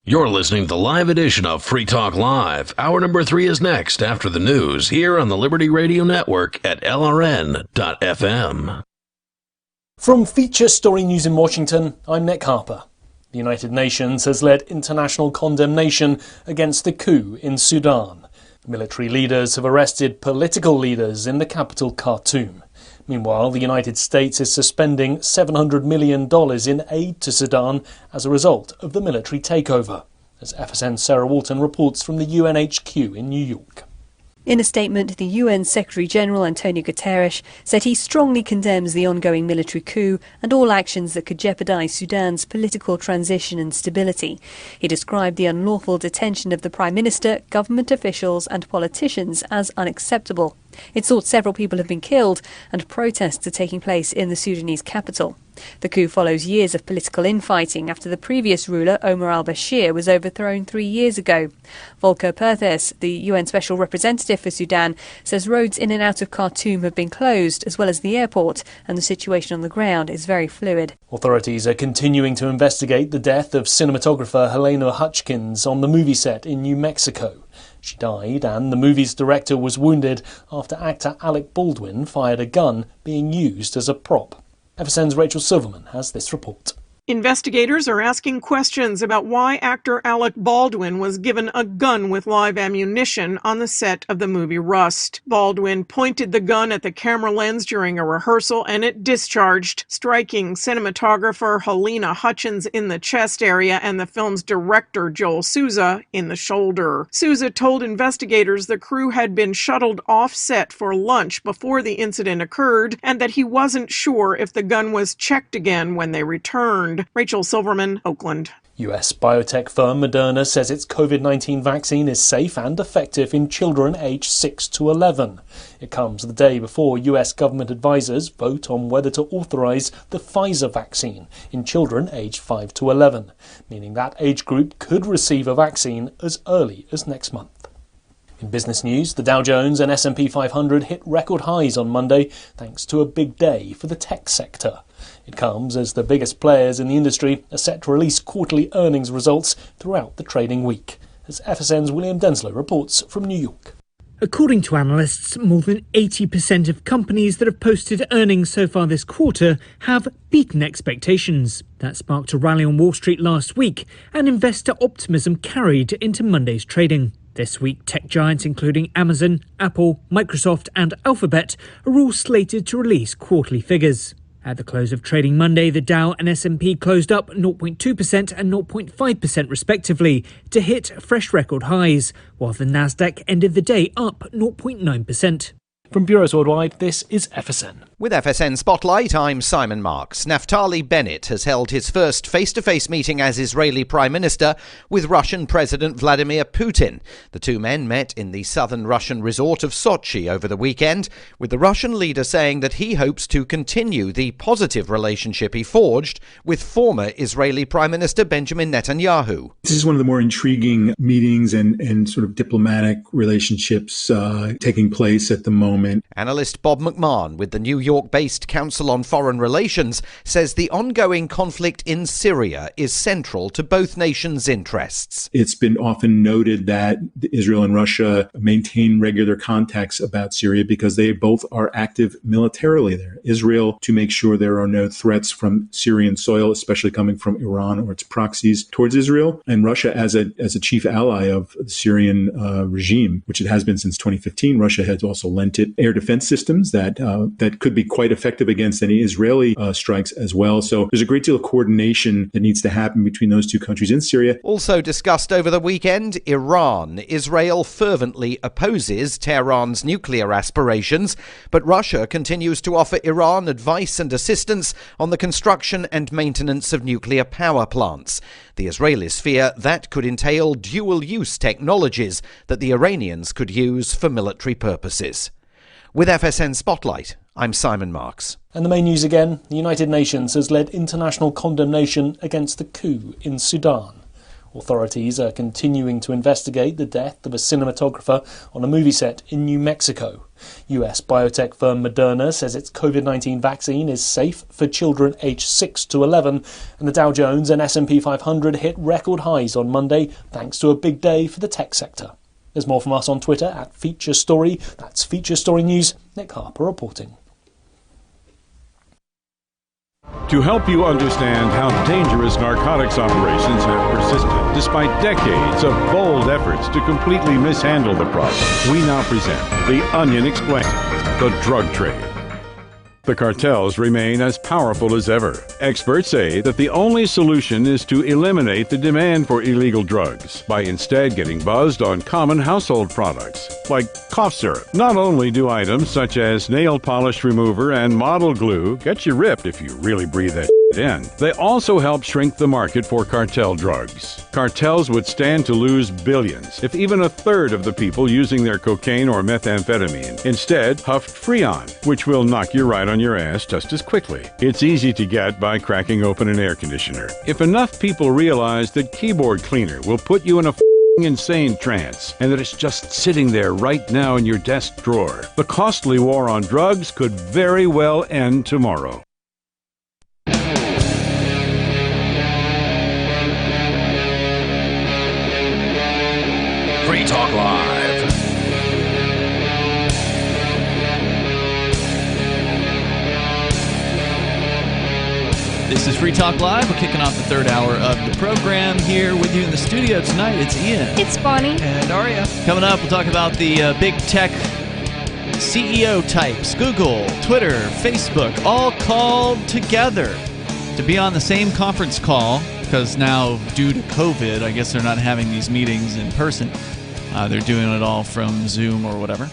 You're listening to the live edition of Free Talk Live. Hour number 3 is next after the news here on the Liberty Radio Network at LRN.FM. From Feature Story News in Washington, I'm Nick Harper. The United Nations has led international condemnation against the coup in Sudan. Military leaders have arrested political leaders in the capital Khartoum. Meanwhile, the United States is suspending $700 million in aid to Sudan as a result of the military takeover, as FSN's Sarah Walton reports from the UNHQ in New York. In a statement, the UN Secretary-General Antonio Guterres said he strongly condemns the ongoing military coup and all actions that could jeopardise Sudan's political transition and stability. He described the unlawful detention of the Prime Minister, government officials and politicians as unacceptable. It's thought several people have been killed and protests are taking place in the Sudanese capital. The coup follows years of political infighting after the previous ruler, Omar al-Bashir, was overthrown 3 years ago. Volker Perthes, the UN Special Representative for Sudan, says roads in and out of Khartoum have been closed, as well as the airport, and the situation on the ground is very fluid. Authorities are continuing to investigate the death of cinematographer Helena Hutchins on the movie set in New Mexico. She died and the movie's director was wounded after actor Alec Baldwin fired a gun being used as a prop. FSN's Rachel Silverman has this report. Investigators are asking questions about why actor Alec Baldwin was given a gun with live ammunition on the set of the movie Rust. Baldwin pointed the gun at the camera lens during a rehearsal and it discharged, striking cinematographer Helena Hutchins in the chest area and the film's director Joel Souza in the shoulder. Souza told investigators the crew had been shuttled off set for lunch before the incident occurred and that he wasn't sure if the gun was checked again when they returned. Rachel Silverman, Oakland. US biotech firm Moderna says its COVID-19 vaccine is safe and effective in children aged 6 to 11. It comes the day before US government advisors vote on whether to authorise the Pfizer vaccine in children aged 5 to 11, meaning that age group could receive a vaccine as early as next month. In business news, the Dow Jones and S&P 500 hit record highs on Monday thanks to a big day for the tech sector. It comes as the biggest players in the industry are set to release quarterly earnings results throughout the trading week, as FSN's William Denslow reports from New York. According to analysts, more than 80% of companies that have posted earnings so far this quarter have beaten expectations. That sparked a rally on Wall Street last week, and investor optimism carried into Monday's trading. This week, tech giants including Amazon, Apple, Microsoft and Alphabet are all slated to release quarterly figures. At the close of trading Monday, the Dow and S&P closed up 0.2% and 0.5% respectively to hit fresh record highs, while the Nasdaq ended the day up 0.9%. From Bureaus Worldwide, this is FSN. With FSN Spotlight, I'm Simon Marks. Naftali Bennett has held his first face-to-face meeting as Israeli Prime Minister with Russian President Vladimir Putin. The two men met in the southern Russian resort of Sochi over the weekend, with the Russian leader saying that he hopes to continue the positive relationship he forged with former Israeli Prime Minister Benjamin Netanyahu. This is one of the more intriguing meetings and sort of diplomatic relationships taking place at the moment. Analyst Bob McMahon with the New York-based Council on Foreign Relations says the ongoing conflict in Syria is central to both nations' interests. It's been often noted that Israel and Russia maintain regular contacts about Syria because they both are active militarily there. Israel to make sure there are no threats from Syrian soil, especially coming from Iran or its proxies towards Israel, and Russia as a chief ally of the Syrian regime, which it has been since 2015. Russia has also lent it air defense systems that could be quite effective against any Israeli strikes as well. So there's a great deal of coordination that needs to happen between those two countries in Syria. Also discussed over the weekend, Iran. Israel fervently opposes Tehran's nuclear aspirations, but Russia continues to offer Iran advice and assistance on the construction and maintenance of nuclear power plants. The Israelis fear that could entail dual-use technologies that the Iranians could use for military purposes. With FSN Spotlight, I'm Simon Marks. And the main news again, the United Nations has led international condemnation against the coup in Sudan. Authorities are continuing to investigate the death of a cinematographer on a movie set in New Mexico. US biotech firm Moderna says its COVID-19 vaccine is safe for children aged 6 to 11, and the Dow Jones and S&P 500 hit record highs on Monday thanks to a big day for the tech sector. There's more from us on Twitter at Feature Story. That's Feature Story News. Nick Harper reporting. to help you understand how dangerous narcotics operations have persisted despite decades of bold efforts to completely mishandle the problem. We now present The Onion Explains the drug trade. The cartels remain as powerful as ever. Experts say that the only solution is to eliminate the demand for illegal drugs by instead getting buzzed on common household products, like cough syrup. Not only do items such as nail polish remover and model glue get you ripped if you really breathe that in, they also help shrink the market for cartel drugs. Cartels would stand to lose billions if even a third of the people using their cocaine or methamphetamine instead huffed Freon, which will knock you right on your ass just as quickly. It's easy to get by cracking open an air conditioner. If enough people realize that keyboard cleaner will put you in a insane trance and that it's just sitting there right now in your desk drawer, the costly war on drugs could very well end tomorrow. Free Talk Live. This is Free Talk Live. We're kicking off the third hour of the program here with you in the studio tonight. It's Ian. It's Bonnie. And Aria. Coming up, we'll talk about the big tech CEO types, Google, Twitter, Facebook, all called together to be on the same conference call because now, due to COVID, I guess they're not having these meetings in person. They're doing it all from Zoom or whatever,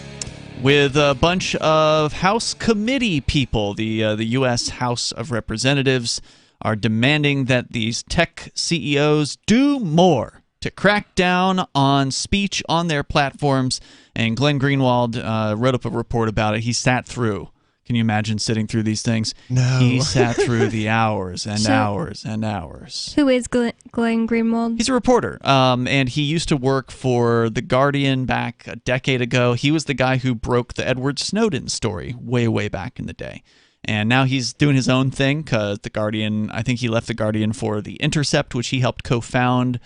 with a bunch of House committee people. The U.S. House of Representatives are demanding that these tech CEOs do more to crack down on speech on their platforms. And Glenn Greenwald wrote up a report about it. He sat through. Can you imagine sitting through these things? No. He sat through the hours and hours and hours. Who is Glenn Greenwald? He's a reporter, and he used to work for The Guardian back a decade ago. He was the guy who broke the Edward Snowden story way, way back in the day. And now he's doing his own thing because The Guardian, I think he left The Guardian for The Intercept, which he helped co-found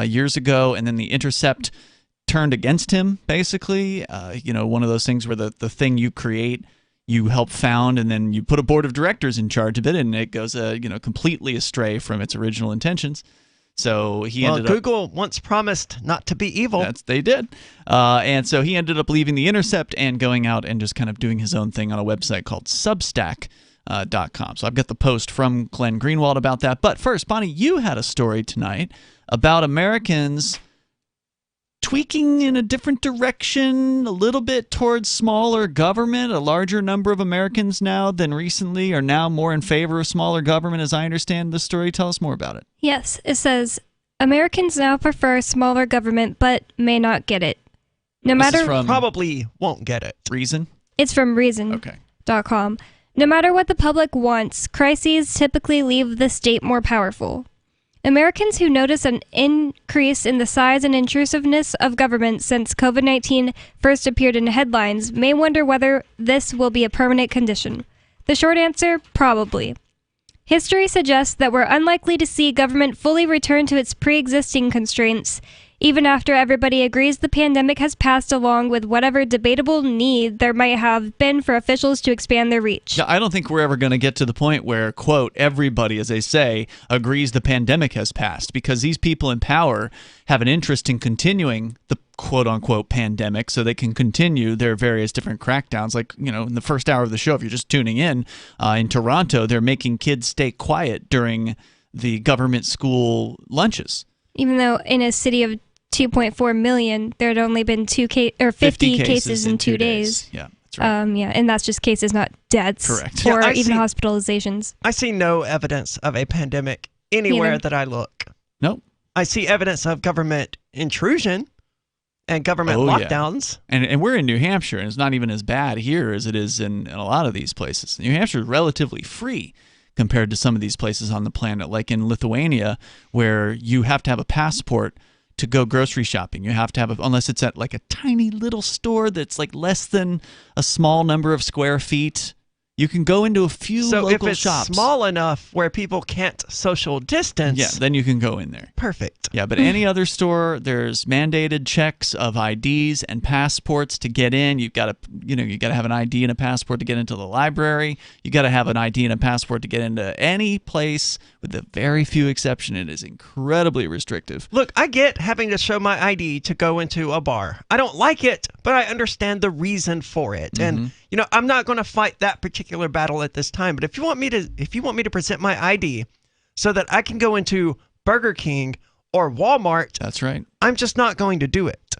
years ago, and then The Intercept turned against him, basically. One of those things where the thing you create, you help found, and then you put a board of directors in charge of it, and it goes, completely astray from its original intentions. So he ended up... Google once promised not to be evil. They did. And so he ended up leaving The Intercept and going out and just kind of doing his own thing on a website called Substack.com. So I've got the post from Glenn Greenwald about that. But first, Bonnie, you had a story tonight about Americans tweaking in a different direction, a little bit towards smaller government. A larger number of Americans now than recently are now more in favor of smaller government, as I understand the story. Tell us more about it. Yes, it says, Americans now prefer smaller government, but may not get it. Probably won't get it. Reason? It's from Reason.com. No matter what the public wants, crises typically leave the state more powerful. Americans who notice an increase in the size and intrusiveness of government since COVID-19 first appeared in headlines may wonder whether this will be a permanent condition. The short answer, probably. History suggests that we're unlikely to see government fully return to its pre-existing constraints, even after everybody agrees the pandemic has passed, along with whatever debatable need there might have been for officials to expand their reach. Yeah, I don't think we're ever going to get to the point where, quote, everybody, as they say, agrees the pandemic has passed, because these people in power have an interest in continuing the quote-unquote pandemic so they can continue their various different crackdowns. Like, in the first hour of the show, if you're just tuning in Toronto, they're making kids stay quiet during the government school lunches. Even though in a city of 2.4 million, there had only been 50 cases in 2 days. Yeah, that's right. And that's just cases, not deaths. Correct. Or even hospitalizations. I see no evidence of a pandemic anywhere that I look. Nope. I see evidence of government intrusion and government lockdowns. Yeah. And we're in New Hampshire, and it's not even as bad here as it is in a lot of these places. New Hampshire is relatively free compared to some of these places on the planet, like in Lithuania, where you have to have a passport to go grocery shopping. You have to have, unless it's at like a tiny little store that's like less than a small number of square feet, You can go into a few local if it's shops. small enough where people can't social distance, Yeah, then you can go in there. Perfect. Yeah, but any other store, there's mandated checks of IDs and passports to get in. You've got to have an ID and a passport to get into the library. You got to have an ID and a passport to get into any place, with a very few exceptions. It is incredibly restrictive. Look, I get having to show my ID to go into a bar. I don't like it, but I understand the reason for it. And I'm not going to fight that particular battle at this time. But if you want me to present my ID so that I can go into Burger King or Walmart, that's right. I'm just not going to do it.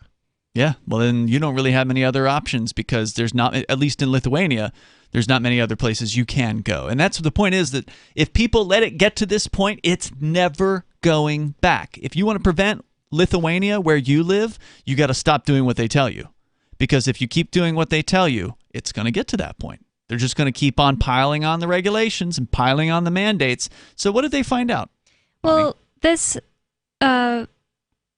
Yeah, well then you don't really have many other options, because there's not, at least in Lithuania, there's not many other places you can go. And that's the point, is that if people let it get to this point, it's never going back. If you want to prevent Lithuania where you live, you got to stop doing what they tell you. Because if you keep doing what they tell you, it's going to get to that point. They're just going to keep on piling on the regulations and piling on the mandates. So what did they find out? Well, this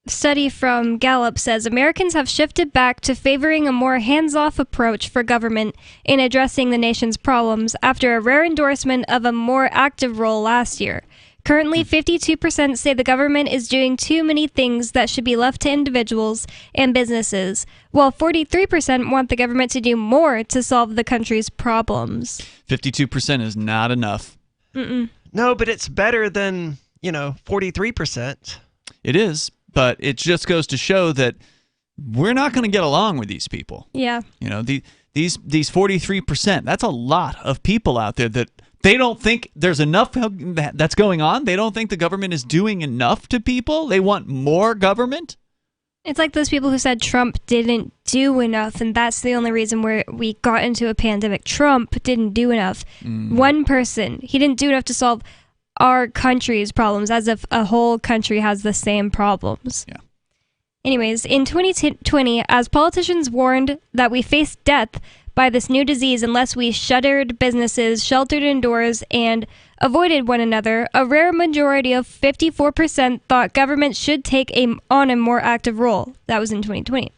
study from Gallup says Americans have shifted back to favoring a more hands-off approach for government in addressing the nation's problems after a rare endorsement of a more active role last year. Currently, 52% say the government is doing too many things that should be left to individuals and businesses, while 43% want the government to do more to solve the country's problems. 52% is not enough. Mm-mm. No, but it's better than, 43%. It is, but it just goes to show that we're not going to get along with these people. Yeah. These 43%, that's a lot of people out there that they don't think there's enough that's going on. They don't think the government is doing enough to people. They want more government. It's like those people who said Trump didn't do enough, and that's the only reason we got into a pandemic. Trump didn't do enough. One person, he didn't do enough to solve our country's problems, as if a whole country has the same problems. Yeah. Anyways, in 2020, as politicians warned that we face death by this new disease unless we shuttered businesses, sheltered indoors, and avoided one another, a rare majority of 54% thought government should take on a more active role. That was in 2020.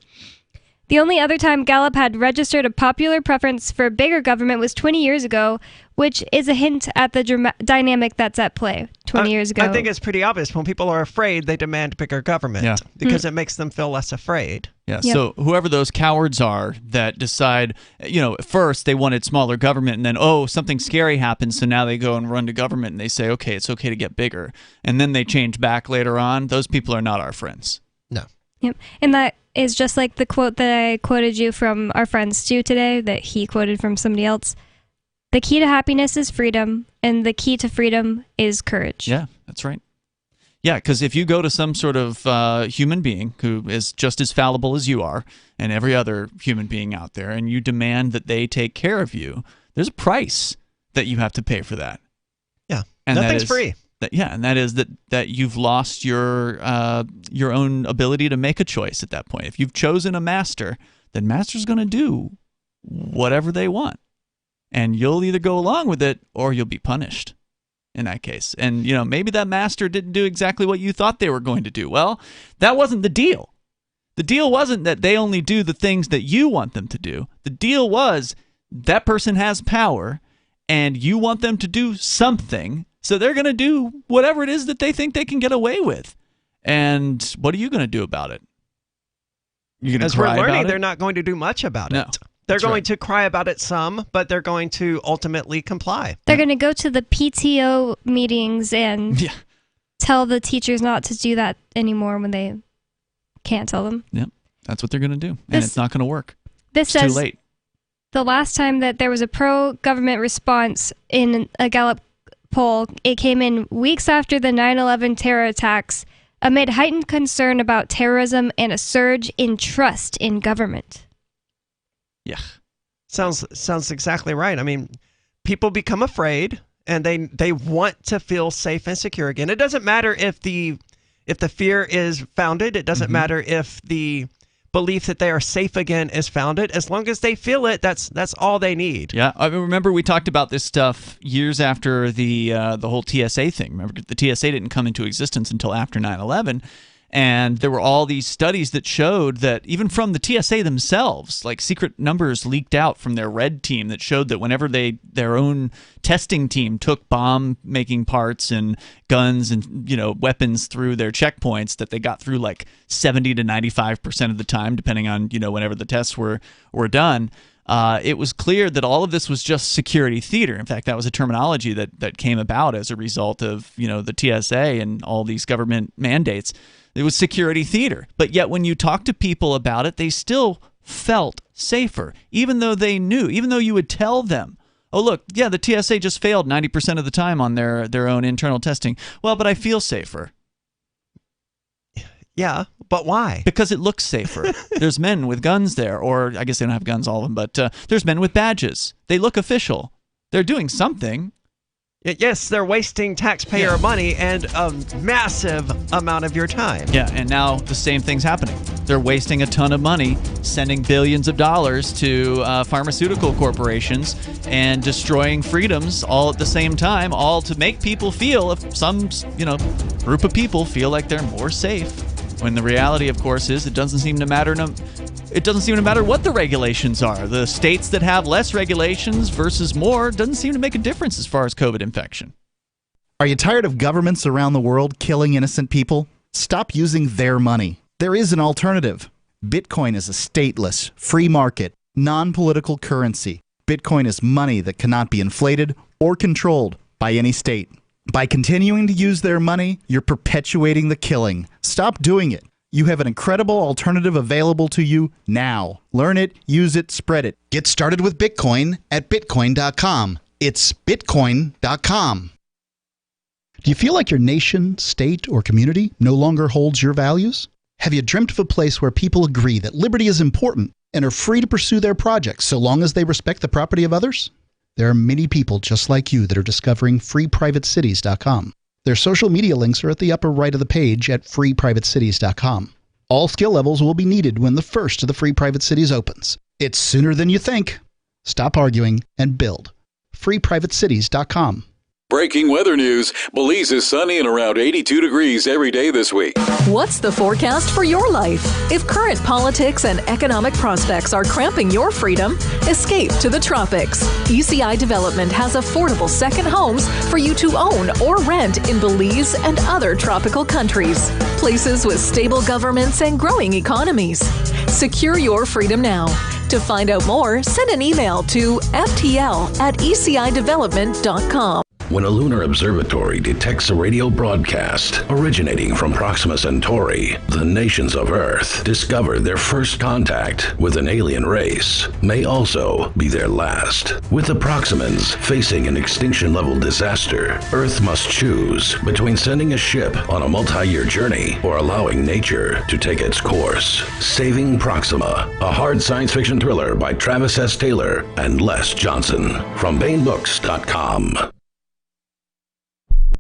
The only other time Gallup had registered a popular preference for bigger government was 20 years ago, which is a hint at the dynamic that's at play 20 years ago. I think it's pretty obvious. When people are afraid, they demand bigger government because it makes them feel less afraid. Yeah, so whoever those cowards are that decide, first they wanted smaller government, and then, something scary happens, so now they go and run to government and they say, okay, it's okay to get bigger. And then they change back later on. Those people are not our friends. No. Yep. And that is just like the quote that I quoted you from our friend Stu today, that he quoted from somebody else. The key to happiness is freedom, and the key to freedom is courage. Yeah, that's right. Yeah, because if you go to some sort of human being who is just as fallible as you are, and every other human being out there, and you demand that they take care of you, there's a price that you have to pay for that. Yeah, and nothing's free. And that is that you've lost your own ability to make a choice at that point. If you've chosen a master, then master's going to do whatever they want. And you'll either go along with it or you'll be punished in that case. And, maybe that master didn't do exactly what you thought they were going to do. Well, that wasn't the deal. The deal wasn't that they only do the things that you want them to do. The deal was that person has power and you want them to do something. So they're going to do whatever it is that they think they can get away with. And what are you going to do about it? You're going to cry about it? As we're learning, they're not going to do much about it. They're going to cry about it some, but they're going to ultimately comply. They're going to go to the PTO meetings and tell the teachers not to do that anymore when they can't tell them. Yep, that's what they're going to do. And it's not going to work. It's too late. The last time that there was a pro-government response in a Gallup poll, it came in weeks after the 9/11 terror attacks, amid heightened concern about terrorism and a surge in trust in government. Yeah. Sounds exactly right. I mean, people become afraid and they want to feel safe and secure again. It doesn't matter if the fear is founded. It doesn't matter if the belief that they are safe again is founded. As long as they feel it, that's all they need. Yeah, I remember we talked about this stuff years after the whole TSA thing. Remember, the TSA didn't come into existence until after 9/11. And there were all these studies that showed that even from the TSA themselves, like secret numbers leaked out from their red team that showed that whenever their own testing team took bomb-making parts and guns and weapons through their checkpoints, that they got through like 70 to 95% of the time, depending on whenever the tests were done. It was clear that all of this was just security theater. In fact, that was a terminology that came about as a result of the TSA and all these government mandates. It was security theater. But yet when you talk to people about it, they still felt safer, even though they knew, even though you would tell them, oh, look, yeah, the TSA just failed 90% of the time on their own internal testing. Well, but I feel safer. Yeah, but why? Because it looks safer. There's men with guns there, or I guess they don't have guns, all of them, but there's men with badges. They look official. They're doing something. Yes, they're wasting taxpayer money and a massive amount of your time. Yeah, and now the same thing's happening. They're wasting a ton of money, sending billions of dollars to pharmaceutical corporations and destroying freedoms all at the same time, all to make people feel, if some group of people feel like they're more safe. When the reality, of course, is it doesn't seem to matter. It doesn't seem to matter what the regulations are. The states that have less regulations versus more doesn't seem to make a difference as far as COVID infection. Are you tired of governments around the world killing innocent people? Stop using their money. There is an alternative. Bitcoin is a stateless, free market, non-political currency. Bitcoin is money that cannot be inflated or controlled by any state. By continuing to use their money, you're perpetuating the killing. Stop doing it. You have an incredible alternative available to you now. Learn it, use it, spread it. Get started with Bitcoin at Bitcoin.com. It's Bitcoin.com. Do you feel like your nation, state, or community no longer holds your values? Have you dreamt of a place where people agree that liberty is important and are free to pursue their projects so long as they respect the property of others? There are many people just like you that are discovering freeprivatecities.com. Their social media links are at the upper right of the page at freeprivatecities.com. All skill levels will be needed when the first of the Free Private Cities opens. It's sooner than you think. Stop arguing and build. freeprivatecities.com. Breaking weather news. Belize is sunny and around 82 degrees every day this week. What's the forecast for your life? If current politics and economic prospects are cramping your freedom, escape to the tropics. ECI Development has affordable second homes for you to own or rent in Belize and other tropical countries. Places with stable governments and growing economies. Secure your freedom now. To find out more, send an email to ftl@ecidevelopment.com. When a lunar observatory detects a radio broadcast originating from Proxima Centauri, the nations of Earth discover their first contact with an alien race may also be their last. With the Proximans facing an extinction-level disaster, Earth must choose between sending a ship on a multi-year journey or allowing nature to take its course. Saving Proxima, a hard science fiction thriller by Travis S. Taylor and Les Johnson from BaneBooks.com.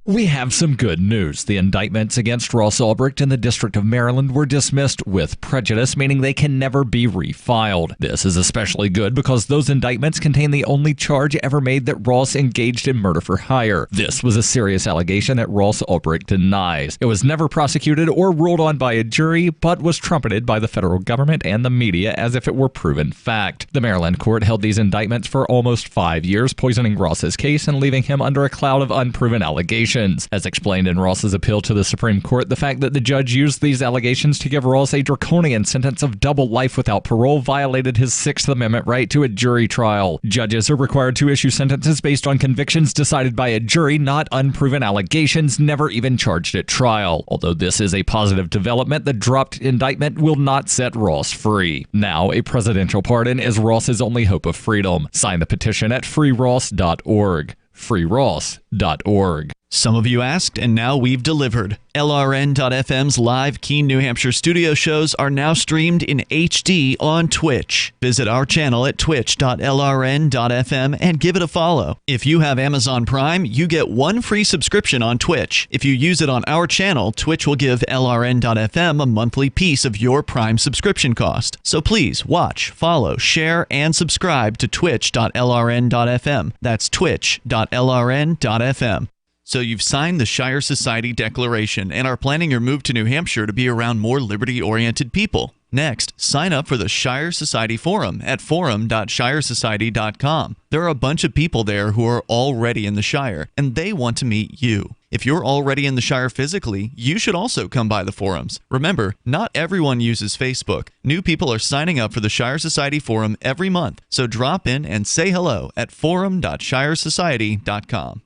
We have some good news. The indictments against Ross Ulbricht in the District of Maryland were dismissed with prejudice, meaning they can never be refiled. This is especially good because those indictments contain the only charge ever made that Ross engaged in murder for hire. This was a serious allegation that Ross Ulbricht denies. It was never prosecuted or ruled on by a jury, but was trumpeted by the federal government and the media as if it were proven fact. The Maryland court held these indictments for almost 5 years, poisoning Ross's case and leaving him under a cloud of unproven allegations. As explained in Ross's appeal to the Supreme Court, the fact that the judge used these allegations to give Ross a draconian sentence of double life without parole violated his Sixth Amendment right to a jury trial. Judges are required to issue sentences based on convictions decided by a jury, not unproven allegations never even charged at trial. Although this is a positive development, the dropped indictment will not set Ross free. Now, a presidential pardon is Ross's only hope of freedom. Sign the petition at freeross.org. freeross.org. Some of you asked, and now we've delivered. LRN.FM's live Keene, New Hampshire studio shows are now streamed in HD on Twitch. Visit our channel at twitch.lrn.fm and give it a follow. If you have Amazon Prime, you get one free subscription on Twitch. If you use it on our channel, Twitch will give LRN.FM a monthly piece of your Prime subscription cost. So please watch, follow, share, and subscribe to twitch.lrn.fm. That's twitch.lrn.fm. So you've signed the Shire Society Declaration and are planning your move to New Hampshire to be around more liberty-oriented people. Next, sign up for the Shire Society Forum at forum.shiresociety.com. There are a bunch of people there who are already in the Shire, and they want to meet you. If you're already in the Shire physically, you should also come by the forums. Remember, not everyone uses Facebook. New people are signing up for the Shire Society Forum every month, so drop in and say hello at forum.shiresociety.com.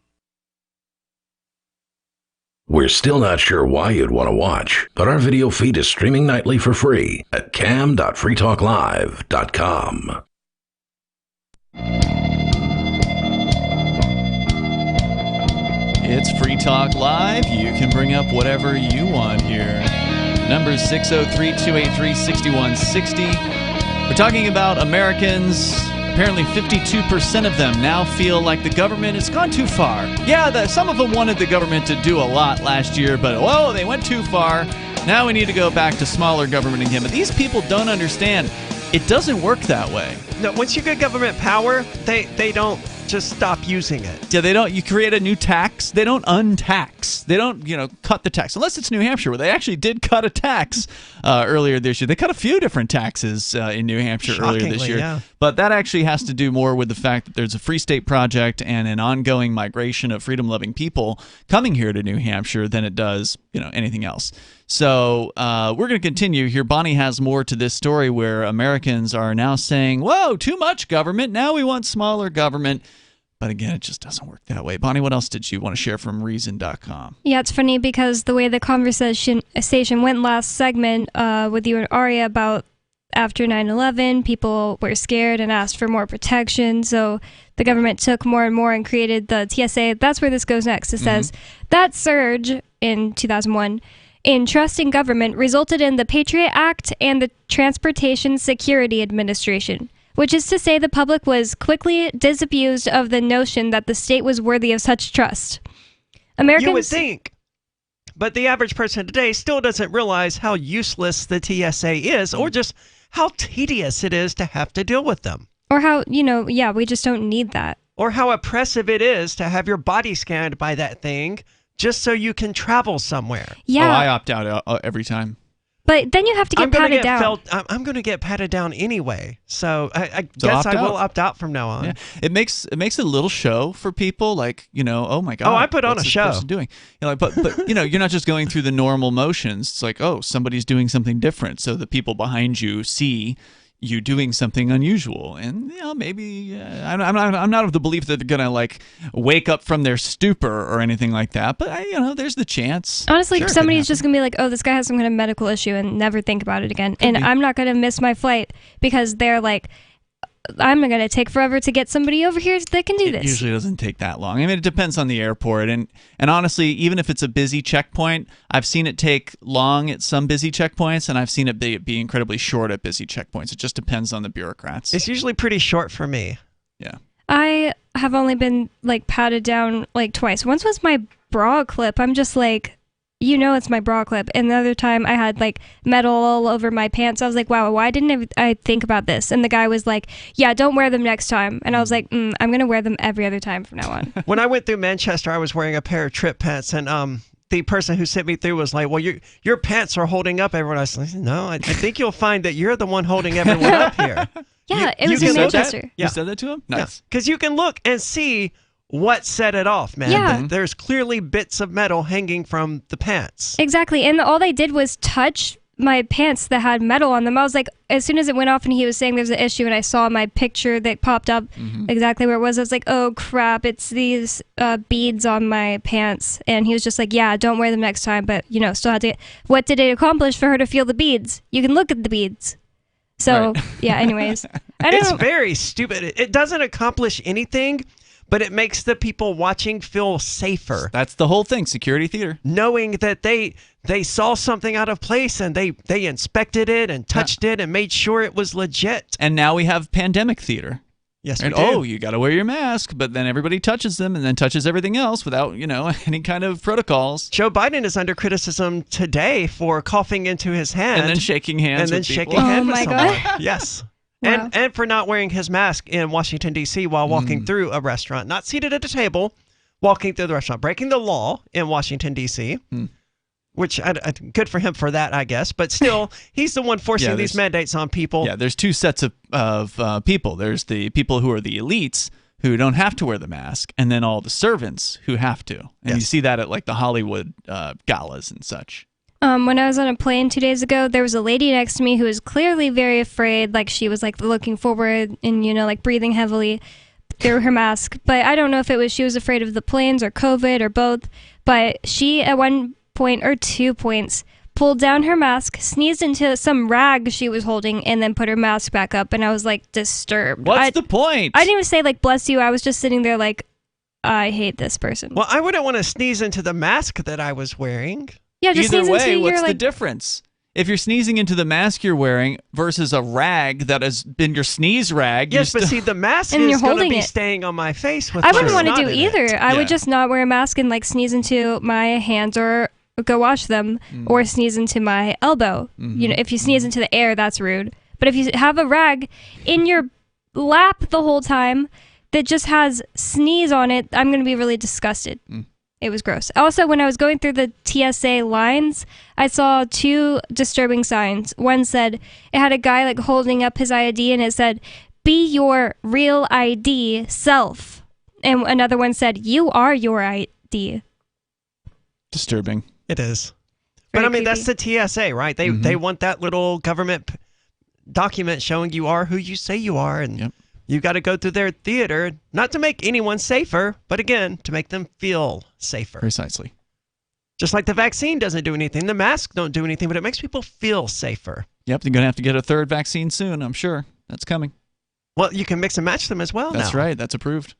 We're still not sure why you'd want to watch, but our video feed is streaming nightly for free at cam.freetalklive.com. It's Free Talk Live. You can bring up whatever you want here. Number is 603-283-6160. We're talking about Americans. Apparently 52% of them now feel like the government has gone too far. Yeah, some of them wanted the government to do a lot last year, but whoa, they went too far. Now we need to go back to smaller government again. But these people don't understand. It doesn't work that way. No, once you get government power, they don't just stop using it. Yeah, they don't. You create a new tax. They don't untax. They don't, cut the tax. Unless it's New Hampshire, where they actually did cut a tax earlier this year. They cut a few different taxes in New Hampshire earlier this year. Yeah. But that actually has to do more with the fact that there's a Free State Project and an ongoing migration of freedom-loving people coming here to New Hampshire than it does, anything else. So we're going to continue here. Bonnie has more to this story where Americans are now saying, whoa, too much government. Now we want smaller government. But again, it just doesn't work that way. Bonnie, what else did you want to share from Reason.com? Yeah, it's funny because the way the conversation went last segment with you and Aria about after 9/11, people were scared and asked for more protection. So the government took more and more and created the TSA. That's where this goes next. It says that surge in 2001 in trust in government resulted in the Patriot Act and the Transportation Security Administration, which is to say the public was quickly disabused of the notion that the state was worthy of such trust. Americans, you would think, but the average person today still doesn't realize how useless the TSA is, or just how tedious it is to have to deal with them. Or how, we just don't need that. Or how oppressive it is to have your body scanned by that thing just so you can travel somewhere. Yeah. Oh, I opt out every time. But then you have to get patted down. I'm going to get patted down anyway, so I guess I will opt out from now on. Yeah. It makes a little show for people, like oh my god. Oh, I put on a show. What's this person doing? But you're not just going through the normal motions. It's like, oh, somebody's doing something different, so the people behind you see you doing something unusual, and maybe I'm not of the belief that they're gonna wake up from their stupor or anything like that, but there's the chance. Honestly, sure, somebody's just gonna be like, oh, this guy has some kind of medical issue and never think about it again. Could be. I'm not gonna miss my flight because they're like, I'm going to take forever to get somebody over here that can do this. It usually doesn't take that long. I mean, it depends on the airport. And honestly, even if it's a busy checkpoint, I've seen it take long at some busy checkpoints, and I've seen it be incredibly short at busy checkpoints. It just depends on the bureaucrats. It's usually pretty short for me. Yeah. I have only been patted down twice. Once was my bra clip. I'm just like, it's my bra clip. And the other time I had metal all over my pants. I was like, wow, why didn't I think about this? And the guy was like, yeah, don't wear them next time. And I was like, I'm going to wear them every other time from now on. When I went through Manchester, I was wearing a pair of trip pants, and the person who sent me through was like, well, your pants are holding up everyone. I was like, no, I think you'll find that you're the one holding everyone up here. Yeah, it was in Manchester. You said that to him? Nice. Because you can look and see what set it off, man. Yeah. There's clearly bits of metal hanging from the pants. Exactly. And all they did was touch my pants that had metal on them. I was like, as soon as it went off and he was saying there's an issue and I saw my picture that popped up exactly where it was, I was like, oh crap, it's these beads on my pants. And he was just like, yeah, don't wear them next time, but still had to what did it accomplish for her to feel the beads? You can look at the beads. So right. Yeah, anyways. It's very stupid. It doesn't accomplish anything, but it makes the people watching feel safer. That's the whole thing, security theater. Knowing that they saw something out of place and they inspected it and touched it and made sure it was legit. And now we have pandemic theater. Yes, right? We do. Oh, you got to wear your mask, but then everybody touches them and then touches everything else without, any kind of protocols. Joe Biden is under criticism today for coughing into his hand. And then shaking hands with people. Shaking hands with someone. God. Yes. Wow. And for not wearing his mask in Washington, D.C. while walking through a restaurant. Not seated at a table, walking through the restaurant, breaking the law in Washington, D.C., which good for him for that, I guess. But still, he's the one forcing these mandates on people. Yeah, there's two sets of people. There's the people who are the elites who don't have to wear the mask, and then all the servants who have to. And you see that at like the Hollywood galas and such. When I was on a plane 2 days ago, there was a lady next to me who was clearly very afraid. Like she was like looking forward and, like breathing heavily through her mask. But I don't know if it was she was afraid of the planes or COVID or both. But she at one point or 2 points pulled down her mask, sneezed into some rag she was holding, and then put her mask back up. And I was like disturbed. What's the point? I didn't even say like bless you. I was just sitting there like, I hate this person. Well, I wouldn't want to sneeze into the mask that I was wearing. Yeah, just Either sneeze way, into what's your, the difference? If you're sneezing into the mask you're wearing versus a rag that has been your sneeze rag. Yes, but see, the mask And is you're going to holding be it. staying on my face. With I wouldn't my want to snot do in either. it. I would just not wear a mask and like sneeze into my hands or go wash them or sneeze into my elbow. If you sneeze into the air, that's rude. But if you have a rag in your lap the whole time that just has sneeze on it, I'm going to be really disgusted. It was gross. Also, when I was going through the TSA lines, I saw 2 disturbing signs. One said it had a guy like holding up his ID and it said, "Be your real ID self." And another one said, "You are your ID." Disturbing. It is. But I mean, that's the TSA, right? They want that little government document showing you are who you say you are. And you got to go through their theater, not to make anyone safer, but again, to make them feel safer. Precisely. Just like the vaccine doesn't do anything. The masks don't do anything, but it makes people feel safer. Yep, they're going to have to get a 3rd vaccine soon, I'm sure. That's coming. Well, you can mix and match them as well now. That's right. That's approved.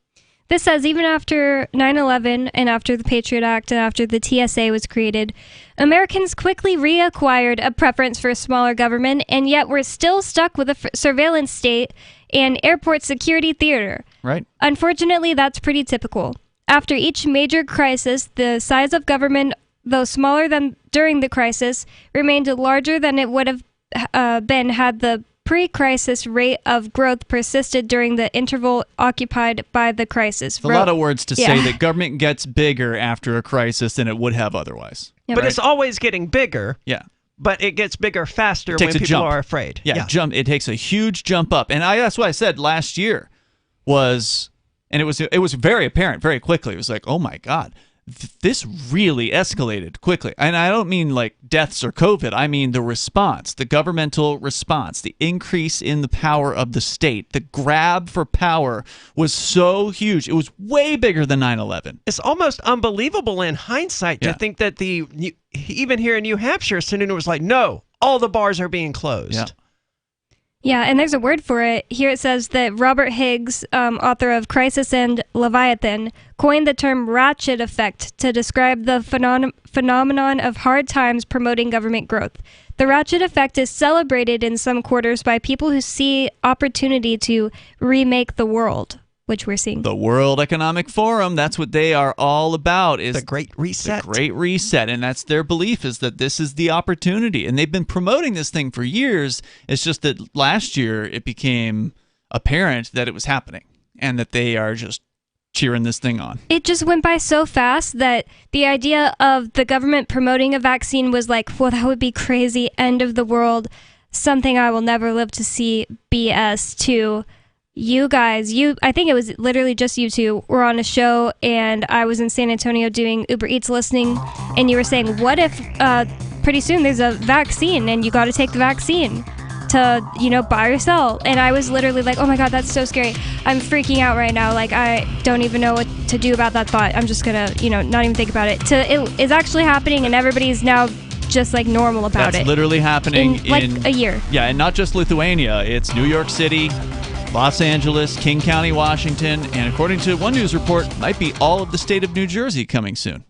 This says even after 9/11 and after the Patriot Act and after the TSA was created, Americans quickly reacquired a preference for a smaller government, and yet we're still stuck with a surveillance state and airport security theater. Right. Unfortunately, that's pretty typical. After each major crisis, the size of government, though smaller than during the crisis, remained larger than it would have been had the pre-crisis rate of growth persisted during the interval occupied by the crisis. A lot of words to say that government gets bigger after a crisis than it would have otherwise. But it's always getting bigger. Yeah. But it gets bigger faster when people are afraid. It takes a huge jump up. And that's what I said last year was, and it was very apparent very quickly. It was like, oh my God, this really escalated quickly. And I don't mean like deaths or COVID. I mean the response, the governmental response, the increase in the power of the state. The grab for power was so huge. It was way bigger than 9/11. It's almost unbelievable in hindsight to think that even here in New Hampshire, Senator was like, no, all the bars are being closed. Yeah, and there's a word for it. Here it says that Robert Higgs, author of Crisis and Leviathan, coined the term ratchet effect to describe the phenomenon of hard times promoting government growth. The ratchet effect is celebrated in some quarters by people who see opportunity to remake the world, which we're seeing. The World Economic Forum, that's what they are all about. Is the Great Reset. The Great Reset, and that's their belief, is that this is the opportunity. And they've been promoting this thing for years. It's just that last year it became apparent that it was happening and that they are just cheering this thing on. It just went by so fast that the idea of the government promoting a vaccine was like, well, that would be crazy, end of the world, something I will never live to see, BS, to you guys, I think it was literally just you two were on a show, and I was in San Antonio doing Uber Eats listening, and you were saying, what if pretty soon there's a vaccine and you got to take the vaccine to, buy or sell? And I was literally like, oh my God, that's so scary. I'm freaking out right now. Like, I don't even know what to do about that thought. I'm just going to, not even think about it. It is actually happening, and everybody's now just like normal about it. That's literally happening in a year. Yeah, and not just Lithuania. It's New York City, Los Angeles, King County, Washington, and according to one news report, might be all of the state of New Jersey coming soon.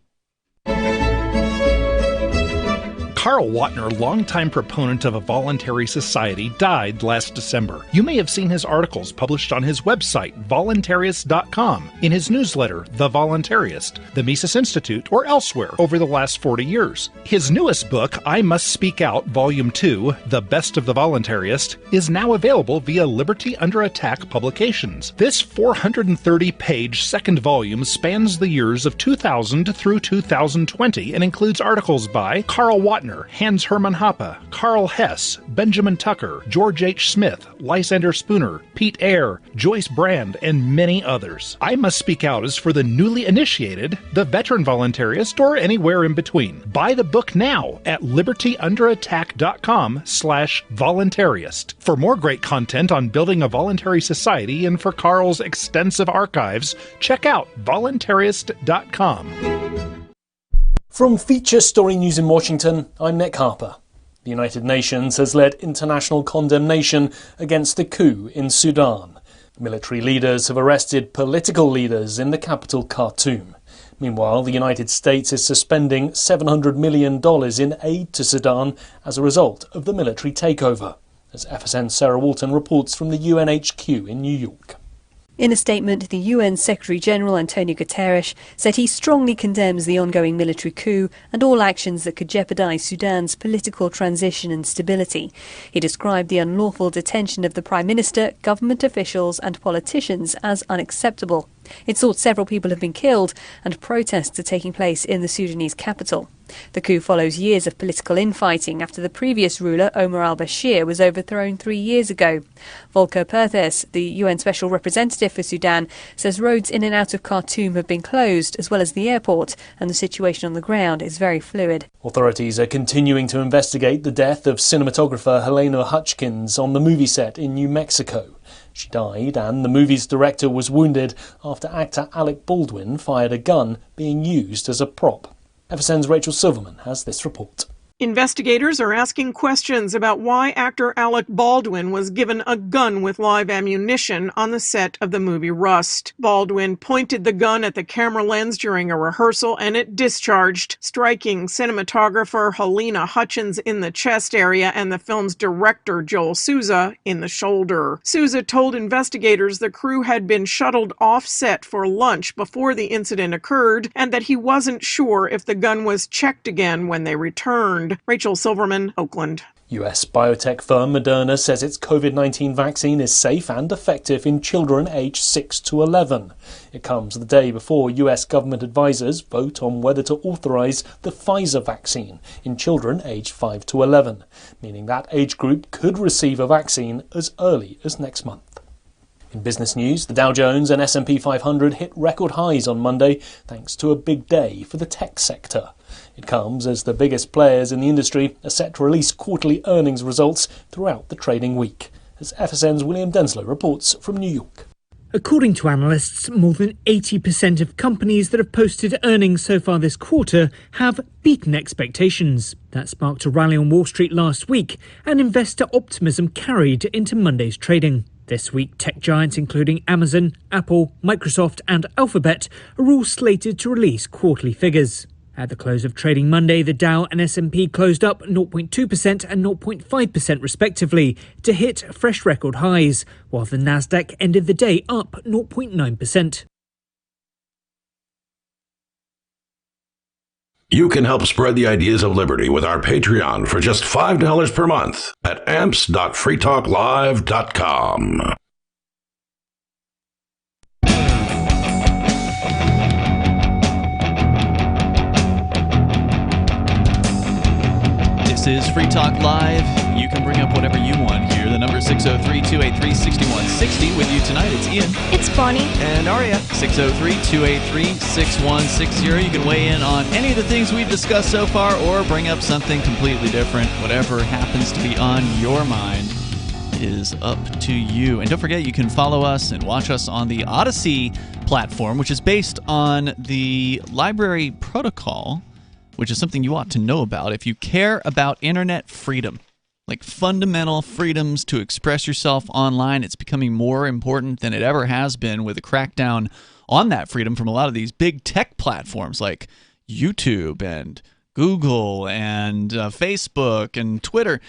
Karl Wattner, longtime proponent of a voluntary society, died last December. You may have seen his articles published on his website, voluntarist.com, in his newsletter, The Voluntarist, the Mises Institute, or elsewhere over the last 40 years. His newest book, I Must Speak Out, Volume 2, The Best of the Voluntarist, is now available via Liberty Under Attack Publications. This 430-page second volume spans the years of 2000 through 2020 and includes articles by Karl Wattner, Hans Hermann Hoppe, Karl Hess, Benjamin Tucker, George H. Smith, Lysander Spooner, Pete Eyre, Joyce Brand, and many others. I Must Speak Out is for the newly initiated, the veteran voluntarist, or anywhere in between. Buy the book now at libertyunderattack.com/voluntarist. For more great content on building a voluntary society and for Karl's extensive archives, check out voluntarist.com. From Feature Story News in Washington, I'm Nick Harper. The United Nations has led international condemnation against the coup in Sudan. Military leaders have arrested political leaders in the capital Khartoum. Meanwhile, the United States is suspending $700 million in aid to Sudan as a result of the military takeover, as FSN's Sarah Walton reports from the UNHQ in New York. In a statement, the UN Secretary-General Antonio Guterres said he strongly condemns the ongoing military coup and all actions that could jeopardise Sudan's political transition and stability. He described the unlawful detention of the Prime Minister, government officials and politicians as unacceptable. It's thought several people have been killed and protests are taking place in the Sudanese capital. The coup follows years of political infighting after the previous ruler, Omar al-Bashir, was overthrown 3 years ago. Volker Perthes, the UN Special Representative for Sudan, says roads in and out of Khartoum have been closed, as well as the airport, and the situation on the ground is very fluid. Authorities are continuing to investigate the death of cinematographer Helena Hutchkins on the movie set in New Mexico. She died and the movie's director was wounded after actor Alec Baldwin fired a gun being used as a prop. FSN's Rachel Silverman has this report. Investigators are asking questions about why actor Alec Baldwin was given a gun with live ammunition on the set of the movie Rust. Baldwin pointed the gun at the camera lens during a rehearsal and it discharged, striking cinematographer Helena Hutchins in the chest area and the film's director Joel Souza in the shoulder. Souza told investigators the crew had been shuttled off set for lunch before the incident occurred and that he wasn't sure if the gun was checked again when they returned. Rachel Silverman, Oakland. US biotech firm Moderna says its COVID-19 vaccine is safe and effective in children aged 6 to 11. It comes the day before US government advisors vote on whether to authorise the Pfizer vaccine in children aged 5 to 11, meaning that age group could receive a vaccine as early as next month. In business news, the Dow Jones and S&P 500 hit record highs on Monday thanks to a big day for the tech sector. It comes as the biggest players in the industry are set to release quarterly earnings results throughout the trading week, as FSN's William Denslow reports from New York. According to analysts, more than 80% of companies that have posted earnings so far this quarter have beaten expectations. That sparked a rally on Wall Street last week, and investor optimism carried into Monday's trading. This week, tech giants including Amazon, Apple, Microsoft and Alphabet are all slated to release quarterly figures. At the close of trading Monday, the Dow and S&P closed up 0.2% and 0.5% respectively to hit fresh record highs, while the Nasdaq ended the day up 0.9%. You can help spread the ideas of liberty with our Patreon for just $5 per month at amps.freetalklive.com. This is Free Talk Live. You can bring up whatever you want here. The number is 603-283-6160. With you tonight, it's Ian. It's Bonnie. And Aria. 603-283-6160. You can weigh in on any of the things we've discussed so far or bring up something completely different. Whatever happens to be on your mind is up to you. And don't forget, you can follow us and watch us on the Odyssey platform, which is based on the library protocol, which is something you ought to know about if you care about internet freedom. Like fundamental freedoms to express yourself online, it's becoming more important than it ever has been with a crackdown on that freedom from a lot of these big tech platforms like YouTube and Google and Facebook and Twitter.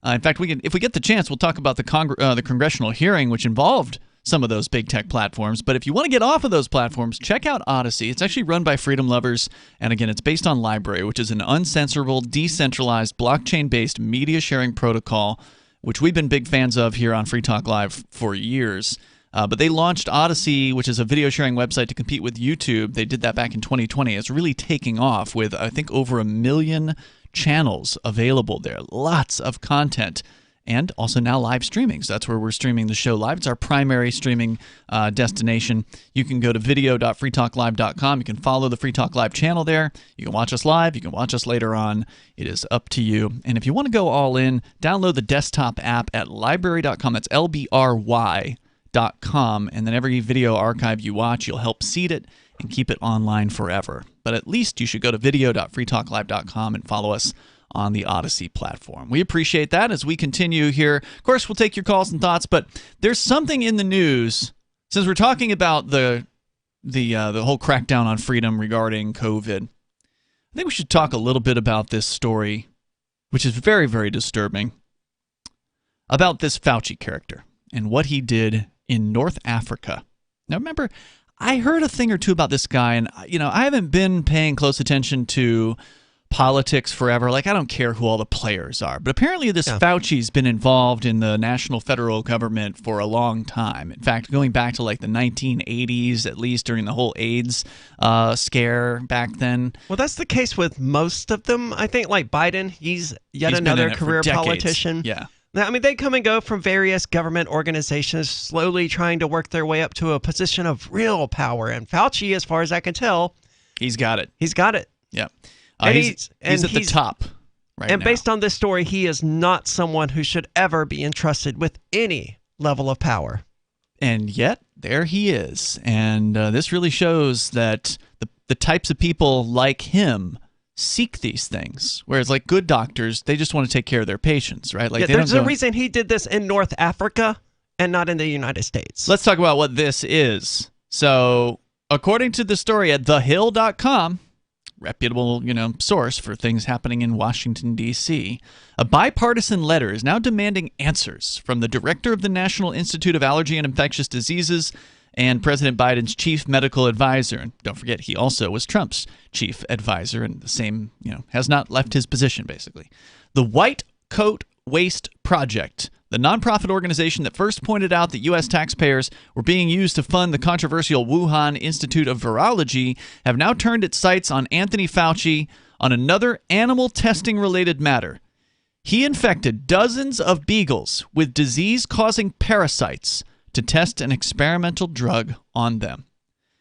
In fact, if we get the chance, we'll talk about the congressional hearing, which involved some of those big tech platforms. But if you want to get off of those platforms, check out Odyssey. It's actually run by freedom lovers. And again, it's based on LBRY, which is an uncensorable, decentralized, blockchain-based media sharing protocol, which we've been big fans of here on Free Talk Live for years. But they launched Odyssey, which is a video sharing website to compete with YouTube. They did that back in 2020. It's really taking off with, I think, over 1 million channels available there. Lots of content. And also now live streaming. So that's where we're streaming the show live. It's our primary streaming destination. You can go to video.freetalklive.com. You can follow the Free Talk Live channel there. You can watch us live. You can watch us later on. It is up to you. And if you want to go all in, download the desktop app at LBRY.com. That's LBRY.com. And then every video archive you watch, you'll help seed it and keep it online forever. But at least you should go to video.freetalklive.com and follow us on the Odyssey platform. We appreciate that as we continue here. Of course, we'll take your calls and thoughts, but there's something in the news, since we're talking about the whole crackdown on freedom regarding COVID. I think we should talk a little bit about this story, which is very, very disturbing, about this Fauci character and what he did in North Africa. Now, remember, I heard a thing or two about this guy, and I haven't been paying close attention to politics forever. Like, I don't care who all the players are. But apparently this Fauci's been involved in the national federal government for a long time. In fact, going back to like the 1980s, at least during the whole AIDS scare back then. Well, that's the case with most of them. I think like Biden, he's another career politician. Yeah. I mean, they come and go from various government organizations, slowly trying to work their way up to a position of real power. And Fauci, as far as I can tell, he's got it. He's got it. Yeah. He's at the top right now. And based on this story, he is not someone who should ever be entrusted with any level of power. And yet, there he is. And this really shows that the types of people like him seek these things. Whereas like good doctors, they just want to take care of their patients, right? Like there's a reason he did this in North Africa and not in the United States. Let's talk about what this is. So, according to the story at thehill.com, reputable, source for things happening in Washington, D.C., a bipartisan letter is now demanding answers from the director of the National Institute of Allergy and Infectious Diseases and President Biden's chief medical advisor. And don't forget, he also was Trump's chief advisor and the same, has not left his position, basically. The White Coat Waste Project, the nonprofit organization that first pointed out that U.S. taxpayers were being used to fund the controversial Wuhan Institute of Virology, have now turned its sights on Anthony Fauci on another animal testing-related matter. He infected dozens of beagles with disease-causing parasites to test an experimental drug on them.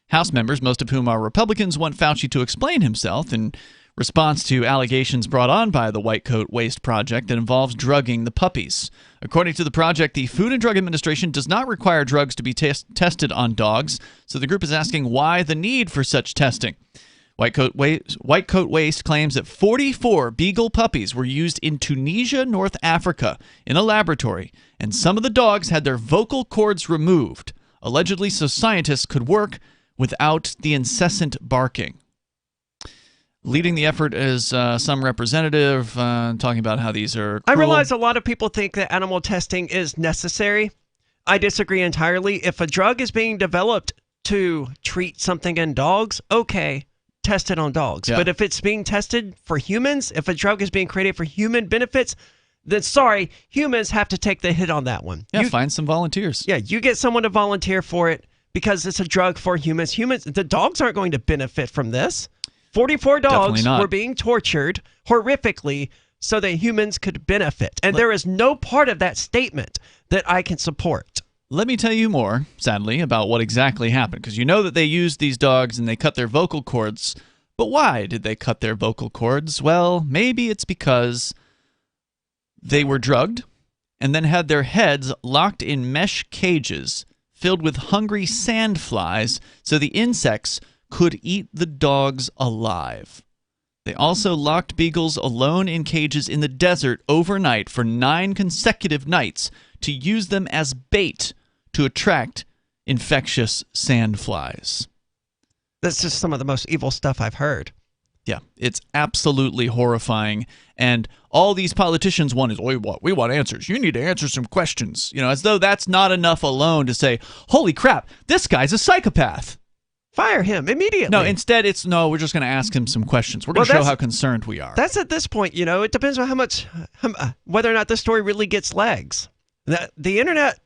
House members, most of whom are Republicans, want Fauci to explain himself in response to allegations brought on by the White Coat Waste Project that involves drugging the puppies. According to the project, the Food and Drug Administration does not require drugs to be tested on dogs, so the group is asking why the need for such testing. White Coat Waste claims that 44 beagle puppies were used in Tunisia, North Africa, in a laboratory, and some of the dogs had their vocal cords removed, allegedly so scientists could work without the incessant barking. Leading the effort is some representative talking about how these are cruel. I realize a lot of people think that animal testing is necessary. I disagree entirely. If a drug is being developed to treat something in dogs, okay, test it on dogs. Yeah. But if it's being tested for humans, if a drug is being created for human benefits, then sorry, humans have to take the hit on that one. Yeah, find some volunteers. Yeah, you get someone to volunteer for it because it's a drug for humans. The dogs aren't going to benefit from this. 44 dogs were being tortured horrifically so that humans could benefit. And there is no part of that statement that I can support. Let me tell you more, sadly, about what exactly happened. Because you know that they used these dogs and they cut their vocal cords. But why did they cut their vocal cords? Well, maybe it's because they were drugged and then had their heads locked in mesh cages filled with hungry sandflies so the insects could eat the dogs alive. They also locked beagles alone in cages in the desert overnight for 9 consecutive nights to use them as bait to attract infectious sandflies. That's just some of the most evil stuff I've heard. Yeah, it's absolutely horrifying. And all these politicians want is, we want answers. You need to answer some questions. As though that's not enough alone to say, holy crap, this guy's a psychopath. Fire him immediately. No, instead it's, we're just going to ask him some questions. We're going to show how concerned we are. That's at this point, it depends on whether or not the story really gets legs. The internet,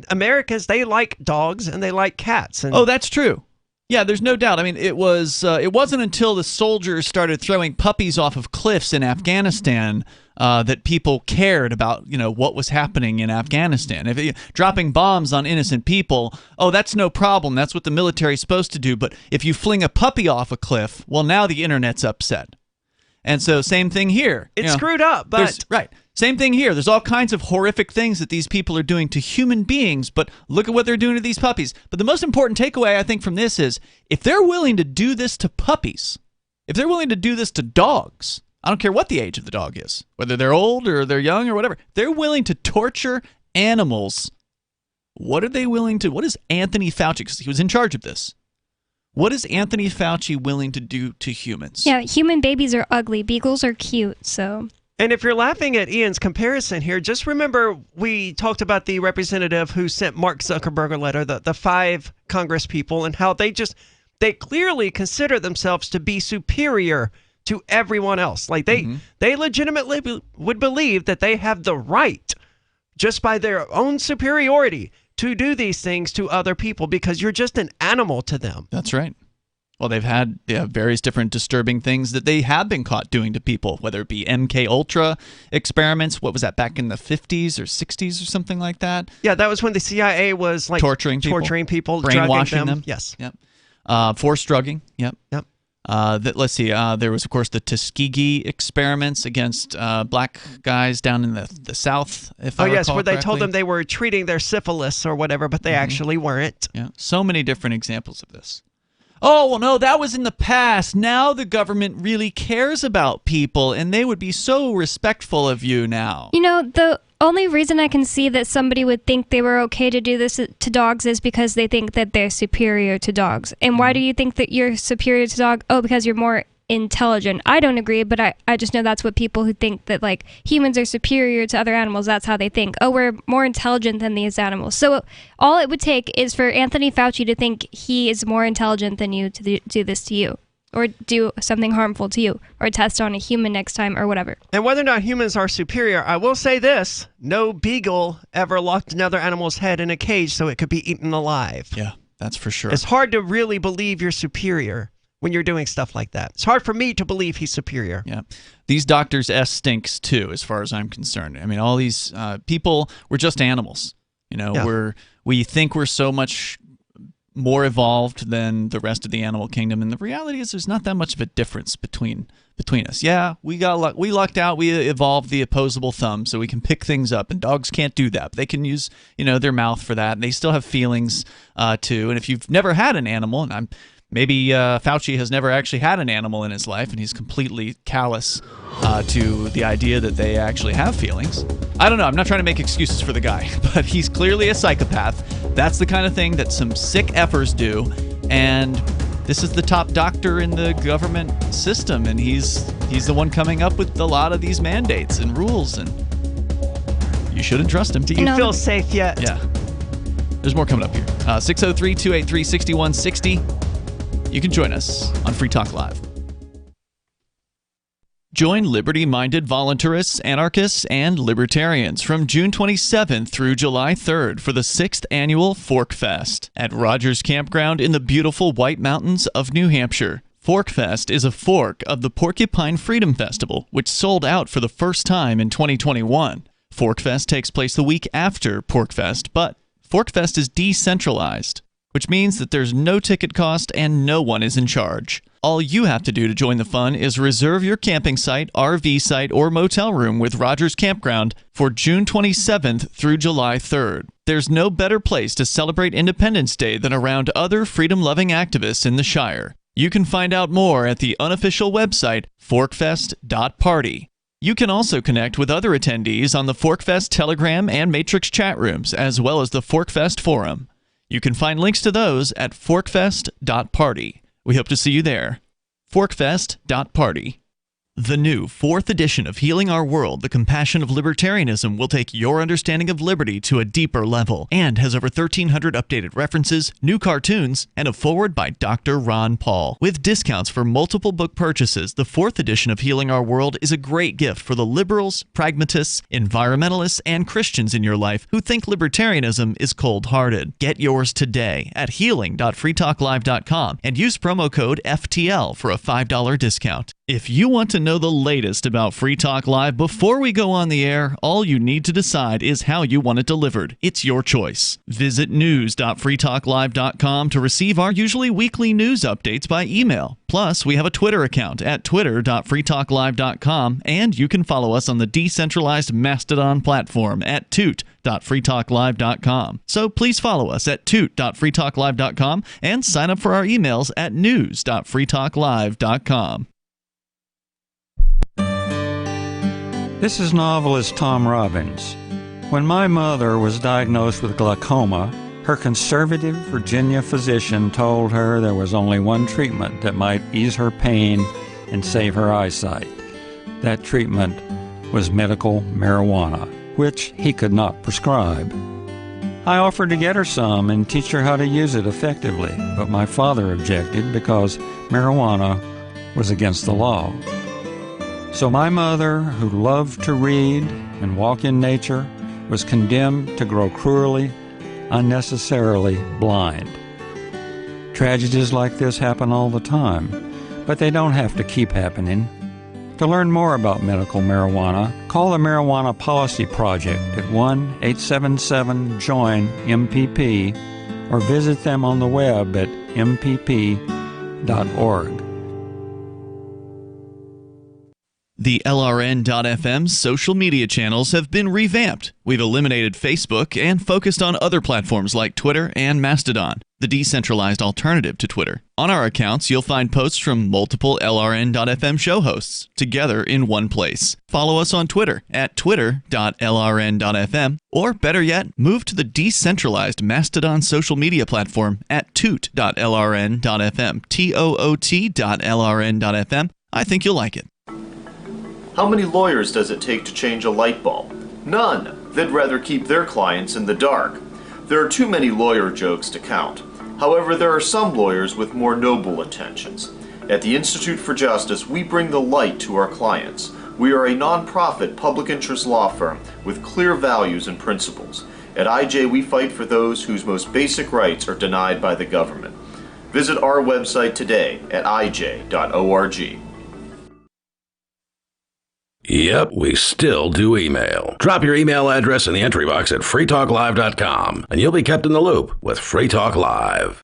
Americans, they like dogs and they like cats. And that's true. Yeah, there's no doubt. I mean, it wasn't until the soldiers started throwing puppies off of cliffs in Afghanistan that people cared about, what was happening in Afghanistan. Dropping bombs on innocent people, that's no problem. That's what the military's supposed to do. But if you fling a puppy off a cliff, well, now the internet's upset. And so same thing here. It's screwed up, but... Right. Same thing here. There's all kinds of horrific things that these people are doing to human beings, but look at what they're doing to these puppies. But the most important takeaway, I think, from this is if they're willing to do this to puppies, if they're willing to do this to dogs, I don't care what the age of the dog is, whether they're old or they're young or whatever, they're willing to torture animals. What are they willing to? What is Anthony Fauci, because he was in charge of this, what is Anthony Fauci willing to do to humans? Yeah, human babies are ugly. Beagles are cute, so... And if you're laughing at Ian's comparison here, just remember we talked about the representative who sent Mark Zuckerberg a letter, the 5 Congress people, and how they clearly consider themselves to be superior to everyone else. Like they legitimately would believe that they have the right, just by their own superiority, to do these things to other people because you're just an animal to them. That's right. Well, they've had various different disturbing things that they have been caught doing to people, whether it be MK Ultra experiments. What was that, back in the 50s or 60s or something like that? Yeah, that was when the CIA was like torturing people, brainwashing them. Yes. Yep. Forced drugging. Yep. Let's see. There was, of course, the Tuskegee experiments against black guys down in the South. If I recall where they correctly. told them they were treating their syphilis or whatever, but they actually weren't. Yeah. So many different examples of this. Oh, well, no, that was in the past. Now the government really cares about people, and they would be so respectful of you now. The only reason I can see that somebody would think they were okay to do this to dogs is because they think that they're superior to dogs. And why do you think that you're superior to dog? Oh, because you're more intelligent. I don't agree, but I just know that's what people who think that like humans are superior to other animals, that's how they think. Oh, we're more intelligent than these animals. So all it would take is for Anthony Fauci to think he is more intelligent than you to do this to you, or do something harmful to you, or test on a human next time, or whatever. And whether or not humans are superior, I will say this: no beagle ever locked another animal's head in a cage so it could be eaten alive. Yeah, that's for sure. It's hard to really believe you're superior when you're doing stuff like that. It's hard for me to believe he's superior. Yeah. These doctors' S stinks too, as far as I'm concerned. I mean, all these people, we're just animals. We think we're so much more evolved than the rest of the animal kingdom, and the reality is there's not that much of a difference between us. Yeah, we lucked out. We evolved the opposable thumb, so we can pick things up, and dogs can't do that. But they can use their mouth for that, and they still have feelings too. And if you've never had an animal, and maybe Fauci has never actually had an animal in his life, and he's completely callous to the idea that they actually have feelings. I don't know. I'm not trying to make excuses for the guy, but he's clearly a psychopath. That's the kind of thing that some sick effers do, and this is the top doctor in the government system, and he's the one coming up with a lot of these mandates and rules, and you shouldn't trust him. Do you feel safe yet? Yeah. There's more coming up here. 603-283-6160. You can join us on Free Talk Live. Join liberty-minded voluntarists, anarchists, and libertarians from June 27th through July 3rd for the 6th annual Fork Fest at Rogers Campground in the beautiful White Mountains of New Hampshire. Fork Fest is a fork of the Porcupine Freedom Festival, which sold out for the first time in 2021. Fork Fest takes place the week after Pork Fest, but Fork Fest is decentralized, which means that there's no ticket cost and no one is in charge. All you have to do to join the fun is reserve your camping site, RV site, or motel room with Rogers Campground for June 27th through July 3rd. There's no better place to celebrate Independence Day than around other freedom-loving activists in the Shire. You can find out more at the unofficial website, forkfest.party. You can also connect with other attendees on the Forkfest Telegram and Matrix chat rooms, as well as the Forkfest Forum. You can find links to those at forkfest.party. We hope to see you there. forkfest.party. The new 4th edition of Healing Our World, The Compassion of Libertarianism will take your understanding of liberty to a deeper level and has over 1,300 updated references, new cartoons, and a foreword by Dr. Ron Paul. With discounts for multiple book purchases, the 4th edition of Healing Our World is a great gift for the liberals, pragmatists, environmentalists, and Christians in your life who think libertarianism is cold-hearted. Get yours today at healing.freetalklive.com and use promo code FTL for a $5 discount. If you want to know the latest about Free Talk Live before we go on the air, all you need to decide is how you want it delivered. It's your choice. Visit news.freetalklive.com to receive our usually weekly news updates by email. Plus, we have a Twitter account at twitter.freetalklive.com, and you can follow us on the decentralized Mastodon platform at toot.freetalklive.com. So please follow us at toot.freetalklive.com and sign up for our emails at news.freetalklive.com. This is novelist Tom Robbins. When my mother was diagnosed with glaucoma, her conservative Virginia physician told her there was only one treatment that might ease her pain and save her eyesight. That treatment was medical marijuana, which he could not prescribe. I offered to get her some and teach her how to use it effectively, but my father objected because marijuana was against the law. So my mother, who loved to read and walk in nature, was condemned to grow cruelly, unnecessarily blind. Tragedies like this happen all the time, but they don't have to keep happening. To learn more about medical marijuana, call the Marijuana Policy Project at 1-877-JOIN-MPP or visit them on the web at mpp.org. The LRN.FM social media channels have been revamped. We've eliminated Facebook and focused on other platforms like Twitter and Mastodon, the decentralized alternative to Twitter. On our accounts, you'll find posts from multiple LRN.FM show hosts together in one place. Follow us on Twitter at twitter.lrn.fm, or better yet, move to the decentralized Mastodon social media platform at toot.lrn.fm, toot.lrn.fm. I think you'll like it. How many lawyers does it take to change a light bulb? None. They'd rather keep their clients in the dark. There are too many lawyer jokes to count. However, there are some lawyers with more noble intentions. At the Institute for Justice, we bring the light to our clients. We are a non-profit public interest law firm with clear values and principles. At IJ, we fight for those whose most basic rights are denied by the government. Visit our website today at ij.org. Yep, we still do email. Drop your email address in the entry box at freetalklive.com, and you'll be kept in the loop with Free Talk Live.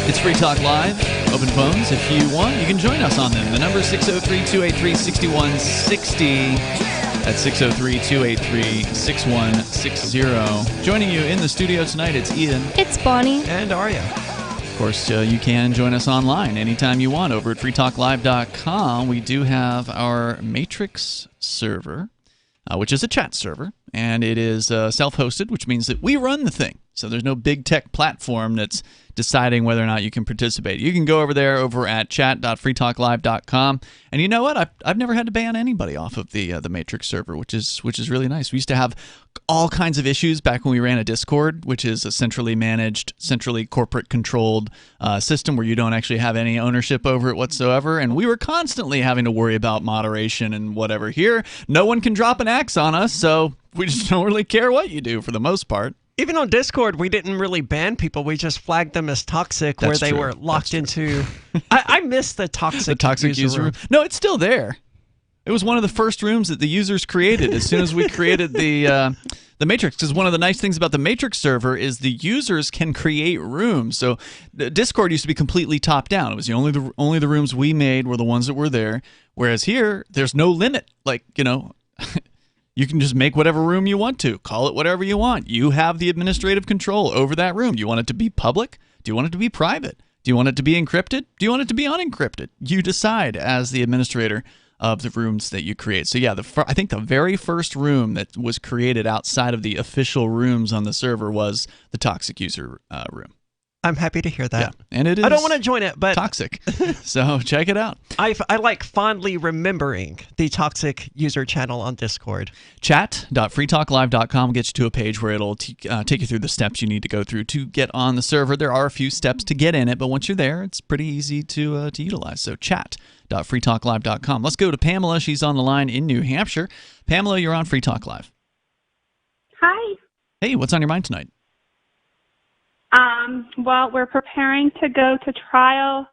It's Free Talk Live. Open phones. If you want, you can join us on them. The number is 603-283-6160. That's 603-283-6160. Joining you in the studio tonight, it's Ian. It's Bonnie. And Arya. Of course, you can join us online anytime you want over at freetalklive.com. We do have our Matrix server, which is a chat server, and it is self-hosted, which means that we run the thing. So there's no big tech platform that's deciding whether or not you can participate. You can go over there over at chat.freetalklive.com, and you know what? I've never had to ban anybody off of the Matrix server, which is really nice. We used to have all kinds of issues back when we ran a Discord, which is a centrally managed, centrally corporate controlled system where you don't actually have any ownership over it whatsoever, and we were constantly having to worry about moderation and whatever. Here, no one can drop an axe on us, so we just don't really care what you do for the most part. Even on Discord, we didn't really ban people. We just flagged them as toxic, That's where they true. were locked into... I miss the toxic user room. No, it's still there. It was one of the first rooms that the users created as soon as we created the Matrix. Because one of the nice things about the Matrix server is the users can create rooms. So the Discord used to be completely top down. It was only the rooms we made were the ones that were there. Whereas here, there's no limit. Like, you can just make whatever room you want to. Call it whatever you want. You have the administrative control over that room. Do you want it to be public? Do you want it to be private? Do you want it to be encrypted? Do you want it to be unencrypted? You decide as the administrator of the rooms that you create. So yeah, I think the very first room that was created outside of the official rooms on the server was the toxic user room. I'm happy to hear that. Yeah, and it is. I don't want to join it, but toxic. So check it out. I like fondly remembering the toxic user channel on Discord. Chat.freetalklive.com will get you to a page where it'll take you through the steps you need to go through to get on the server. There are a few steps to get in it, but once you're there, it's pretty easy to utilize. So chat.freetalklive.com. Let's go to Pamela. She's on the line in New Hampshire. Pamela, you're on Free Talk Live. Hi. Hey, what's on your mind tonight? Well, we're preparing to go to trial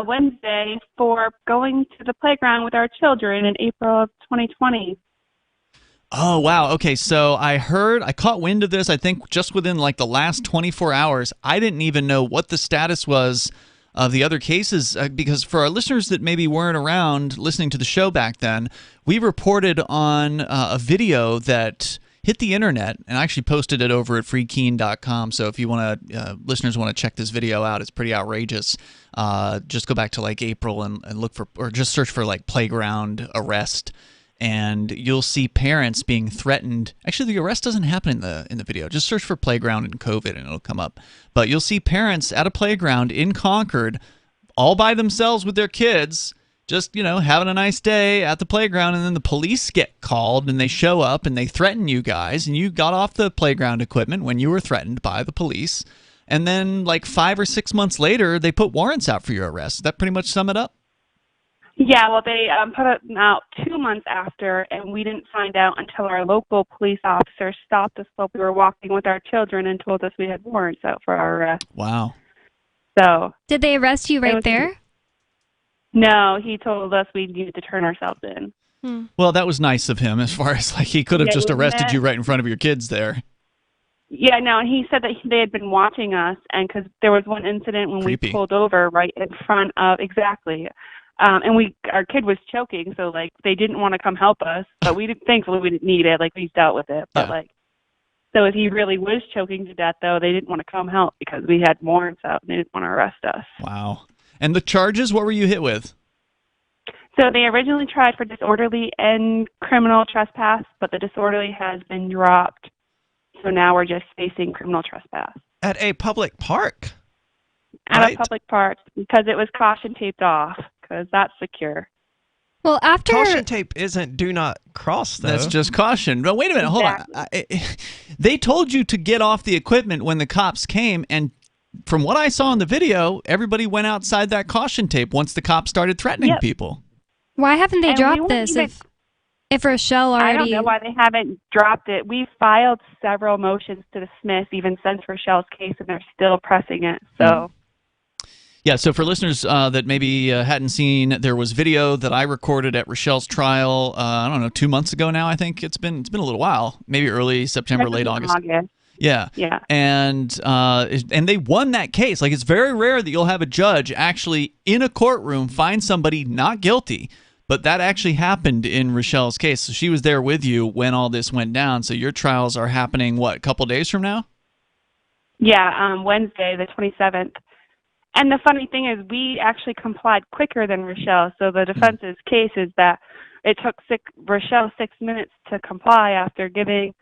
Wednesday for going to the playground with our children in April of 2020. Oh, wow. Okay, so I caught wind of this, I think, just within like the last 24 hours. I didn't even know what the status was of the other cases, because for our listeners that maybe weren't around listening to the show back then, we reported on a video that hit the internet, and I actually posted it over at freekeen.com. So if you want to, listeners want to check this video out, it's pretty outrageous. Just go back to like April and look for, or just search for like playground arrest, and you'll see parents being threatened. Actually, the arrest doesn't happen in the video. Just search for playground and COVID, and it'll come up. But you'll see parents at a playground in Concord, all by themselves with their kids, just, having a nice day at the playground, and then the police get called, and they show up, and they threaten you guys, and you got off the playground equipment when you were threatened by the police, and then like 5 or 6 months later, they put warrants out for your arrest. Does that pretty much sum it up? Yeah, well, they put it out 2 months after, and we didn't find out until our local police officer stopped us while we were walking with our children and told us we had warrants out for our arrest. Wow. So did they arrest you right there? No, he told us we needed to turn ourselves in. Well, that was nice of him, as far as like he could have just arrested you right in front of your kids there. Yeah, no, and he said that they had been watching us, and because there was one incident when we pulled over right in front of, and our kid was choking, so like they didn't want to come help us, but thankfully we didn't need it, like we dealt with it, but so if he really was choking to death, though, they didn't want to come help because we had warrants out and they didn't want to arrest us. Wow. And the charges, what were you hit with? So they originally tried for disorderly and criminal trespass, but the disorderly has been dropped. So now we're just facing criminal trespass. At a public park? At a public park, because it was caution taped off, because that's secure. Well, after caution tape isn't do not cross, though. That's just caution. But wait a minute, hold on. They told you to get off the equipment when the cops came, and from what I saw in the video, everybody went outside that caution tape once the cops started threatening people. Why haven't they dropped this? If Rochelle already... I don't know why they haven't dropped it. We filed several motions to dismiss even since Rochelle's case, and they're still pressing it. So... Yeah, so for listeners that maybe hadn't seen, there was video that I recorded at Rochelle's trial, I don't know, 2 months ago now, I think. It's been a little while, maybe early September, late August. Yeah. And they won that case. Like, it's very rare that you'll have a judge actually in a courtroom find somebody not guilty, but that actually happened in Rochelle's case. So she was there with you when all this went down. So your trials are happening, what, a couple days from now? Yeah, Wednesday, the 27th. And the funny thing is, we actually complied quicker than Rochelle. So the defense's case is that it took Rochelle 6 minutes to comply after giving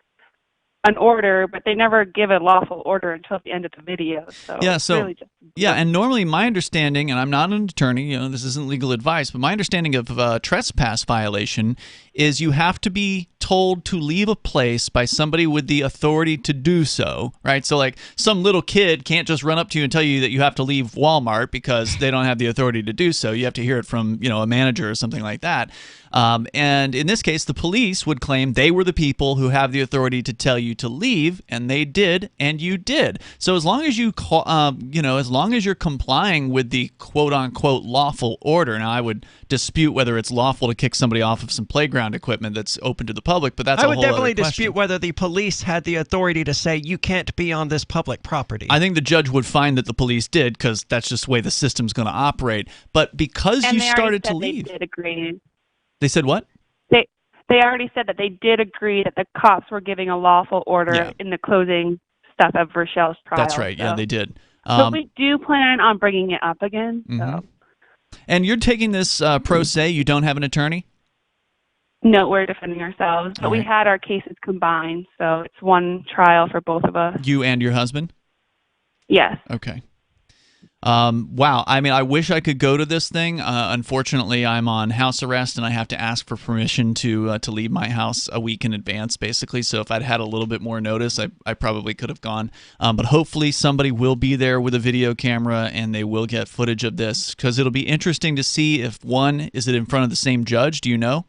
an order, but they never give a lawful order until the end of the video. So really and normally my understanding, and I'm not an attorney, this isn't legal advice, but my understanding of a trespass violation is you have to be told to leave a place by somebody with the authority to do so, right? So like some little kid can't just run up to you and tell you that you have to leave Walmart because they don't have the authority to do so. You have to hear it from, a manager or something like that. And in this case, the police would claim they were the people who have the authority to tell you to leave, and they did, and you did. So as long as as long as you're complying with the quote-unquote lawful order, now I would dispute whether it's lawful to kick somebody off of some playground equipment that's open to the public, but that's a whole other question. I would definitely dispute whether the police had the authority to say you can't be on this public property. I think the judge would find that the police did, because that's just the way the system's going to operate. But because you started to leave... They did agree. They said what? They already said that they did agree that the cops were giving a lawful order in the closing stuff of Rochelle's trial. That's right. Yeah, they did. But we do plan on bringing it up again. So. And you're taking this pro se. You don't have an attorney? No, we're defending ourselves, but we had our cases combined, so it's one trial for both of us. You and your husband? Yes. Okay. Wow. I mean, I wish I could go to this thing. Unfortunately, I'm on house arrest, and I have to ask for permission to leave my house a week in advance, basically. So if I'd had a little bit more notice, I probably could have gone. But hopefully somebody will be there with a video camera, and they will get footage of this, because it'll be interesting to see if, one, is it in front of the same judge? Do you know?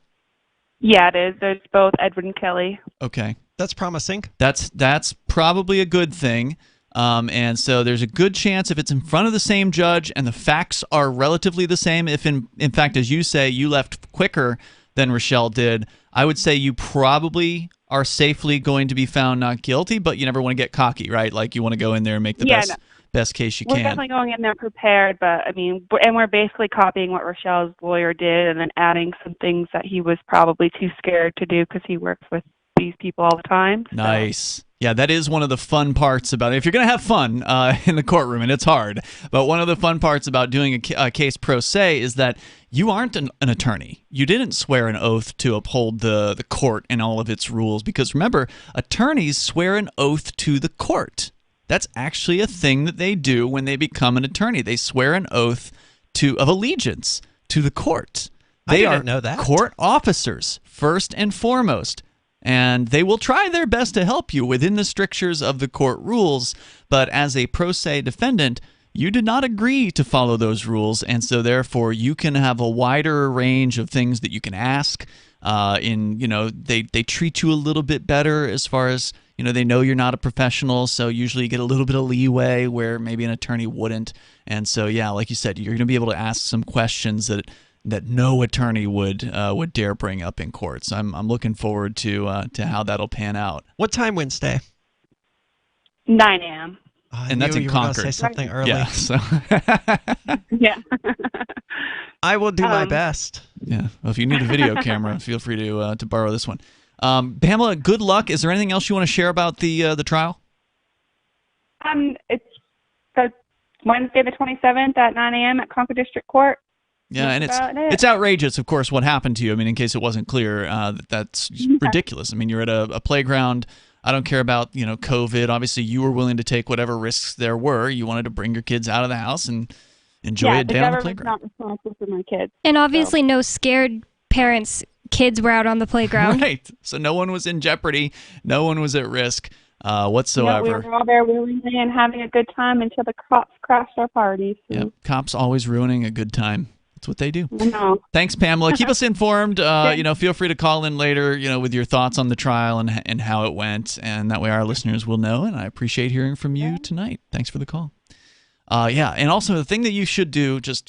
Yeah, it is. There's both Edward and Kelly. Okay. That's promising. That's probably a good thing. And so there's a good chance if it's in front of the same judge and the facts are relatively the same, if in fact, as you say, you left quicker than Rochelle did, I would say you probably are safely going to be found not guilty, but you never want to get cocky, right? Like you want to go in there and make the best case you We're can. definitely going in there prepared, but I mean, we're basically copying what Rochelle's lawyer did and then adding some things that he was probably too scared to do because he works with these people all the time. So. Nice. Yeah, that is one of the fun parts about it. If you're going to have fun in the courtroom, and it's hard, but one of the fun parts about doing a case pro se is that you aren't an attorney. You didn't swear an oath to uphold the court and all of its rules, because remember, attorneys swear an oath to the court. That's actually a thing that they do when they become an attorney. They swear an oath of allegiance to the court. They I didn't know that. Court officers, first and foremost. And they will try their best to help you within the strictures of the court rules. But as a pro se defendant, you did not agree to follow those rules. And so therefore, you can have a wider range of things that you can ask. They treat you a little bit better as far as, they know you're not a professional. So usually you get a little bit of leeway where maybe an attorney wouldn't. And so, yeah, like you said, you're going to be able to ask some questions that no attorney would dare bring up in court. So I'm looking forward to how that'll pan out. What time Wednesday? 9 a.m. And that's in Concord. Say something early. Yeah. So. Yeah. I will do my best. Yeah. Well, if you need a video camera, feel free to borrow this one. Pamela, good luck. Is there anything else you want to share about the trial? It's Wednesday the 27th at 9 a.m. at Concord District Court. Yeah, and it's outrageous, of course, what happened to you. I mean, in case it wasn't clear, that's ridiculous. I mean, you're at a playground. I don't care about, COVID. Obviously, you were willing to take whatever risks there were. You wanted to bring your kids out of the house and enjoy a day on the playground. The government's not responsible for my kids. And obviously no scared parents' kids were out on the playground. Right. So no one was in jeopardy. No one was at risk whatsoever. We were all there willingly and having a good time until the cops crashed our party. So. Yep. Cops always ruining a good time. That's what they do. No. Thanks, Pamela. Keep us informed. Feel free to call in later, with your thoughts on the trial and how it went, and that way our listeners will know. And I appreciate hearing from you tonight. Thanks for the call. And also the thing that you should do, just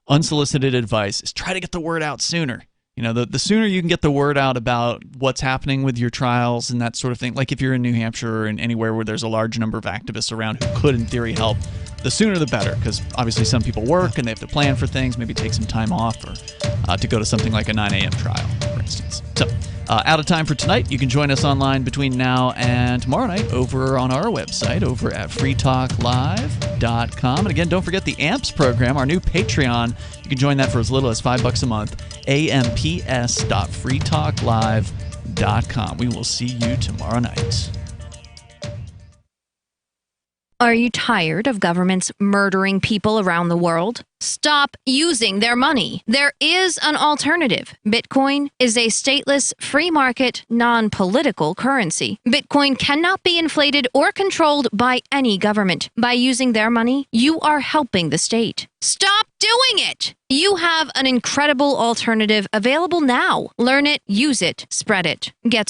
unsolicited advice, is try to get the word out sooner. The sooner you can get the word out about what's happening with your trials and that sort of thing, like if you're in New Hampshire or in anywhere where there's a large number of activists around who could, in theory, help, the sooner the better, because obviously some people work and they have to plan for things, maybe take some time off or to go to something like a 9 a.m. trial, for instance. So, out of time for tonight. You can join us online between now and tomorrow night over on our website, over at freetalklive.com. And again, don't forget the AMPS program, our new Patreon. You can join that for as little as $5 a month. amps.freetalklive.com. We will see you tomorrow night. Are you tired of governments murdering people around the world? Stop using their money. There is an alternative. Bitcoin is a stateless, free market, non-political currency. Bitcoin cannot be inflated or controlled by any government. By using their money, you are helping the state. Stop doing it! You have an incredible alternative available now. Learn it, use it, spread it. Get